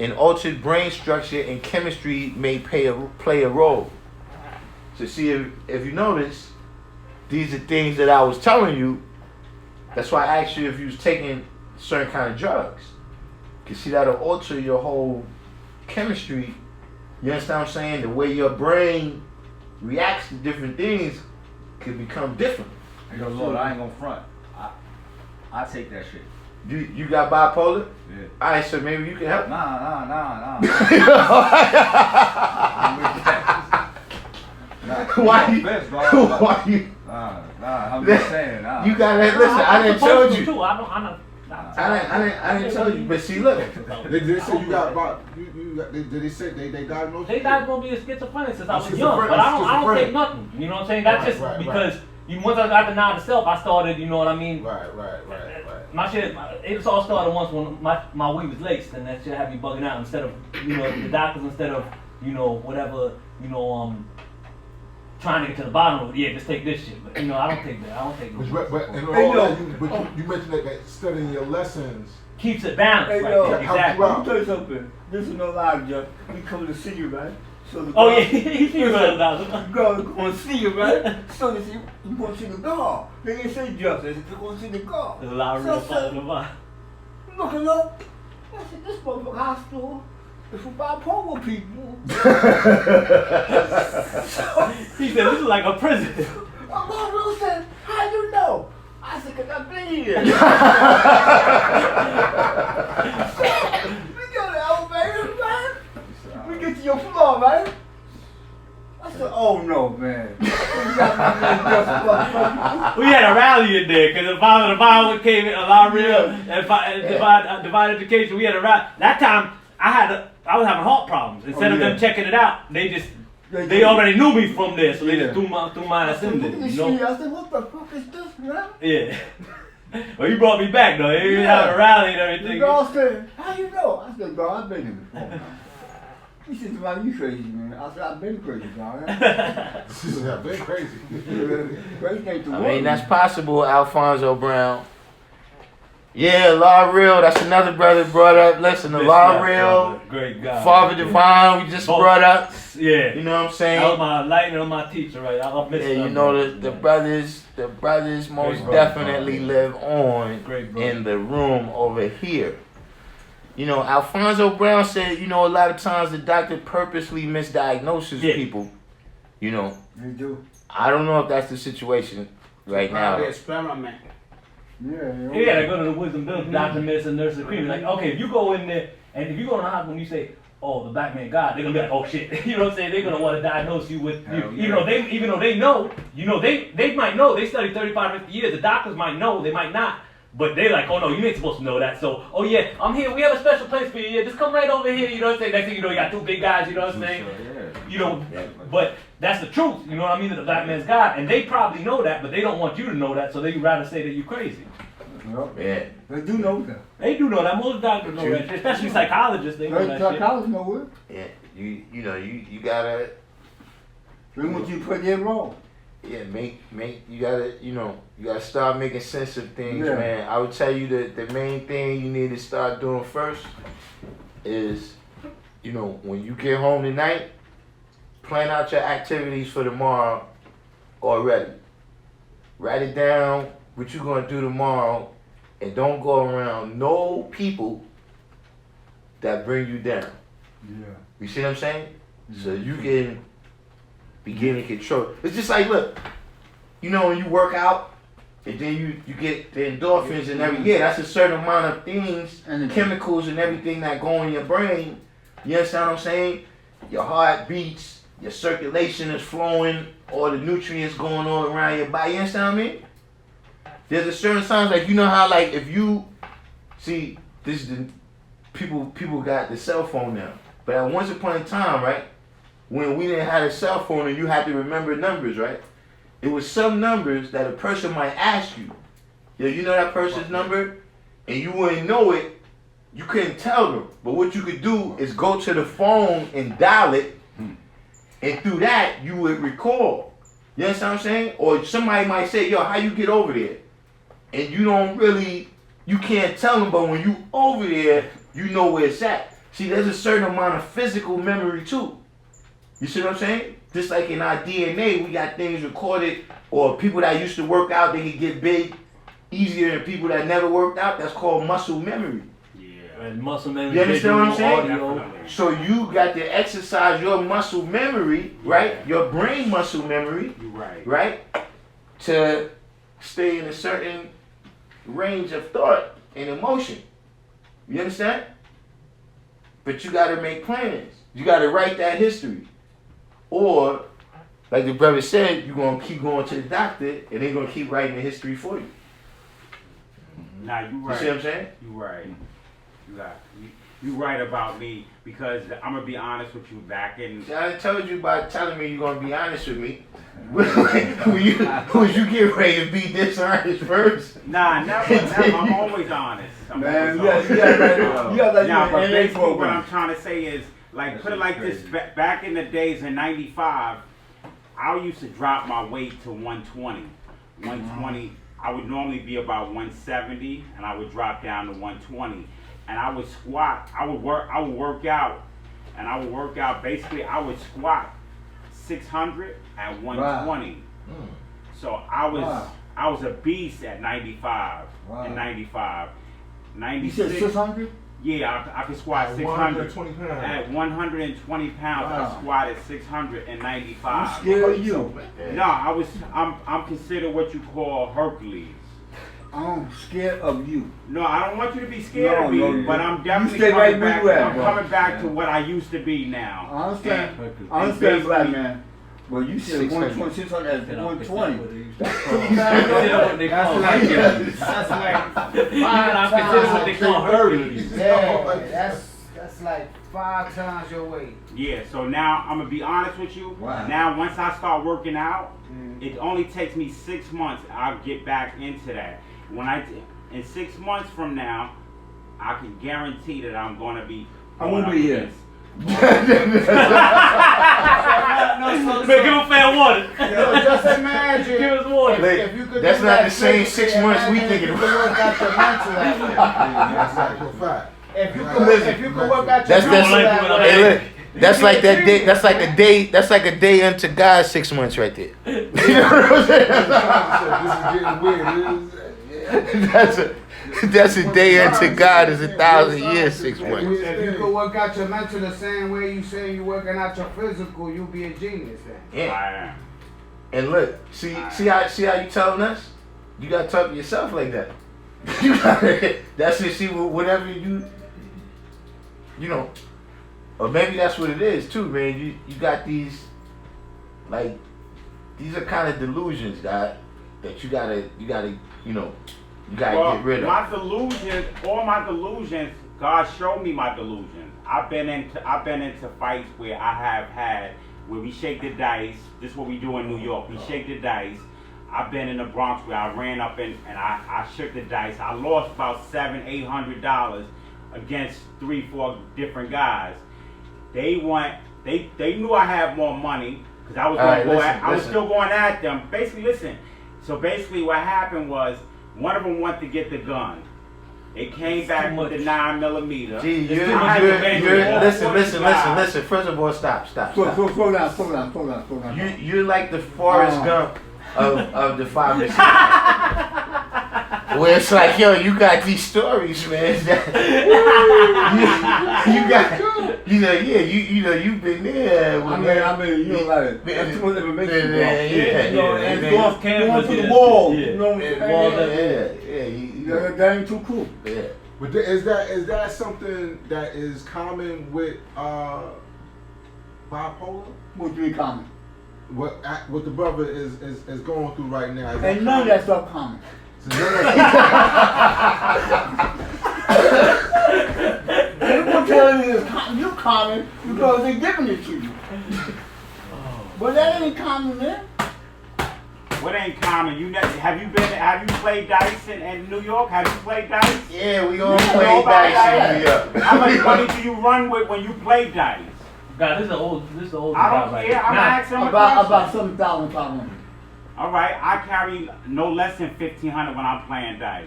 and altered brain structure and chemistry may play a role. So see, if you notice, these are things that I was telling you. That's why I asked you if you was taking certain kind of drugs. Cause see, that'll alter your whole chemistry. You understand what I'm saying? The way your brain reacts to different things could become different. Yo, Lord, I ain't gonna front. I take that shit. You got bipolar? Yeah. Alright, so maybe you can help. Nah. Why you? Best, bro. Why you? Nah, I'm just saying. Nah. You gotta listen. I didn't tell you. Too. I didn't tell you. But see, look. They say you got about did they say they diagnosed They you? diagnosed me as schizophrenic since I was young, Schizophrenic. but I don't take nothing. You know what I'm saying? That's just because once I got to know self, I started. You know what I mean? Right. My shit, it was all started once when my weed was laced, and that shit had me bugging out. Instead of the doctors, instead of whatever trying to get to the bottom of it, yeah, just take this shit. But I don't take that. I don't take no. But you mentioned that studying your lessons keeps it balanced, Hey, yo, right? Exactly. Let me tell you something. This is no lie, Jeff. We come to see you, right? So the Yeah, he see you about God want to see you, right? So you want to see the God. They didn't say Jeff. They said you want to see the God. There's a lot of real fun in the mind. Looking up, I said, this motherfucker hospital is for bipolar people. He said, this is like a prison. My mom really said, how you know? I said, because I've been here. We go to the elevator, man. We get to your floor, right? I said, oh no, man. We had a rally in there because the Bible came in, AllahChrist, and divine education. We had a rally. That time, I was having heart problems. Instead of them checking it out, they already knew me from there, so they just threw my ass in there. I said, what the fuck is this, man? Yeah. Well, you brought me back though. You had a rally and everything. The girl said, how you know? I said, girl, I've been here before, man. He said, man, you crazy, man. I said, I've been crazy, dog. She said, I've been crazy. I mean, that's possible, Alfonso Brown. Yeah, AllahChrist, that's another brother brought up. Listen, AllahChrist, great guy. Father Divine, we just brought up. Yeah. You know what I'm saying? That was my lightning on my teacher, right? I'll miss you know, the brothers most definitely live on in the room over here. You know, Alfonso Brown said, a lot of times the doctor purposely misdiagnoses people. You know. They do. I don't know if that's the situation right now. Experiment. Yeah, they go to the wisdom building, Dr. Medicine, Nurse Cream. Like, okay, if you go in there, and if you go to the hospital and you say, oh, the black man God, they're going to be like, oh shit. You know what I'm saying? They're going to want to diagnose you with, even though they know, they might know, they studied 35, 50 years, the doctors might know, they might not. But they like, oh no, you ain't supposed to know that. So, oh yeah, I'm here. We have a special place for you. Yeah, just come right over here. You know what I'm saying? Next thing you know, you got two big guys. You know what I'm saying? But that's the truth. You know what I mean? That the black man's God, and they probably know that, but they don't want you to know that. So they'd rather say that you're crazy. Yeah, they do know that. They do know that. Most doctors know that, especially psychologists. They know that shit. Psychologists know it. Yeah, you gotta. They want you to put it wrong. Yeah, you gotta start making sense of things, man. I would tell you that the main thing you need to start doing first is, when you get home tonight, plan out your activities for tomorrow already. Write it down, what you're gonna do tomorrow, and don't go around no people that bring you down. Yeah. You see what I'm saying? So you can begin to control. It's just like, look, when you work out, and then you get the endorphins and everything. That's a certain amount of things, chemicals and everything that go in your brain. You understand what I'm saying? Your heart beats, your circulation is flowing, all the nutrients going all around your body. You understand what I mean? There's a certain times, like, how, like, if you see, this is the people got the cell phone now, but at once upon a time, right, when we didn't have a cell phone and you had to remember numbers, right? It was some numbers that a person might ask you. You know that person's number? And you wouldn't know it. You couldn't tell them. But what you could do is go to the phone and dial it. And through that, you would recall. You understand what I'm saying? Or somebody might say, yo, how you get over there? And you can't tell them, but when you over there, you know where it's at. See, there's a certain amount of physical memory too. You see what I'm saying? Just like in our DNA, we got things recorded, or people that used to work out, they could get big easier than people that never worked out. That's called muscle memory. And muscle memory. You understand what I'm saying? Audio. So you got to exercise your muscle memory, right? Your brain muscle memory, right? To stay in a certain range of thought and emotion. You understand? But you got to make plans. You got to write that history. Or, like the brother said, you're going to keep going to the doctor and they're going to keep writing the history for you. Nah, you right. You see what I'm saying? You right. You right about me, because I'm gonna be honest with you. Back in, I told you by telling me you're gonna be honest with me. when you get ready to be dishonest first? Nah, never. I'm always honest. Man, always honest. Nah, but basically what I'm trying to say is, like, put it like this. Back in the days in '95, I used to drop my weight to 120. 120. I would normally be about 170, and I would drop down to 120. And I would squat. I would work out, and I would work out. Basically, I would squat 600 at 120. Wow. So I was a beast at 95. Wow. In 95, 96. You said 600? Yeah, I could squat 600. 120 pounds. At 120 pounds, wow. I squatted 695. I'm scared of you. No, I'm considered what you call Hercules. I'm scared of you. No, I don't want you to be scared of me, but I'm definitely coming back to what I used to be now. I understand. I understand, black man. Well, you said 120, 600 at 120. That's like 5 times your weight. Yeah, so now I'm gonna be honest with you. Wow. Now once I start working out, it only takes me 6 months. I'll get back into that. In 6 months from now, I can guarantee that I'm gonna be. I won't be here. Make him a fair warning. Just imagine. Give us warning. If you could That's not the same 6 months we thinking about. If you could work out your mental. That's like that day. That's like a day. That's like a day unto God. 6 months right there. You know what I'm saying? That's a day unto God is 1,000 years. 6 months. If you could work out your mental the same way you say you're working out your physical, you'll be a genius. Then. Yeah. And look, see how you telling us? You gotta talk to yourself like that. You gotta. That's it. See, whatever you know. Or maybe that's what it is too, man. You got these, like, these are kind of delusions, God, that you gotta get rid of. All my delusions, God showed me my delusions. I've been into fights where I have had, where we shake the dice. This is what we do in New York. We shake the dice. I've been in the Bronx where I ran up and I shook the dice. I lost about $700-800 against 3-4 different guys. They knew I had more money because I was still going at them. Basically, listen. So basically, what happened was one of them wanted to get the gun. They came back with the 9mm. Gee, listen. First of all, stop. Slow down. You're like the Forrest Gump of the 5 and 6. Where it's like, yo, you got these stories, man. You've been there. I mean, you know, like, that's too much information. And going to the wall. Yeah. You know, that ain't too cool. Yeah. But is that something that is common with bipolar? What do you common? What the brother is going through right now? Ain't none of that stuff common. People telling you you common because they're giving it to you. But that ain't common, man. What ain't common? Have you played dice in New York? Have you played dice? Yeah, we all play dice in New York. How much money do you run with when you play dice? God, this is old. I don't care. I'm asking him about 7,500. All right, I carry no less than 1,500 when I'm playing dice.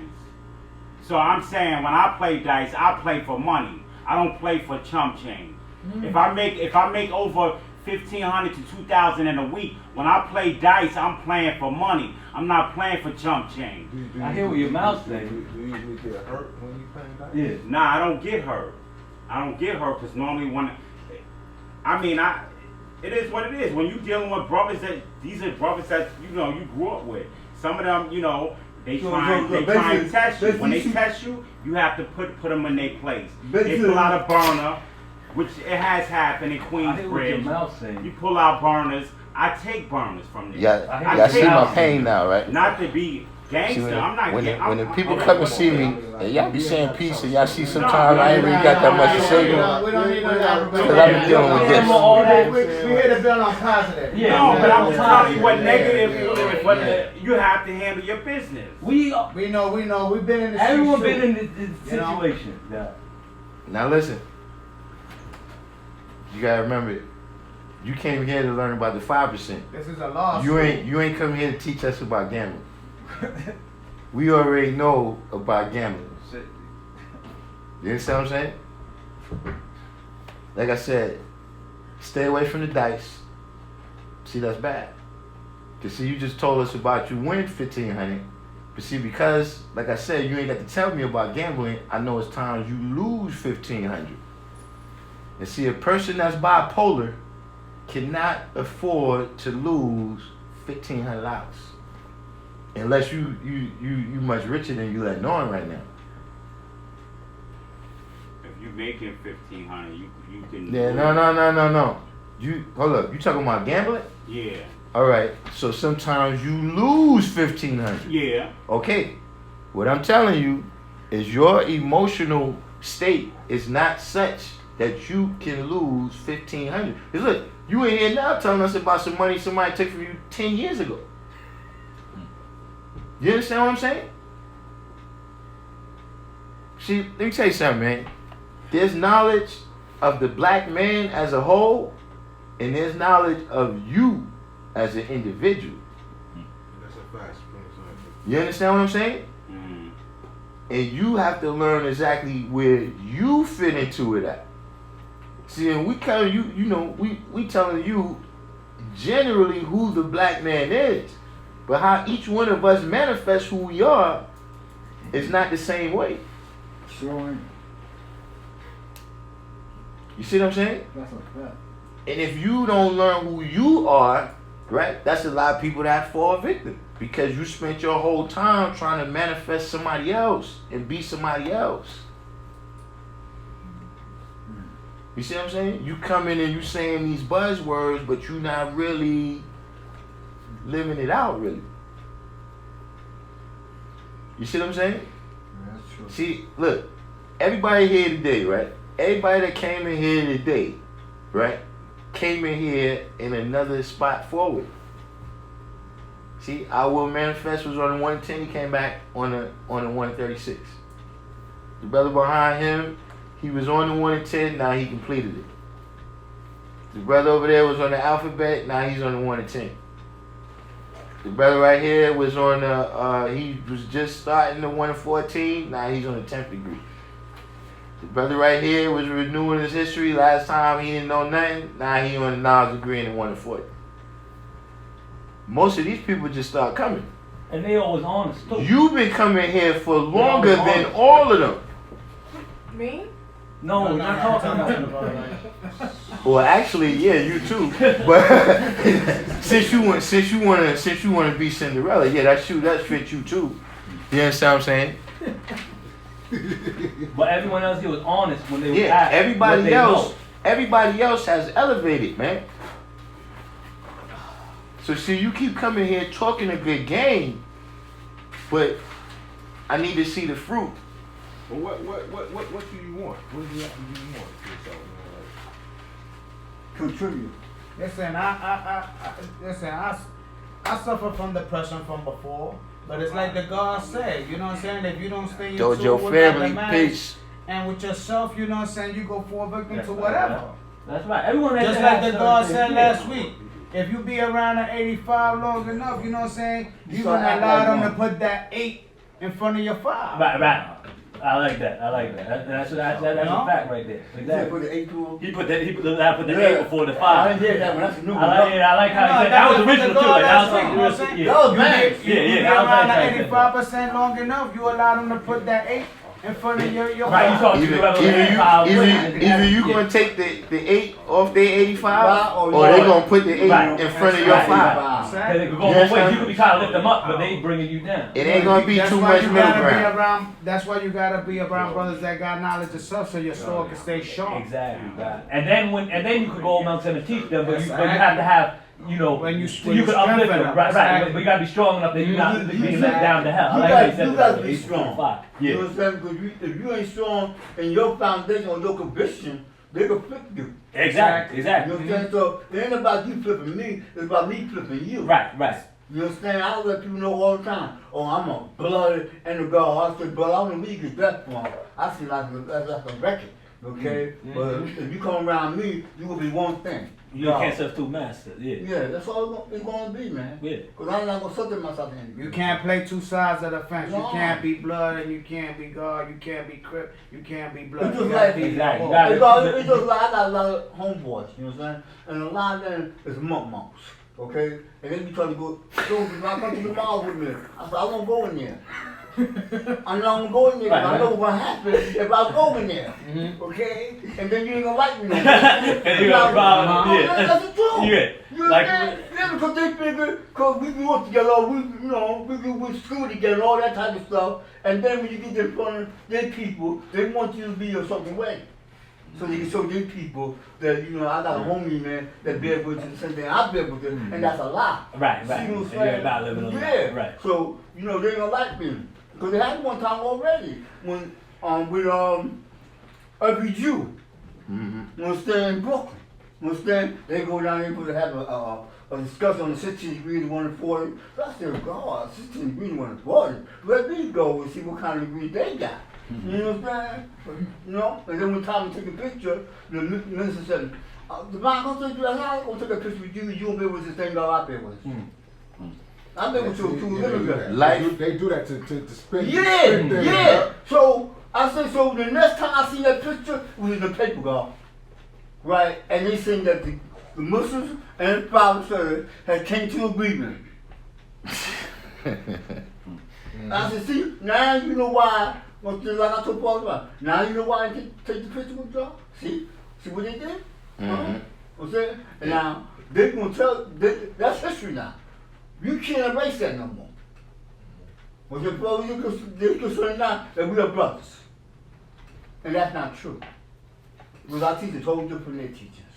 So I'm saying when I play dice, I play for money. I don't play for chump change. If I make over $1,500 to $2,000 in a week. When I play dice, I'm playing for money. I'm not playing for chump change. I hear what your mouth saying. Do you usually get hurt when you playing dice? Yeah. Nah, I don't get hurt. I don't get hurt because normally it is what it is. When you dealing with brothers these are brothers that, you grew up with. Some of them, they try and test you. When they test you, you have to put them in their place. They pull out a burner, which it has happened in Queensbridge. You pull out burners. I take burners from them. Yeah, see my pain now, right? Not to be gangster. I'm not. When the people come and see me, and y'all be saying peace, and y'all see sometimes I ain't really got that much to say. We don't need to Because I've been dealing with this. We here to build on positive. Yeah, no, but I'm telling you what negative, but you have to handle your business. We know. We've been in the Everyone been in this situation. Yeah. Now listen, you gotta remember, you came here to learn about the 5%. This is a law. You ain't come here to teach us about gambling. We already know about gambling. You understand what I'm saying? Like I said, stay away from the dice. See, that's bad. Cause see, you just told us about you win $1,500, but see, because like I said, you ain't got to tell me about gambling. I know it's times you lose $1,500. And see, a person that's bipolar cannot afford to lose $1,500 unless you much richer than you let on right now. If you making $1,500, you can. Yeah, no. You hold up. You talking about gambling? Yeah. All right. So sometimes you lose $1,500. Yeah. Okay. What I'm telling you is your emotional state is not such that you can lose $1,500. Cause look, you in here now telling us about some money somebody took from you 10 years ago. You understand what I'm saying? See, let me tell you something, man. There's knowledge of the black man as a whole, and there's knowledge of you as an individual. That's a fact. You understand what I'm saying? Mm-hmm. And you have to learn exactly where you fit into it at. See, and we telling you, we telling you generally who the black man is, but how each one of us manifests who we are is not the same way. Sure. You see what I'm saying? That's a fact. And if you don't learn who you are, right, that's a lot of people that fall victim because you spent your whole time trying to manifest somebody else and be somebody else. You see what I'm saying? You come in and you saying these buzzwords, but you're not really living it out, really. You see what I'm saying? Yeah, that's true. See, look, everybody here today, right? Everybody that came in here today, right, came in here in another spot forward. See, I Will Manifest was on the 110, he came back on the 136. The brother behind him, he was on the 110, now he completed it. The brother over there was on the alphabet, now he's on the 110. The brother right here was on the, he was just starting the 114, now he's on the 10th degree. The brother right here was renewing his history. Last time he didn't know nothing, now he on the knowledge degree in the 140. Most of these people just start coming. And they always honest too. You've been coming here for longer than all of them. Me? No, we're not talking about Well, actually, yeah, you too. But since you want to be Cinderella, yeah, that fits you too. You understand what I'm saying? But everyone else here was honest when they were asked. Everybody else has elevated, man. So see, you keep coming here talking a good game, but I need to see the fruit. Well, what do you want? What exactly do you want for yourself? Contribute. Listen, I suffer from depression from before, but it's like the God said, you know what I'm saying? If you don't stay in tune your with family, the man peace. and with yourself, you know what I'm saying, you go for a victim to whatever. That's right. Everyone just like the God said last week. If you be around at 85 long enough, you know what I'm saying, you're gonna allow them to put that 8 in front of your 5. Right. I like that. That's a fact right there. Exactly. Put the 8 to He put the 8 before the 5. I didn't hear that one. That's a new one. I like how he said that was original too. Like that was like That was nice. You be around the 85% long enough, you allow them to put that 8 in front of your right, you talking either you gonna take the 8 off their 85, or they gonna put the 8 in front of your 5. They could go both ways. You could be trying to lift them up, but they bringing you down. It ain't gonna be too much middle ground. That's why you gotta be around brothers that got knowledge of stuff, so your store can stay sharp. Exactly. And then you could go amongst them and teach them, but you have to have. You know, when you could uplift them, right? But you gotta be strong enough that you're not being let down to hell. You gotta be strong. Yeah. You know what I'm saying? Because if you ain't strong in your foundation or your conviction, they can flip you. Exactly. You know what I'm saying? So it ain't about you flipping me, it's about me flipping you. Right. You understand? I let people know all the time, oh, I'm a blood and a God. I say, but I don't know where you get that from. I see like a record, okay? But if you come around me, you will be one thing. You can't substitute master, Yeah, that's all it's going to be, man. Yeah. Because I'm not going to substitute myself in. You can't play two sides of the fence. No. You can't be blood and you can't be God. You can't be Crip. You can't be blood. It's just You like, gotta be it's both. just like I got a lot of homeboys, you know what I'm saying? And a lot of them is monks, okay? And they be trying to go come to the mall with me. I said, I won't go in there. I'm not gonna go in there. I know what's gonna happen if I go in there. Okay? And then you ain't gonna like me no more. And you got a problem. That's the truth. Yeah. You understand? Yeah, because they figure, because we grew up together, we school together and all that type of stuff. And then when you get in front of their people, they want you to be a certain way. So they can show their people that, I got a homie, man, that bear with you the same thing I bear with them, and that's a lie. Right. See what I'm And saying? you're not living on Yeah. that. Right. So, they ain't gonna like me. Because they had one time already when with every Jew when stay in Brooklyn. They go down there to have a discussion on the 16 degree to 140. So I said, God, 16 degree to 140. Let me go and see what kind of degree they got. You know what I'm saying? And then when time to take a picture, the minister said, the man gonna take you outside, I'm gonna take a picture with you, you won't be with the same God I be with. I've been with you 2 years ago. They do that to spin. Yeah. So I said, so the next time I see that picture was in the paper, God. Right? And they saying that the Muslims and the Bible had came to agreement. I said, see, now you know why, like I told Paul about, now you know why I take the picture with y'all? See what they did? I'm saying? And now, they're going to tell, that's history now. You can't erase that no more. But they're concerned now that we are brothers. And that's not true. Because our teachers totally different from their teachers.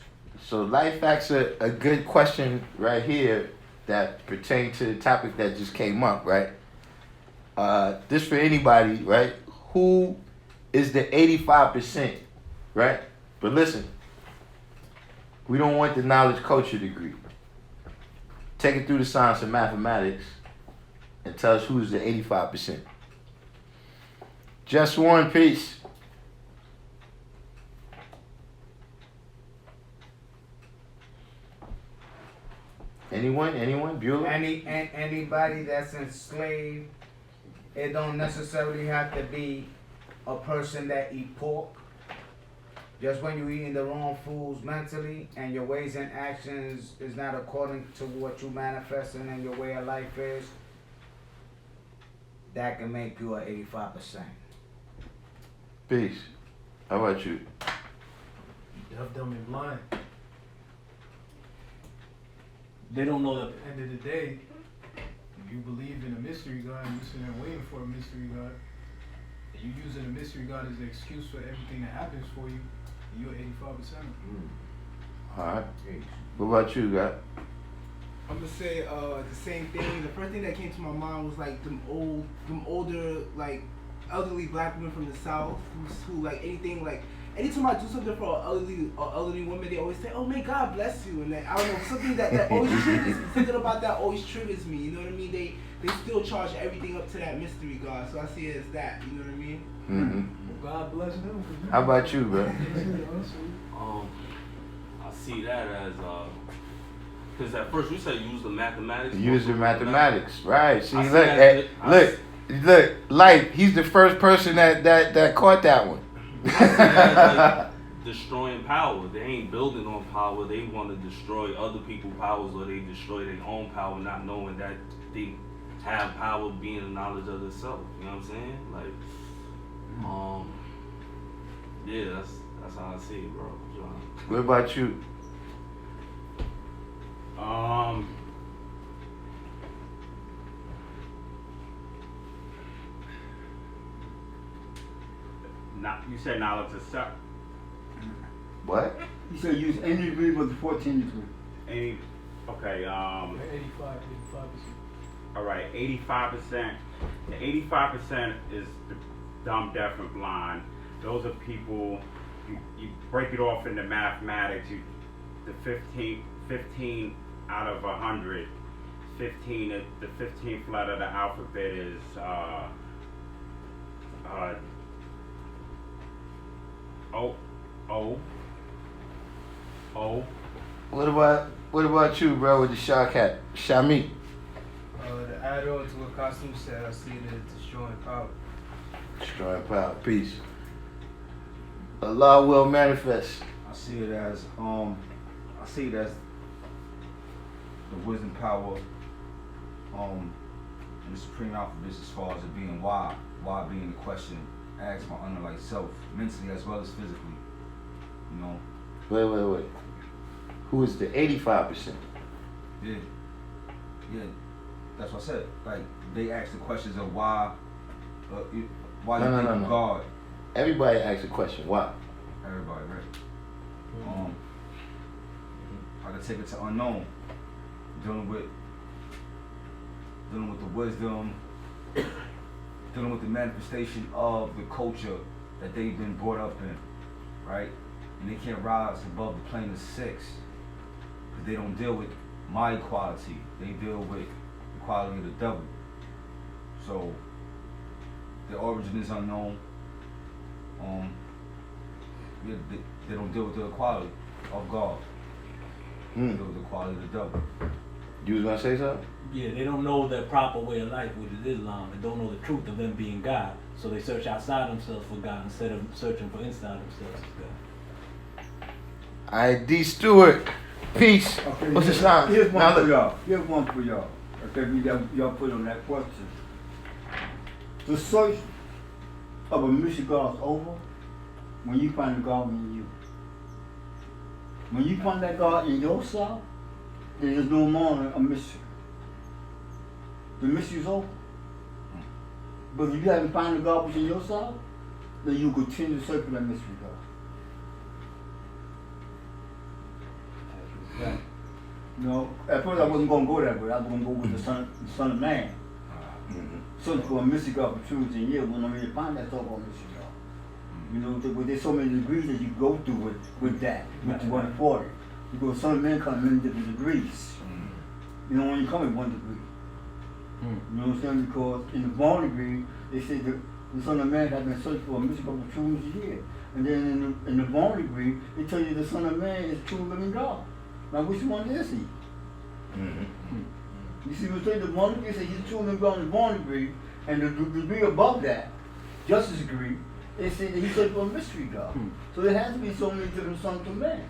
So life facts are a good question right here that pertain to the topic that just came up, right? This for anybody, right? Who is the 85%, right? But listen, we don't want the knowledge culture degree. Take it through the science of mathematics and tell us who's the 85%. Just one piece. Anyone? Bueller? Anybody that's enslaved, it don't necessarily have to be a person that eat pork. Just when you're eating the wrong foods mentally and your ways and actions is not according to what you manifesting and your way of life is, that can make you an 85%. Peace. How about you? Deaf, dumb, and blind. They don't know that. At the end of the day, if you believe in a mystery God and you're sitting there waiting for a mystery God, and you using a mystery God as an excuse for everything that happens for you, you're 85%. Alright. What about you, guy? I'm gonna say the same thing. The first thing that came to my mind was like them older, like elderly black women from the South who like anything like. Anytime I do something for an elderly woman, they always say, "Oh, may God bless you," and I don't know, something that always triggers me. Something about that always triggers me. You know what I mean? They still charge everything up to that mystery God, so I see it as that. You know what I mean? Well, God bless them. How about you, bro? I see that as because at first you said use the mathematics. Use the mathematics, right? See, I look, see that- look. Look, Light, he's the first person that caught that one. Like destroying power. They ain't building on power. They want to destroy other people's powers, or they destroy their own power, not knowing that they have power, being the knowledge of themselves. You know what I'm saying? Like, yeah, that's how I see it, bro. John. What about you? You said knowledge of self. What? You said use any degree but the 14 degree. Okay. 85%. All right. 85%. The 85% is the dumb, deaf, and blind. Those are people. You break it off into mathematics. The 15 out of 100. 15. The 15th letter of the alphabet is O. What about you, bro, with the shark hat? Shami. To add on to what Qasim said, I see it as destroying power. Destroying power. Peace. Allah will manifest. I see it as the wisdom power, and the supreme alphabet as far as it being why being the question asked my underlying self, mentally as well as physically. You know. Wait. Who is the 85%? Yeah. That's what I said. Like they ask the questions of why you think God. Everybody asks a question. Why? Everybody, right? I can take it to unknown. Dealing with the wisdom, dealing with the manifestation of the culture that they've been brought up in, right? And they can't rise above the plane of 6 because they don't deal with my equality. They deal with the equality of the devil. So their origin is unknown. They don't deal with the equality of God. They deal with the equality of the devil. You was gonna say something? Yeah, they don't know their proper way of life, which is Islam, and don't know the truth of them being God. So they search outside themselves for God instead of searching for inside themselves as God. Alright, D Stewart. Peace. Okay, What's his name? Here's one for y'all. Here's one for y'all. Okay, y'all put on that question. The search of a mystery God is over when you find the God in you. When you find that God in yourself, there is no more a mystery. The mystery is over. But if you haven't found the God within yourself, then you continue to search for that mystery God. Right. You know, at first I wasn't going to go that way. I was going to go with the Son of Man. Search for a mystery God for 2 years when I really find that so-called mystery God. You know, there's so many degrees that you go through with that, with 140. Because Son of Man come in different degrees. You know, when you come in 1 degree. You know what I'm saying? Because in the born degree, they say the Son of Man has been searching for a mystery God for 2 years. And then in the born degree, they tell you the Son of Man is true living God. Now which one is he? You see what I'm saying? The born degree says he's true living God in the born degree, and the degree above that, justice degree, they say that he's searching for a mystery God. So there has to be so many different sons of man.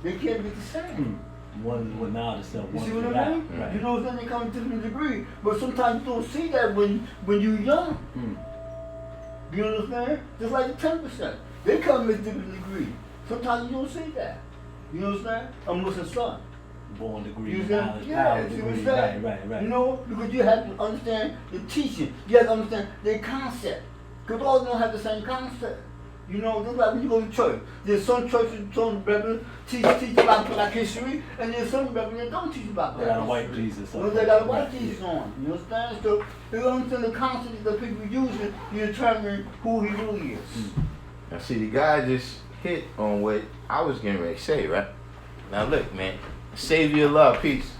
They can't be the same. One with knowledge self, You one see with what God. I mean? Right. You know what I'm saying? They come to different degree, but sometimes you don't see that when you're young. You understand? Just like the 10%. They come in different degree. Sometimes you don't see that. You understand? A Muslim son. Born degree, You knowledge, yeah, power see degree. what I'm saying? Right. You know, because you have to understand the teaching. You have to understand their concept. Because all of them don't have the same concept. You know, just like when you go to church. There's some churches, some brethren teach about Black history, and there's some brethren that don't teach about They Black got a white history. Jesus. Well, they got a white Jesus on. You understand? So you understand the concept that people using, you determine who he really is. Now see, the guy just hit on what I was getting ready to say, right? Now look, man. Savior love, peace.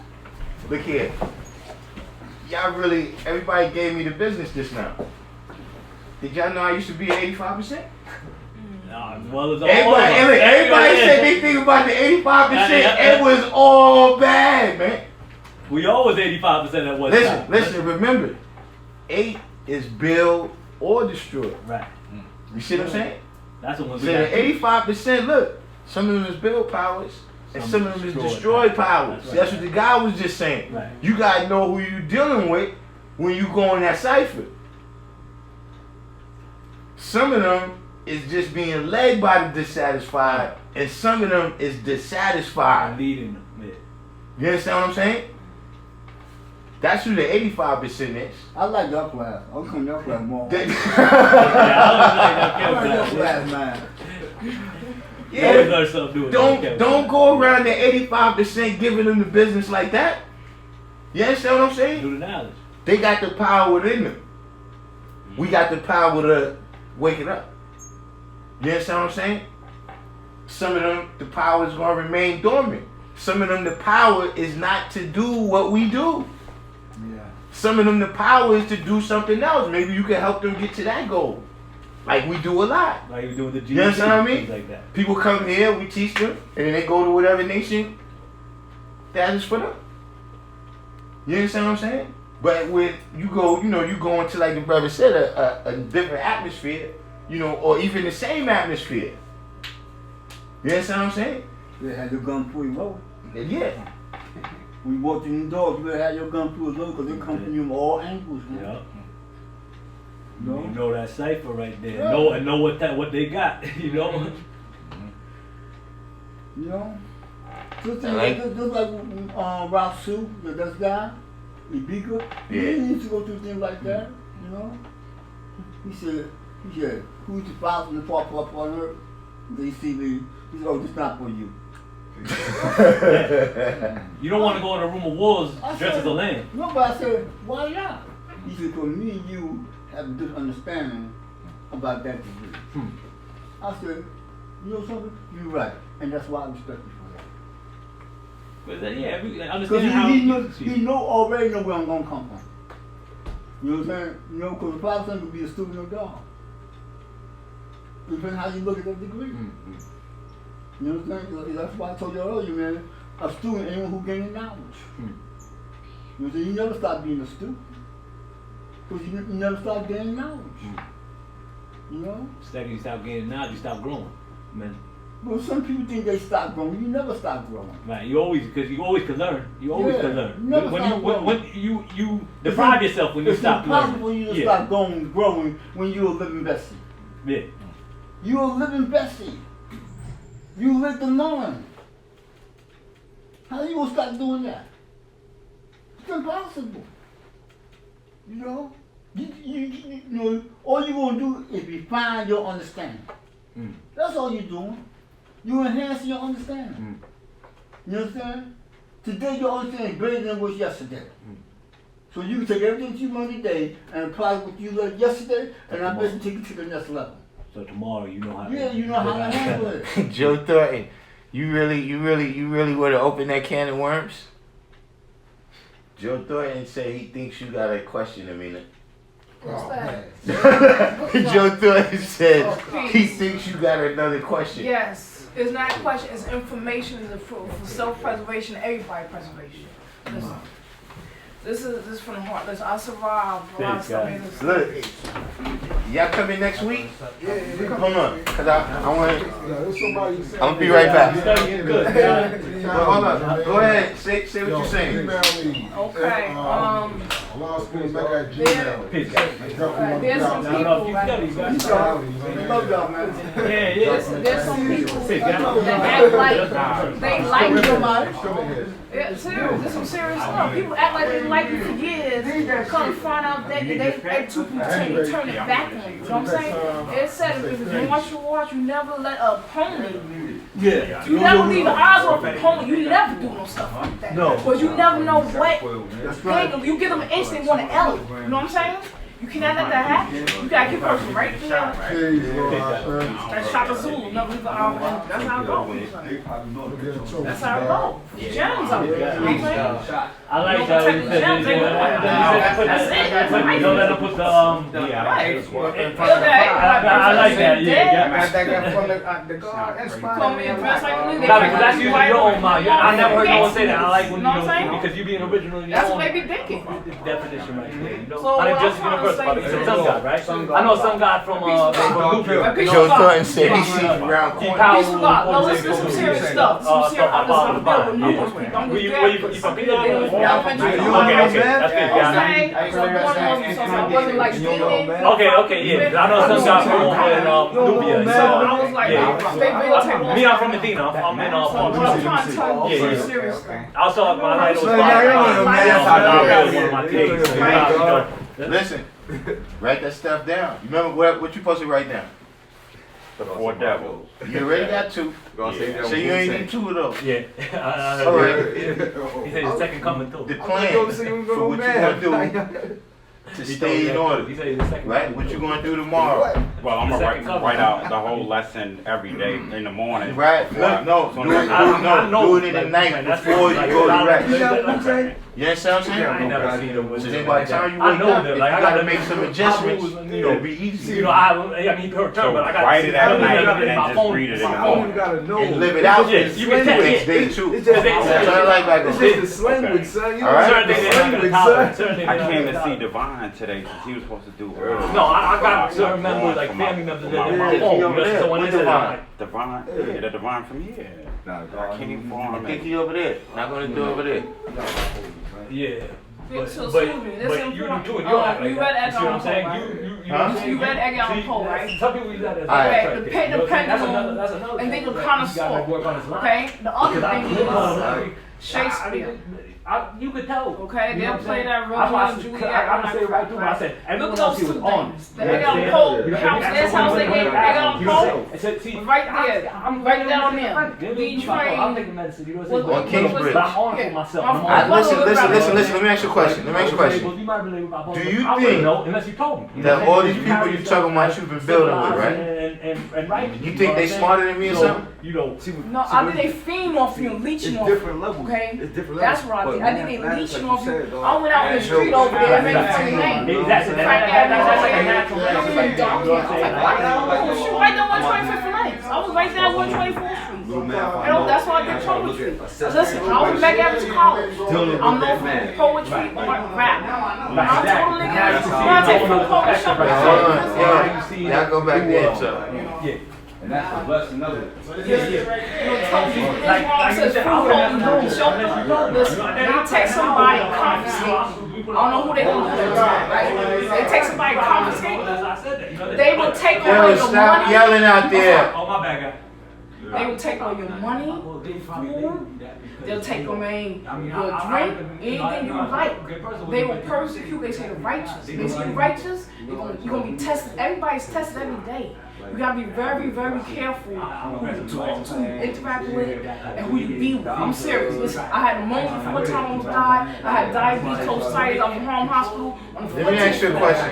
Look here. Y'all really, everybody gave me the business just now. Did y'all know I used to be 85%? Well, it's all Everybody said they think about the 85%. It was all bad, man. We always 85% at one time. Listen, remember, 8 is build or destroy. Right. You see what I'm saying? That's what we So got. the 85%, look, some of them is build powers and some of them is destroy powers. That's what the guy was just saying. Right. You gotta know who you dealing with when you go in that cipher. Some of them is just being led by the dissatisfied, and some of them is dissatisfied. Leading them. Yeah. You understand what I'm saying? That's who the 85% is. I like your class. I'm coming to your class more. They- I like your class, man. Always learn something new. Don't go around the 85% giving them the business like that. You understand what I'm saying? Do the knowledge. They got the power within them. We got the power to wake it up. You understand what I'm saying? Some of them, the power is going to remain dormant. Some of them, the power is not to do what we do. Yeah. Some of them, the power is to do something else. Maybe you can help them get to that goal. Like we do a lot. Like you do with the GDP, You understand what I mean? things like that. People come here, we teach them, and then they go to whatever nation that is for them. You understand what I'm saying? But when you go, you go into, like the brother said, a different atmosphere, or even the same atmosphere. You understand what I'm saying? You had your gun before you voted. Yeah. When you walked in the door, you better have your gun before you voted because they come from you from all angles, man. Yeah. No? You know that cipher right there. Yeah. Know what they got. You know. You know? Just Like- like Ralph Sue, that guy, Ibika, he used to go through things like that, you know? He said, who's the father from the far part on earth? They see me, he said, oh, this not for you. You don't want to go in a room of wolves dressed as a lamb. No, but I said, why not? He said, because me and you have a good understanding about that degree. I said, you know something? You're right. And that's why I respect you for that. But yeah, we Because understand how he already know where I'm going to come from. You know what I'm saying? You know, because the father son could be a student of God. Depending how you look at that degree. You know what I'm saying? That's why I told you earlier, man, a student ain't one who gains knowledge. You know what I'm saying? You never stop being a student. Because you never stop gaining knowledge. You know? Second you stop getting knowledge, you stop growing. Man. Well, some people think they stop growing. You never stop growing. Right, you always can learn. You always can learn. You never When stop growing. you deprive yourself when you stop learning. It's impossible for you to stop growing when you're a living Bessie. Yeah. You're a living Bessie. You live to learn. How you gonna stop doing that? It's impossible. You know? You know, all you're gonna do is refine your understanding. That's all you're doing. You're enhancing your understanding. You understand? Today your understanding is greater than it was yesterday. So you can take everything you learned today and apply what you learned yesterday, and I bet you take it to the next level. So tomorrow you know how to you know how to handle it. Joe Thornton, you really want to open that can of worms? Joe Thornton said he thinks you got a question, Amina. What's that? Joe Thornton said he thinks you got another question. Yes, it's not a question, it's information for self-preservation, everybody preservation. Listen, this is from the heart. Listen, I survived a lot of stuff. Look, y'all coming next week? Hold on, cause I want. I'm gonna be right back. Hold on, go ahead. Say what you're saying. Okay. AllahChrist Mecca at Gmail. There's some people. There's some people that act like they like you. Yeah, serious. There's some serious stuff. People act like they like you for years, come to find out that they too pretend to turn it back on you. You know what I'm saying? It said if you watch your watch, you never let a opponent. Yeah. You never leave the eyes off the opponent. You never do no stuff like that. No. Because you never know what. You give them an inch, they want to L it. You know what I'm saying? You cannot let that happen. You gotta keep person right there. That's Shaka Zulu. Never leave the eye off. That's how it goes. That's how it goes. Gems up there. You know what I'm saying? I like You that. don't take the gems, they going. That's it. That's right. Don't let them put the Yeah, Right. it's work in Okay. front of the fire. I like that. Yeah. I think that's from the God inspired. Come in dressed like a nigga. No, because that's usually your own mind. I never heard no one say that. I like when Know you what I'm saying? know because you being original in your That's own what they be thinking. definition right there. You know? So I what mean, I'm just trying to universal. say It's a is- sun god, right? I know some god from Joe Thornton said he sees around He corner. power. Peace of God. No, let's do some serious stuff. Some serious. I just want to build with numerous people. I'm Where just you from? elementary school. Okay, that's good. Yeah. Okay, so I wasn't like student. Okay, yeah. I know some guys from over in Nubia. So I was like, Yeah. they videotape. Me, I'm from Medina. I'm in What I'm trying to tell you Yeah. is some serious stuff. I saw my light was So, yeah, one of my takes. Listen, write that stuff down. You remember what you supposed to write down? The four devils. You already got two. So you ain't need two of those. Yeah. All right. He said his second coming too. The plan for what you gonna do to stay in order. He said he's the second Right? What you gonna do tomorrow? Well, I'm gonna write out the whole lesson every day in the morning. Right? No, do it in the night before you go to rest. You understand what I'm saying? I ain't never seen him with So it. then by the time you I wake know up, that, if like, you I gotta gotta make some adjustments, it'll be easy. You know, I mean, he heard turn, but I got Write it at night and just read it in the morning. And live it out Yeah, you can tell. next day too. It's just- That's what I like back It's then. just the slang son. You All right. Certain things they're not gonna tolerate. Certain things I they're came not to gonna see tolerate. Divine today because he was supposed to do No, I got certain members, like family members that in my phone. You know, so when they said that, Divine, yeah, the Divine from here. I came for I him. think he over there. Not gonna do over there. yeah. So excuse me, this is you important. do it. You don't act You like read that. You see what I'm Edgar saying? Allan You know what I'm saying? You read Edgar Allan Poe, right? Some people use that as Alright. Okay, the pen, the pendulum, That's another and thing. then the Like, connoisseur. You gotta work on his line. Okay, the other thing is Shakespeare. Shakespeare. You could tell. Okay, You know they'll what I'm play saying? that That's why Romeo and Juliet. I'm gonna say it right through. I said Look everyone at else those he was two on. things. The Edgar Allan Poe house, this house they gave Edgar Allan Poe. Right there, right down there. Be trained. I'm taking medicine. You know what I'm On saying? Kingsbridge. But I'm on for myself. I'm I, on. listen. Let me ask you a question. You might believe about both. Do you I wouldn't think know unless you told me. You know that what I'm all saying? these people you talking about you've been building with, right? And right. You think they smarter than me or something? You know. No, I think they feed off you, leeching off you. different levels. Okay, It's different that's levels. what I think. I think they But leeching like off you you. said, dog. I went out in the street over there and made it to the name. Exactly. That's like a natural I was like, thing. You know what I'm saying? right there 125th and Lane. I was right there at 124th Street. You know, that's why I did poetry. Listen, I was back after college. I'm known for poetry, art, rap. I'm totally when I take from poetry shop. Y'all go back there, so. Yeah. And that's the blessing of it. They take somebody and confiscate. I don't know who they gonna do. Right? They take somebody and confiscate. They will take away Yo, your stop money. yelling out there. Oh, my bad, guy. They will take away your money, your food. They'll take away your drink, anything you like. They will persecute. They say the righteous. They say the righteous. You're gonna be tested. Everybody's tested every day. You gotta be very, very careful who you talk to, interact with, and who you be with. I'm serious. Listen, I had pneumonia before time I almost died. I had diabetes, colitis. I was in home hospital on the 14th. Let me ask you a question.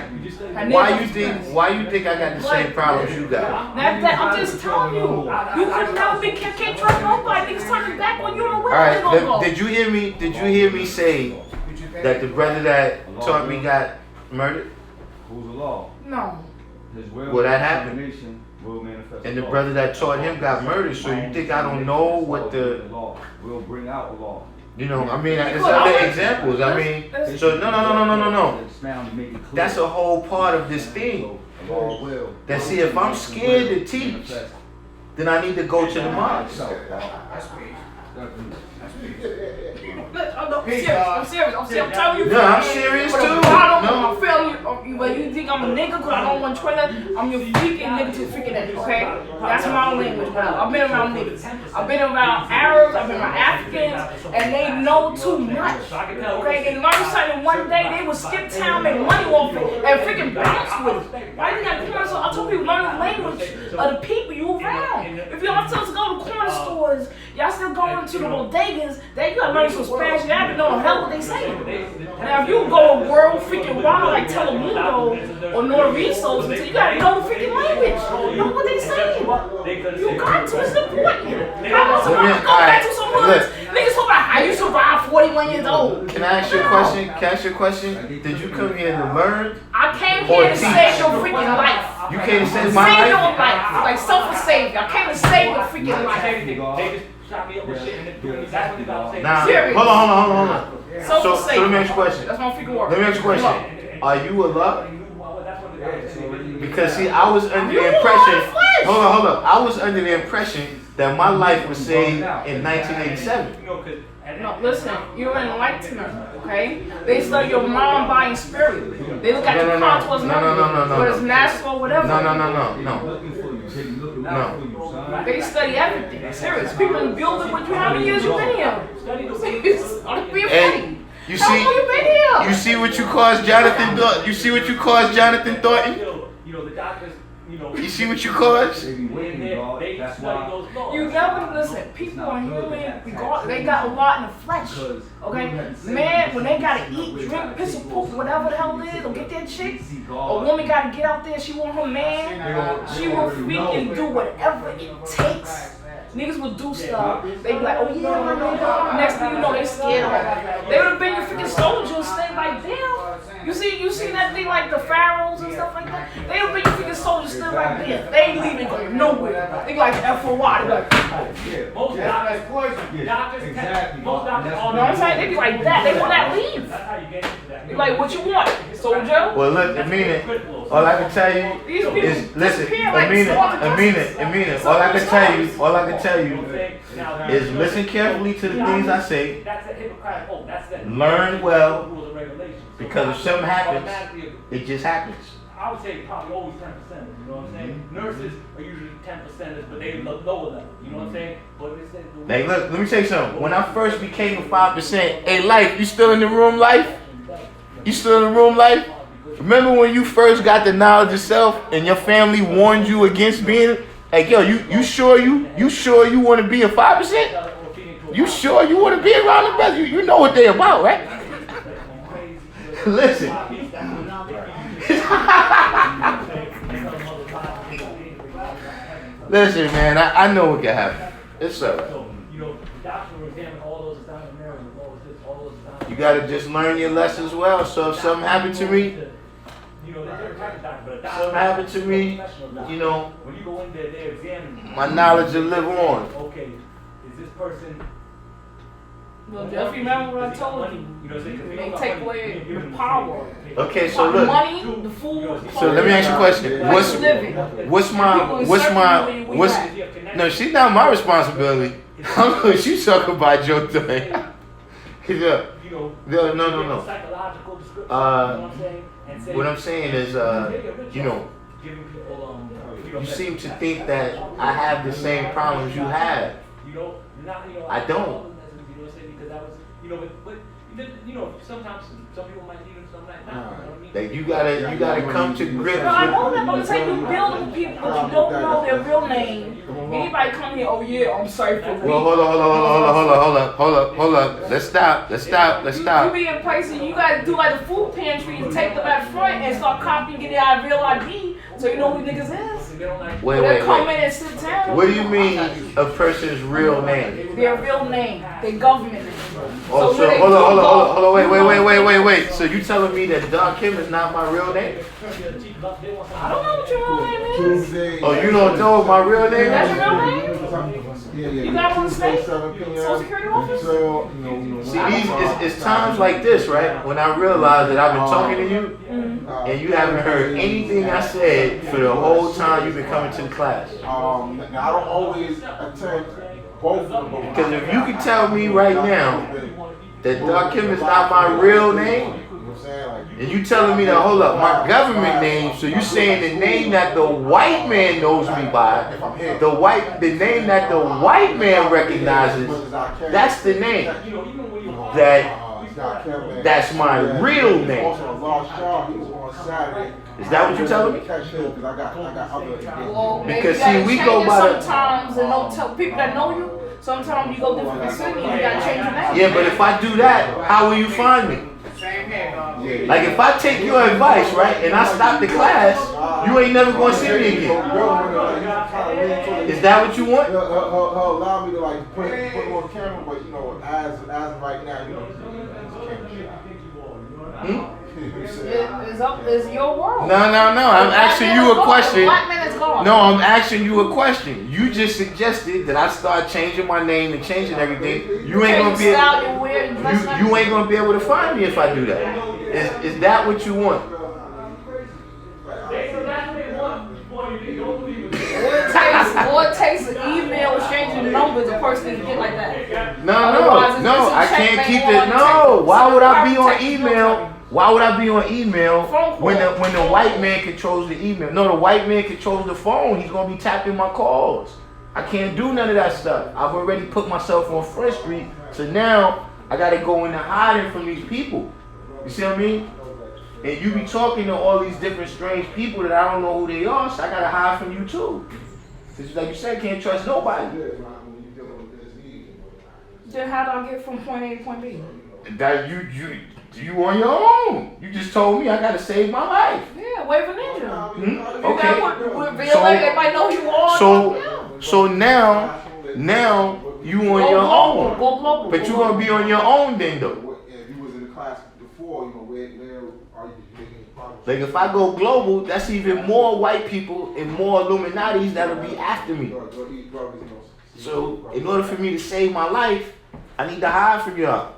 Why you think I got the same problems you got? I'm just telling you. You could never be can't trust nobody. Niggas turning back on you and where they All gonna go. right. Did you hear me say that the brother that taught me got murdered? Who's the law? No. His will. Will that happen? Nation will manifest. And the brother that taught him got murdered. So you think I don't know what the law will bring out the law? You know, I mean, there's other examples. I mean, so no. That's a whole part of this thing. That see, if I'm scared to teach, then I need to go to the mosque. I'm serious. I'm telling you. No, I'm serious too. I'm feeling you, but you think I'm a nigga because I don't want to trailer. I'm your freaking nigga to freaking that, okay? That's my language, bro. I've been around niggas. I've been around Arabs, I've been around Africans, and they know too much. Okay? They learn something one day, they will skip town, make money off it, and freaking bounce with it. Why you got corner stores? I told people learn the language of the people you around. If y'all still go to corner stores, y'all still going to the bodegas, then you gotta learn some Spanish. You have to know the hell what they saying. Now if you go world freaking wild like Telemundo or Norvisos, you gotta know the freaking language. Know what they saying. You got to, it's important. How about somebody go back to some hoods? Niggas talk about how you survived 41 21 years old. Can I ask you a question? Can I ask you a question? Did you come here to learn? I came here to save your freaking life. You came to save my Save your life? life. Like self-savior. I came to save your freaking life. Nah, Serious. hold on. So Self-savior. let me ask you a question. That's my freaking word. Let me ask you a question. Are you Allah? Because see, I was under the impression. Hold up. I was under the impression that my life was saved in 1987. No, listen, you're an enlightener, okay? They study your mind, body, and spirit. They look at your contours, whether it's natural or whatever. No. They study everything. Serious. People in the building with you, how many years you been here? I'm being funny. You How long you been here? You see what you caused Jonathan Thornton? You see what you caused Jonathan Thornton? You see what you caused? You never listen. People are human. They got a lot in the flesh. Okay, man. When they gotta eat, drink, piss or poop, whatever the hell it is, or get their chick, a woman gotta get out there. She want her man. She will freaking do whatever it takes. Niggas will do stuff. They be like, oh yeah, my nigga. Next thing you know, they scared of them. They would have been your freaking soldiers, stay right there. You see that thing like the pharaohs and stuff like that? They would have been your freaking soldiers still right there. They ain't leaving going nowhere. They be like FOY. They be like, Most doctors, exactly. Most doctors, you know what I'm saying? They be like that. They will not leave. They be like, what you want, soldier? Well, look, Amina, all I can tell you is, listen, Amina, all I can tell you is listen carefully to the things I say, learn well, because if something happens, it just happens. I would say probably always 10%, you know what I'm saying? Nurses are usually 10%, but they lower level, you know what I'm saying? But it's Hey, look, let me tell you something. When I first became a 5%, hey, Life, you still in the room, Life? You still in the room, Life? Remember when you first got the knowledge of self and your family warned you against being, like, yo, you sure you want to be a 5%? You sure you want to be around the best? You know what they about, right? Listen. Listen, man, I know what can happen. It's alright. You gotta just learn your lessons well. So if something happened to me, my knowledge will live on. Okay, is this person? Well, just remember what I told you. They take away the power. Okay, so look. Money, the food. So let me ask you a question. No, she's not my responsibility. I'm what you talking about, Joe thing. No. What I'm saying is, you seem to think that I have the same problems you have. I don't. Sometimes some people might need them, some might not. Like you gotta come to grips. No, I know that, but I'm saying you build with people, but you don't know their real name. Anybody come here, oh yeah, I'm sorry for. Well, hold up. Let's stop. You be in places, you gotta do like the food pantry and take them at front and start copying, get their real ID, so you know who niggas is. Wait. Come in and sit down. What do you mean a person's real name? Their real name, their government name. Oh, so hold on, wait. So you telling me that Darkim is not my real name? I don't know what your real name is. Oh, you don't know what my real name is? That's your real name? You got one state? Social Security office? See, it's times like this, right? When I realize that I've been talking to you, and you haven't heard anything I said for the whole time you've been coming to the class. Now, I don't always attend both of them. Because if you can tell me right now that Darkim is not my real name, and you telling me that, hold up, my government name, so you saying the name that the white man knows me by, the name that the white man recognizes, that's the name. That's my real name. Is that what you're telling me? Well, because see, we go by sometimes and don't tell people that know you. Sometimes you go different city and you gotta change your name. Yeah, but if I do that, how will you find me? Like if I take your advice, right, and I stop the class, You ain't never gonna see me again. Is that what you want? He'll allow me to like put him on camera, but you know, as of right now, you know, It's your world. No. I'm asking you a question. Black man is gone. No, I'm asking you a question. You just suggested that I start changing my name and changing everything. You ain't gonna be you ain't gonna be able to find me if I do that. Is that what you want? Or it takes an email exchanging numbers a person can get like that. No, I can't keep it. No, why would I be on email? Why would I be on email when the white man controls the email? No, the white man controls the phone. He's gonna be tapping my calls. I can't do none of that stuff. I've already put myself on Front Street, so now I gotta go into hiding from these people. You see what I mean? And you be talking to all these different strange people that I don't know who they are, so I gotta hide from you too. Cause like you said, can't trust nobody. Then how do I get from point A to point B? That you on your own. You just told me I gotta save my life. Yeah, wave a ninja. Okay. They might know you are. So now you on your own. Go global. But you gonna be on your own then though. If you was in the class before, you know, where are you making progress? Like if I go global, that's even more white people and more Illuminatis that'll be after me. So in order for me to save my life, I need to hide from y'all.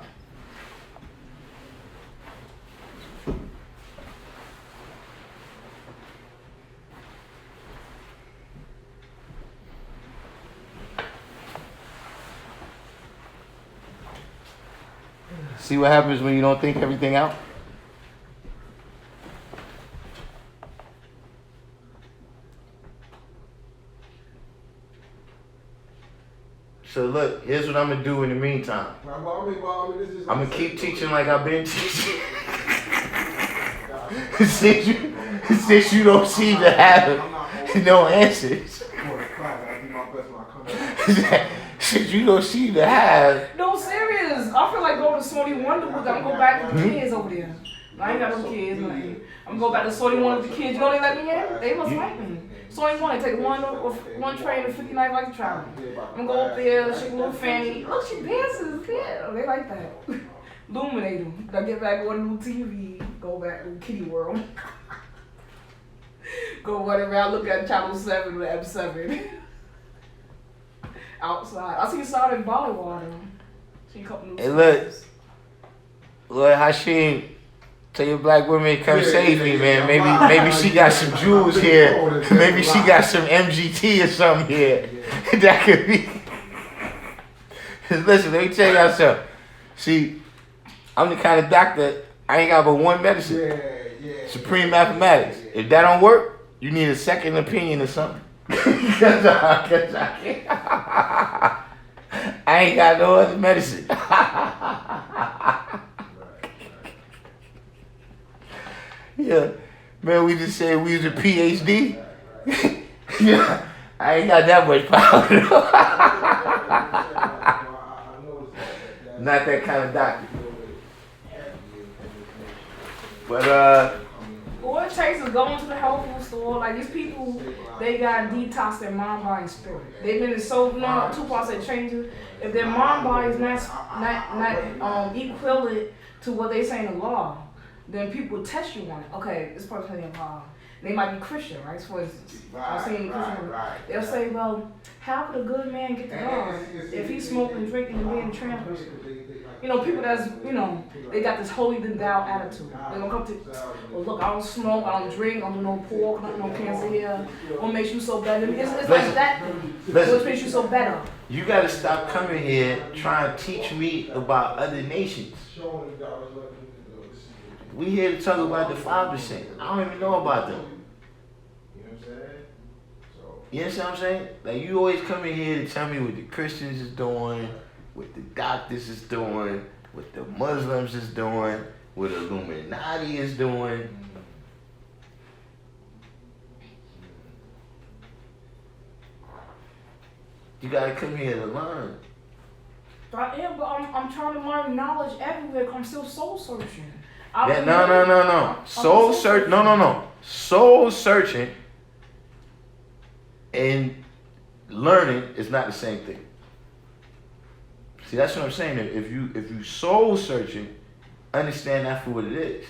See what happens when you don't think everything out? So look, here's what I'm gonna do in the meantime. I'm gonna keep teaching like I've been teaching. since you don't seem to have no answers. Since you don't seem to have. No, serious. I feel like going to Sony Wonderbook. I'm gonna go back with the kids over there. I ain't got no kids, nothing. I'm gonna go back to Sony One with the kids. You know they let me in? They must like me. Sony One, they take one train to 59 like travel. I'm gonna go up there, shake a little fanny. Look, she dances. Yeah, they like that. Illuminate them. I get back on new TV. Go back to Kitty World. Go whatever. I look at Channel 7 or M7. Outside. I see you saw in Bollywood. See a couple new Hey, look, Hashim, tell your black women come save me, man. Maybe she got some jewels here. Maybe she got some MGT or something here. That could be. Listen, let me tell y'all something. See, I'm the kind of doctor, I ain't got but one medicine. Supreme mathematics. If that don't work, you need a second opinion or something. I ain't got no other medicine. Yeah, man, we just said we was a PhD. Yeah, I ain't got that much power. Not that kind of doctor. But what it takes is going to the health food store. Like these people, they got detox their mind, body, and spirit. They've been so now. Tupac said change it. If their mind, body is not equivalent to what they say in the law, then people will test you on it. Okay, this person is involved. They might be Christian, right? For instance, I've seen Christian. They'll say, well, how could a good man get to God if he's smoking, drinking, and being a trans person? You know, people that's, you know, they got this holier than thou attitude. They don't come to, well, look, I don't smoke, I don't drink, I don't do no pork, no cancer. What makes you so better? It's like that. What makes you so better? You gotta stop coming here trying to teach me about other nations. We here to talk about the 5%. I don't even know about them. You understand what I'm saying? Like, you always come in here to tell me what the Christians is doing, what the doctors is doing, what the Muslims is doing, what the Illuminati is doing. You gotta come here to learn. I am, but I'm trying to learn knowledge everywhere. I'm still soul searching. No. Soul search. No. Soul searching and learning is not the same thing. See, that's what I'm saying. If you soul searching, understand that for what it is.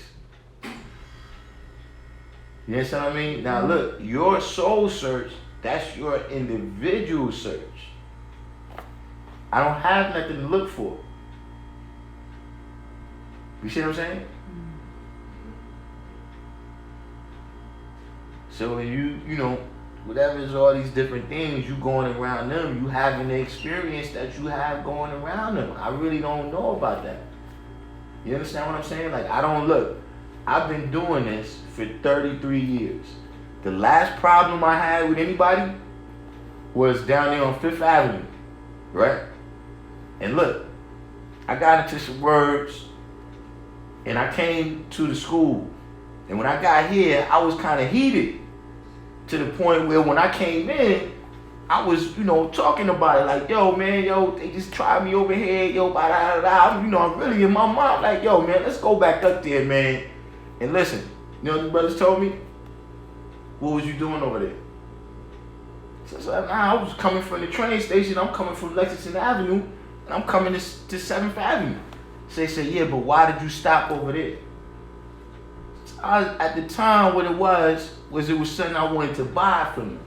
You understand what I mean? Now look, your soul search, that's your individual search. I don't have nothing to look for. You see what I'm saying? So when you know, whatever is all these different things, you going around them, you having the experience that you have going around them. I really don't know about that. You understand what I'm saying? Like, I don't look. I've been doing this for 33 years. The last problem I had with anybody was down there on 5th Avenue, right? And look, I got into some words, and I came to the school. And when I got here, I was kind of heated to the point where when I came in, I was, talking about it like, yo, man, they just tried me over here, ba-da-da-da. I'm really in my mind like, yo, man, let's go back up there, man. And listen, you know what the brothers told me? What was you doing over there? So I was coming from the train station. I'm coming from Lexington Avenue, and I'm coming to 7th Avenue. So they said, yeah, but why did you stop over there? So at the time, what it was something I wanted to buy from him.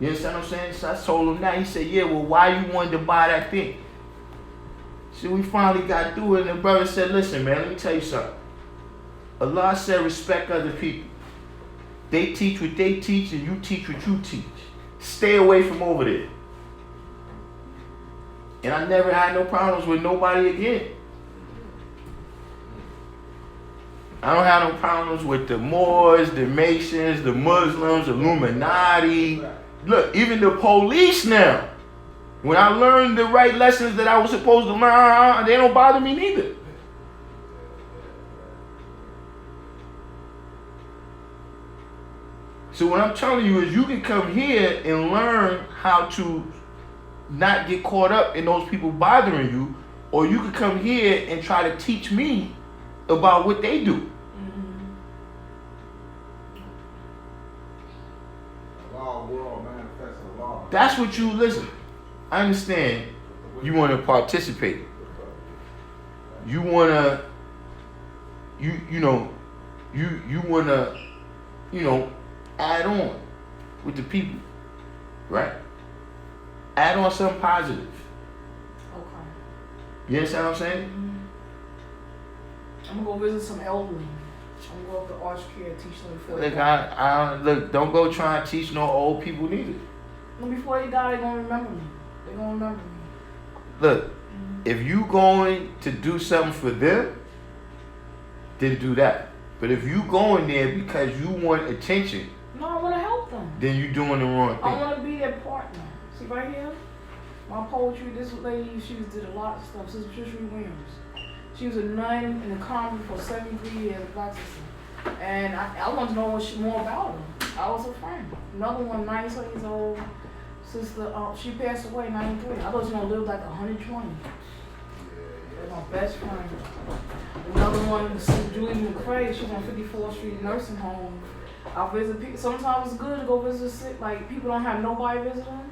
You understand what I'm saying? So I told him that. He said, yeah, well, why you wanted to buy that thing? So we finally got through it, and the brother said, listen, man, let me tell you something. Allah said respect other people. They teach what they teach, and you teach what you teach. Stay away from over there. And I never had no problems with nobody again. I don't have no problems with the Moors, the Masons, the Muslims, Illuminati. Look, even the police now. When I learned the right lessons that I was supposed to learn, they don't bother me neither. So what I'm telling you is you can come here and learn how to not get caught up in those people bothering you, or you can come here and try to teach me about what they do. That's what you listen. I understand you want to participate. You want to you want to add on with the people, right? Add on something positive. Okay. You understand what I'm saying? I'm gonna go visit some elderly. I'm gonna go up to Arch Care, teach them before they Look, die. look, don't go try and teach no old people neither. And before they die, they're gonna remember me. They're gonna remember me. Look, if you going to do something for them, then do that. But if you going there because you want attention, no, I want to help them. Then you doing the wrong thing. I want to be their partner. See right here, my poetry. This lady, she did a lot of stuff. Sister Patricia Williams. She was a nun in the convent for 73 years, a black sister. And I wanted to know more about her. I was her friend. Another one, 97 years old, sister. She passed away in 93. I thought she was gonna live like 120. My best friend. Another one, Sister Julie McCrae. She's on 54th Street nursing home. I visit people. Sometimes it's good to go visit sick. Like people don't have nobody visiting.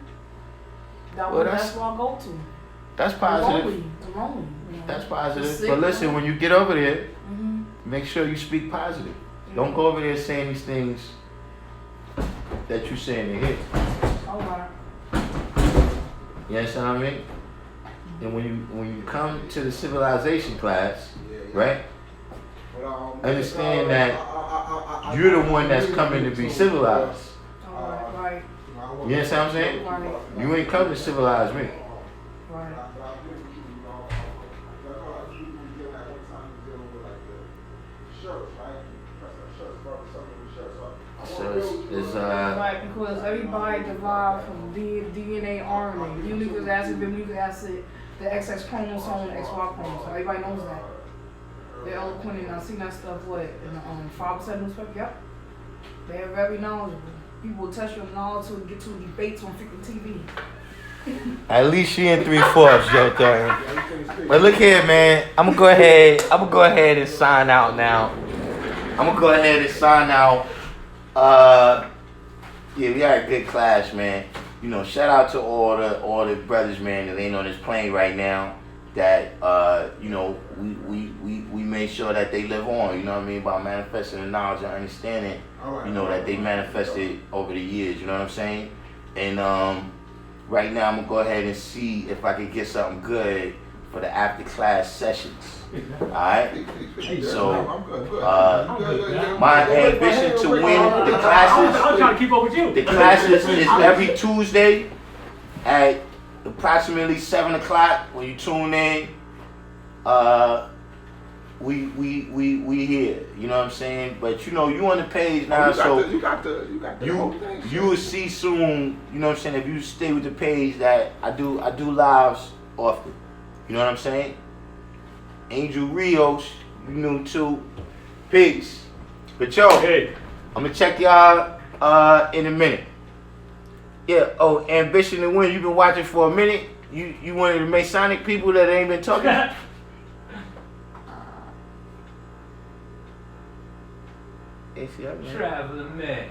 That's where I go to. That's positive. The lonely. That's positive. But listen, when you get over there, make sure you speak positive. Don't go over there saying these things that you saying in here. All right. You understand what I mean? And when you come to the civilization class, right? Understand that you're the one that's coming to be civilized. Right. You understand what I'm saying? Right. You ain't come to civilize me. Right. So it's right, because everybody derived from DNA, RNA, nucleic acid, nucleic acid, the XX chromosome, the XY chromosome. Everybody knows that. They're eloquent, and I've seen that stuff. What in the 5% newspaper? Yep. They're very knowledgeable. People will test your knowledge to get to debates on freaking TV. At least she in 3/4, Joe Turner. But look here, man. I'm gonna go ahead and sign out now. I'm gonna go ahead and sign out. Yeah, we had a good class, man. You know, shout out to all the brothers, man, that ain't on this plane right now. That you know, we made sure that they live on. You know what I mean, by manifesting the knowledge and understanding. You know that they manifested over the years. You know what I'm saying? And right now, I'm gonna go ahead and see if I can get something good for the after class sessions. Alright? So, my ambition to win the classes. I'm trying to keep up with you. The classes is every Tuesday at approximately 7 o'clock. When you tune in, we here. You know what I'm saying? But you know, you on the page now, so you got the whole thing. You will see soon. You know what I'm saying? If you stay with the page, that I do lives often. You know what I'm saying? Angel Rios, you knew too. Peace. But yo, Hey. I'm gonna check y'all in a minute. Yeah. Oh, Ambition to Win. You've been watching for a minute. You one of the Masonic people that ain't been talking. Traveling man.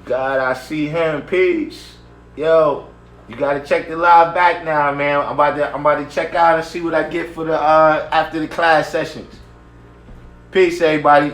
God, I see him. Peace. Yo, you gotta check the live back now, man. I'm about to check out and see what I get for the after the class sessions. Peace, everybody.